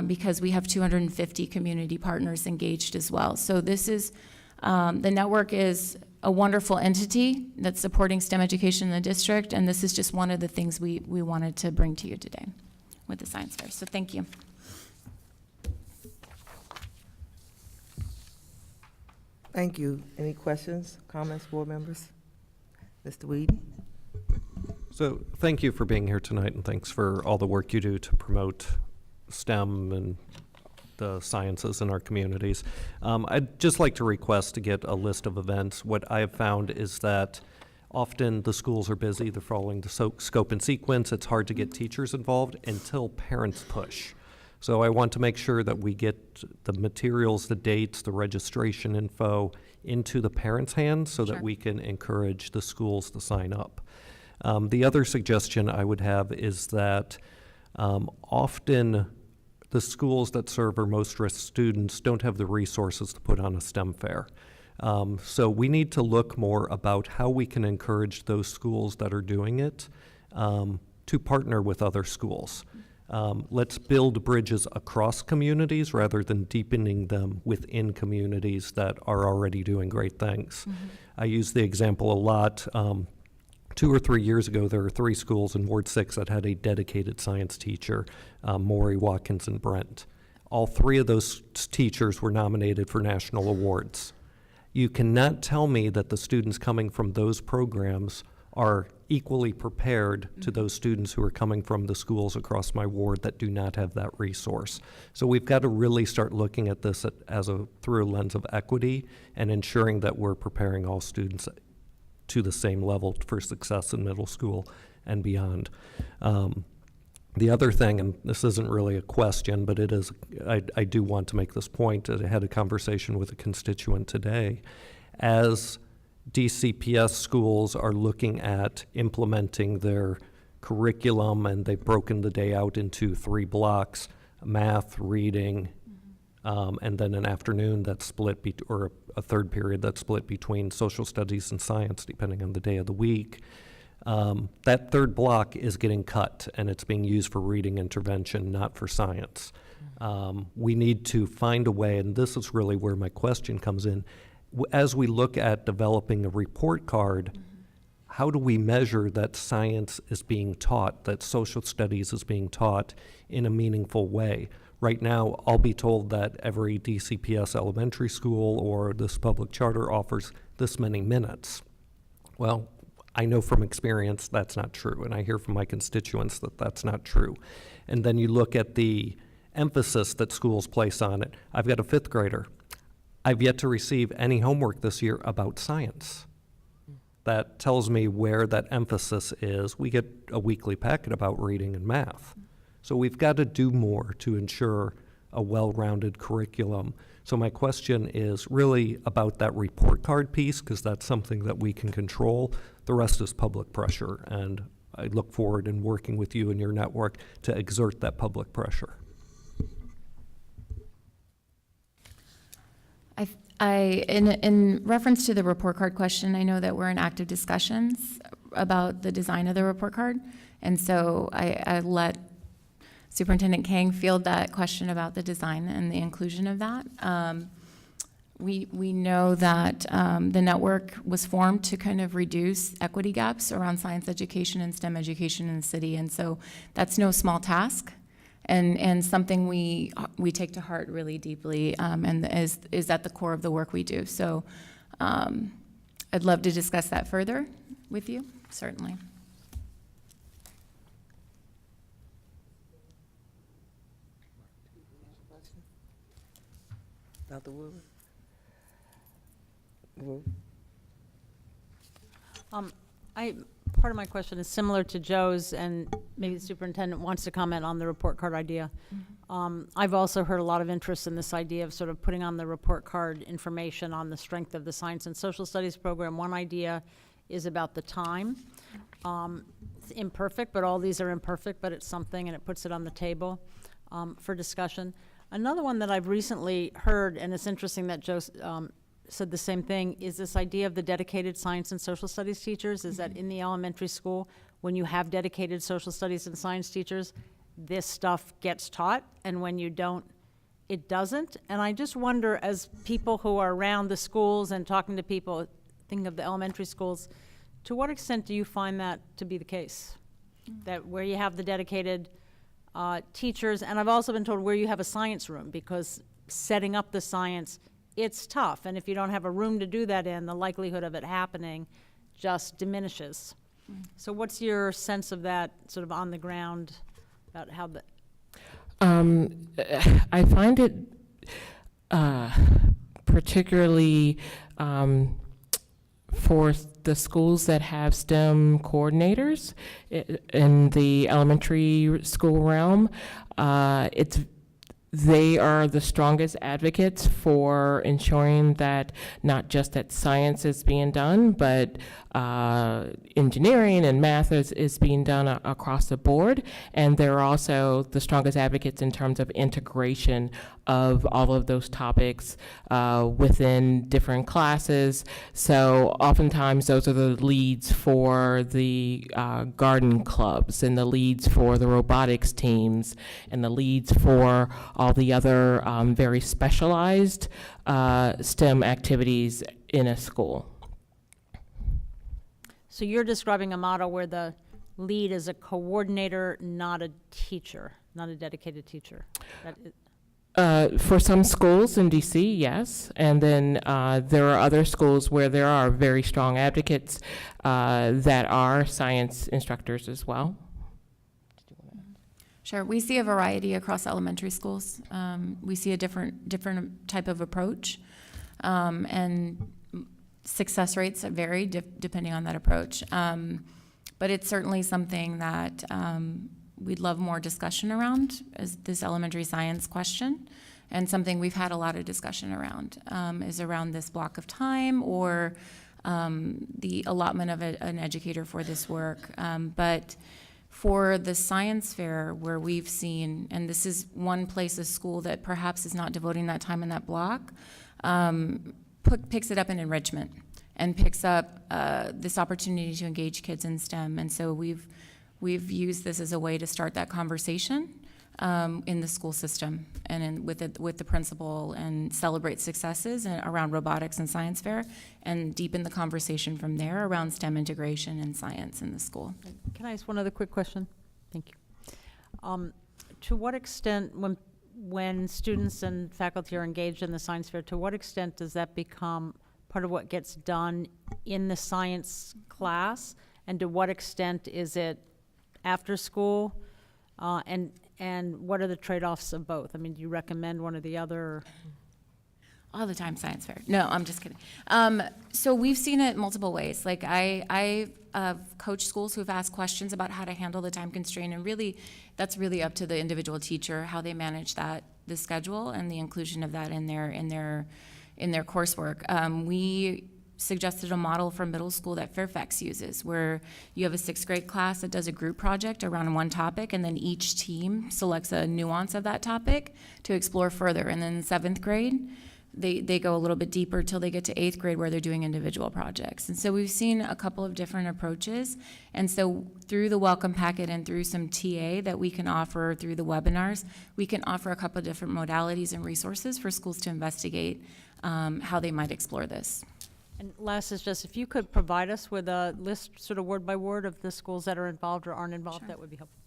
because we have 250 community partners engaged as well. So this is, the network is a wonderful entity that's supporting STEM education in the district, and this is just one of the things we wanted to bring to you today with the science fair. So thank you. Thank you. Any questions, comments, board members? Mr. Whedon? So thank you for being here tonight, and thanks for all the work you do to promote STEM and the sciences in our communities. I'd just like to request to get a list of events. What I have found is that often the schools are busy, they're following the scope and sequence. It's hard to get teachers involved until parents push. So I want to make sure that we get the materials, the dates, the registration info into the parents' hands so that we can encourage the schools to sign up. The other suggestion I would have is that often the schools that serve our most risk students don't have the resources to put on a STEM fair. So we need to look more about how we can encourage those schools that are doing it to partner with other schools. Let's build bridges across communities rather than deepening them within communities that are already doing great things. I use the example a lot. 2 or 3 years ago, there were 3 schools in Ward 6 that had a dedicated science teacher, Maury, Watkins, and Brent. All 3 of those teachers were nominated for national awards. You cannot tell me that the students coming from those programs are equally prepared to those students who are coming from the schools across my ward that do not have that resource. So we've got to really start looking at this through a lens of equity and ensuring that we're preparing all students to the same level for success in middle school and beyond. The other thing, and this isn't really a question, but it is, I do want to make this point. I had a conversation with a constituent today. As DCPS schools are looking at implementing their curriculum, and they've broken the day out into 3 blocks, math, reading, and then an afternoon that's split, or a third period that's split between social studies and science, depending on the day of the week. That third block is getting cut, and it's being used for reading intervention, not for science. We need to find a way, and this is really where my question comes in. As we look at developing a report card, how do we measure that science is being taught, that social studies is being taught in a meaningful way? Right now, I'll be told that every DCPS elementary school or this public charter offers this many minutes. Well, I know from experience that's not true, and I hear from my constituents that that's not true. And then you look at the emphasis that schools place on it. I've got a 5th grader. I've yet to receive any homework this year about science. That tells me where that emphasis is. We get a weekly packet about reading and math. So we've got to do more to ensure a well-rounded curriculum. So my question is really about that report card piece, because that's something that we can control. The rest is public pressure, and I look forward in working with you and your network to exert that public pressure. In reference to the report card question, I know that we're in active discussions about the design of the report card, and so I let Superintendent Kang field that question about the design and the inclusion of that. We know that the network was formed to kind of reduce equity gaps around science education and STEM education in the city, and so that's no small task. And something we take to heart really deeply, and is at the core of the work we do. So I'd love to discuss that further with you, certainly. Dr. Woodruff? Part of my question is similar to Joe's, and maybe the superintendent wants to comment on the report card idea. I've also heard a lot of interest in this idea of sort of putting on the report card information on the strength of the science and social studies program. One idea is about the time. It's imperfect, but all these are imperfect, but it's something, and it puts it on the table for discussion. Another one that I've recently heard, and it's interesting that Joe said the same thing, is this idea of the dedicated science and social studies teachers, is that in the elementary school, when you have dedicated social studies and science teachers, this stuff gets taught, and when you don't, it doesn't. And I just wonder, as people who are around the schools and talking to people, thinking of the elementary schools, to what extent do you find that to be the case? That where you have the dedicated teachers, and I've also been told where you have a science room, because setting up the science, it's tough, and if you don't have a room to do that in, the likelihood of it happening just diminishes. So what's your sense of that sort of on the ground about how the... I find it particularly for the schools that have STEM coordinators in the elementary school realm. They are the strongest advocates for ensuring that not just that science is being done, but engineering and math is being done across the board. And they're also the strongest advocates in terms of integration of all of those topics within different classes. So oftentimes those are the leads for the garden clubs, and the leads for the robotics teams, and the leads for all the other very specialized STEM activities in a school. So you're describing a model where the lead is a coordinator, not a teacher, not a dedicated teacher. For some schools in DC, yes. And then there are other schools where there are very strong advocates that are science instructors as well. Sure, we see a variety across elementary schools. We see a different type of approach, and success rates vary depending on that approach. But it's certainly something that we'd love more discussion around, as this elementary science question, and something we've had a lot of discussion around is around this block of time, or the allotment of an educator for this work. But for the science fair, where we've seen, and this is one place, a school that perhaps is not devoting that time in that block, picks it up in enrichment and picks up this opportunity to engage kids in STEM. And so we've used this as a way to start that conversation in the school system, and with the principal, and celebrate successes around robotics and science fair, and deepen the conversation from there around STEM integration and science in the school. Can I ask one other quick question? Thank you. To what extent, when students and faculty are engaged in the science fair, to what extent does that become part of what gets done in the science class, and to what extent is it after school, and what are the trade-offs of both? I mean, do you recommend one or the other? All the time, science fair. No, I'm just kidding. So we've seen it multiple ways. Like I've coached schools who've asked questions about how to handle the time constraint, and really, that's really up to the individual teacher, how they manage the schedule and the inclusion of that in their coursework. We suggested a model for middle school that Fairfax uses, where you have a 6th grade class that does a group project around one topic, and then each team selects a nuance of that topic to explore further. And then in 7th grade, they go a little bit deeper till they get to 8th grade, where they're doing individual projects. And so we've seen a couple of different approaches. And so through the welcome packet and through some TA that we can offer through the webinars, we can offer a couple of different modalities and resources for schools to investigate how they might explore this. And last is just, if you could provide us with a list, sort of word by word, of the schools that are involved or aren't involved, Sure. That would be helpful.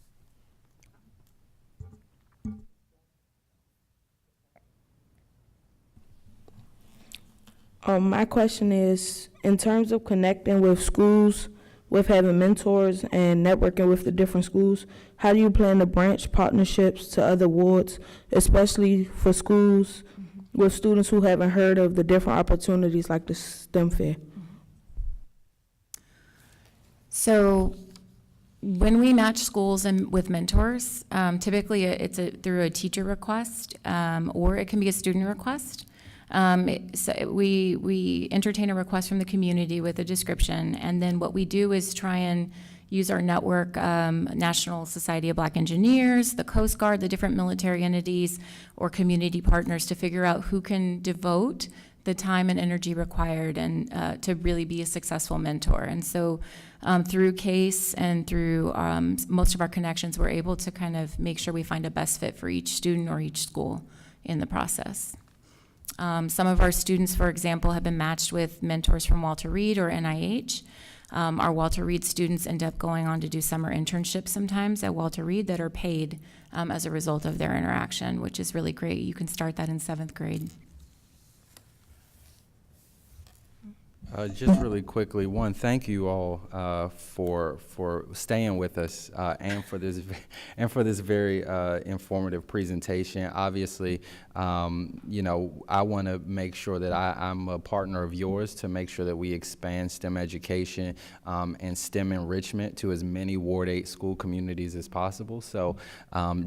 My question is, in terms of connecting with schools, with having mentors and networking with the different schools, how do you plan to branch partnerships to other wards, especially for schools with students who haven't heard of the different opportunities like the STEM fair? So when we match schools and with mentors, typically it's through a teacher request, or it can be a student request. We entertain a request from the community with a description, and then what we do is try and use our network, National Society of Black Engineers, the Coast Guard, the different military entities or community partners to figure out who can devote the time and energy required and to really be a successful mentor. And so through CASE and through most of our connections, we're able to kind of make sure we find a best fit for each student or each school in the process. Some of our students, for example, have been matched with mentors from Walter Reed or NIH. Our Walter Reed students end up going on to do summer internships sometimes at Walter Reed that are paid as a result of their interaction, which is really great. You can start that in 7th grade. Just really quickly, one, thank you all for staying with us and for this very informative presentation. Obviously, you know, I want to make sure that I'm a partner of yours to make sure that we expand STEM education and STEM enrichment to as many Ward 8 school communities as possible. So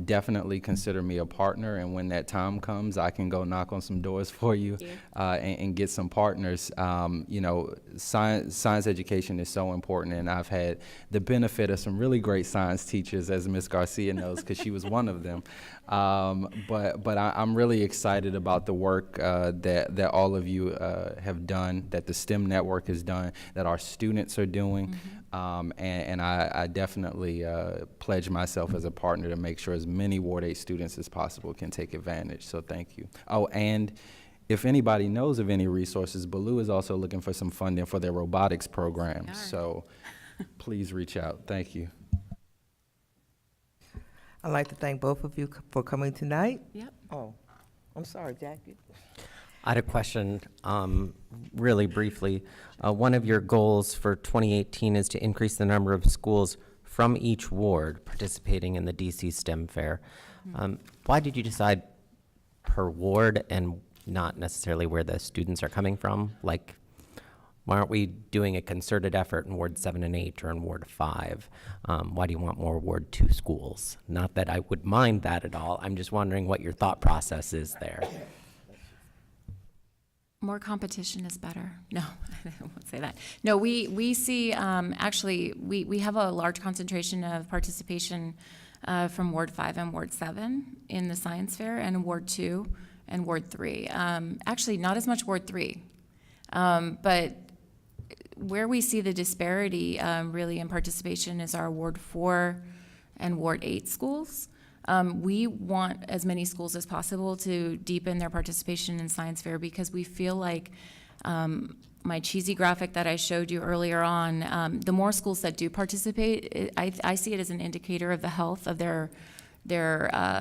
definitely consider me a partner, and when that time comes, I can go knock on some doors for you and get some partners. You know, science education is so important, and I've had the benefit of some really great science teachers, as Ms. Garcia knows, because she was one of them. But I'm really excited about the work that all of you have done, that the STEM network has done, that our students are doing, and I definitely pledge myself as a partner to make sure as many Ward 8 students as possible can take advantage. So thank you. Oh, and if anybody knows of any resources, Ballou is also looking for some funding for their robotics programs. So please reach out. Thank you. I'd like to thank both of you for coming tonight. Yep. Oh, I'm sorry, Jackie. I had a question, really briefly. One of your goals for 2018 is to increase the number of schools from each ward participating in the DC STEM Fair. Why did you decide per ward and not necessarily where the students are coming from? Like, why aren't we doing a concerted effort in Ward 7 and 8 or in Ward 5? Why do you want more Ward 2 schools? Not that I would mind that at all. I'm just wondering what your thought process is there. More competition is better. No, I won't say that. No, we see, actually, we have a large concentration of participation from Ward 5 and Ward 7 in the science fair, and Ward 2 and Ward 3. Actually, not as much Ward 3, but where we see the disparity really in participation is our Ward 4 and Ward 8 schools. We want as many schools as possible to deepen their participation in science fair, because we feel like my cheesy graphic that I showed you earlier on, the more schools that do participate, I see it as an indicator of the health of their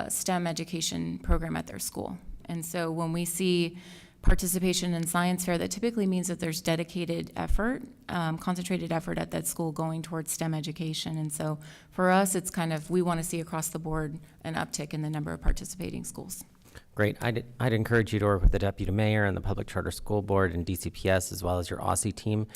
STEM education program at their school. And so when we see participation in science fair, that typically means that there's dedicated effort, concentrated effort at that school going towards STEM education. And so for us, it's kind of, we want to see across the board an uptick in the number of participating schools. Great. I'd encourage you to work with the Deputy Mayor and the Public Charter School Board and DCPS, as well as your OSSI team,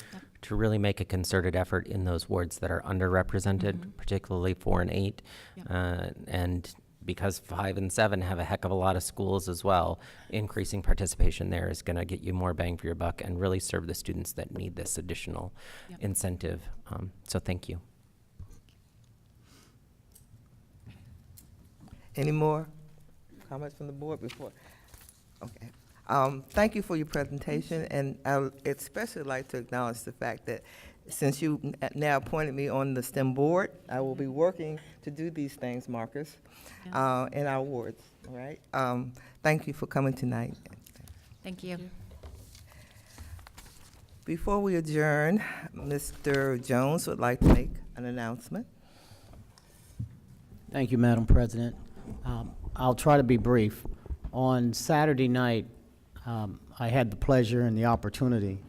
to really make a concerted effort in those wards that are underrepresented, particularly 4 and 8. And because 5 and 7 have a heck of a lot of schools as well, increasing participation there is going to get you more bang for your buck and really serve the students that need this additional incentive. So thank you. Any more comments from the board before? Okay. Thank you for your presentation, and I especially like to acknowledge the fact that since you now appointed me on the STEM board, I will be working to do these things, Marcus, in our wards, all right? Thank you for coming tonight. Thank you. Before we adjourn, Mr. Jones would like to make an announcement. Thank you, Madam President. I'll try to be brief. On Saturday night, I had the pleasure and the opportunity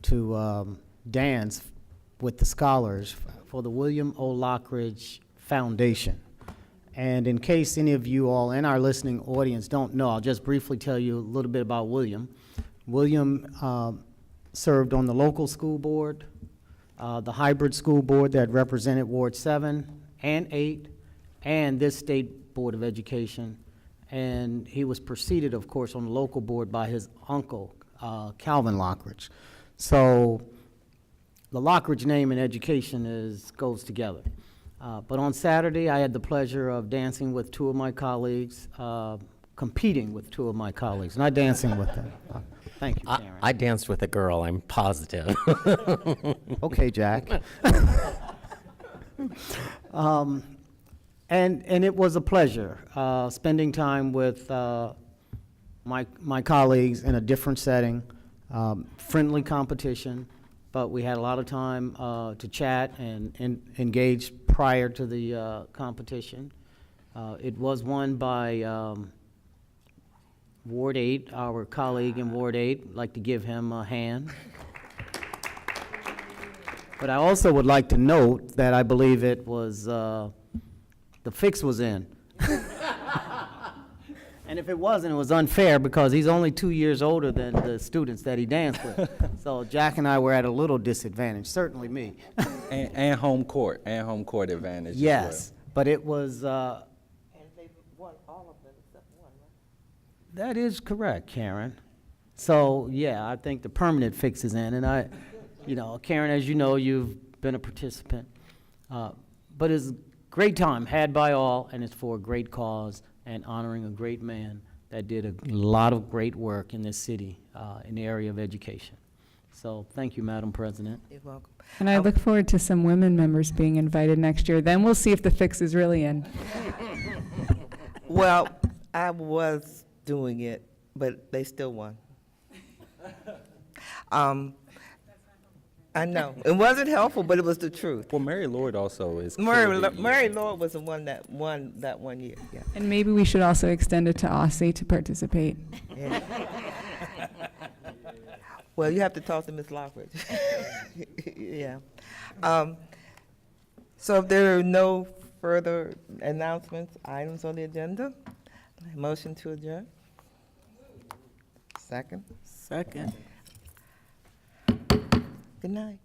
to dance with the scholars for the William O. Lockridge Foundation. And in case any of you all in our listening audience don't know, I'll just briefly tell you a little bit about William. William served on the local school board, the hybrid school board that represented Ward 7 and 8, and this State Board of Education. And he was preceded, of course, on the local board by his uncle, Calvin Lockridge. So the Lockridge name in education goes together. But on Saturday, I had the pleasure of dancing with two of my colleagues, competing with two of my colleagues, not dancing with them. Thank you, Karen. I danced with a girl, I'm positive. Okay, Jack. And it was a pleasure spending time with my colleagues in a different setting, friendly competition, but we had a lot of time to chat and engage prior to the competition. It was won by Ward 8, our colleague in Ward 8. I'd like to give him a hand. But I also would like to note that I believe it was, the fix was in. And if it wasn't, it was unfair because he's only 2 years older than the students that he danced with. So Jack and I were at a little disadvantage, certainly me. And home court advantage as Yes, well. but it was, And they won all of them except one, right? that is correct, Karen. So, yeah, I think the permanent fix is in, and Karen, as you know, you've been a participant. But it's a great time, had by all, and it's for a great cause and honoring a great man that did a lot of great work in this city in the area of education. So, thank you, Madam President. You're welcome. And I look forward to some women members being invited next year. Then we'll see if the fix is really in. Well, I was doing it, but they still won. I know. It wasn't helpful, but it was the truth. Well, Mary Lord also is. Mary Lord was the one that won that 1 year, yeah. And maybe we should also extend it to Aussie to participate. Yeah. Well, you have to talk to Ms. Lockridge. Yeah. So if there are no further announcements, items on the agenda, motion to adjourn? Second? Second. Good night.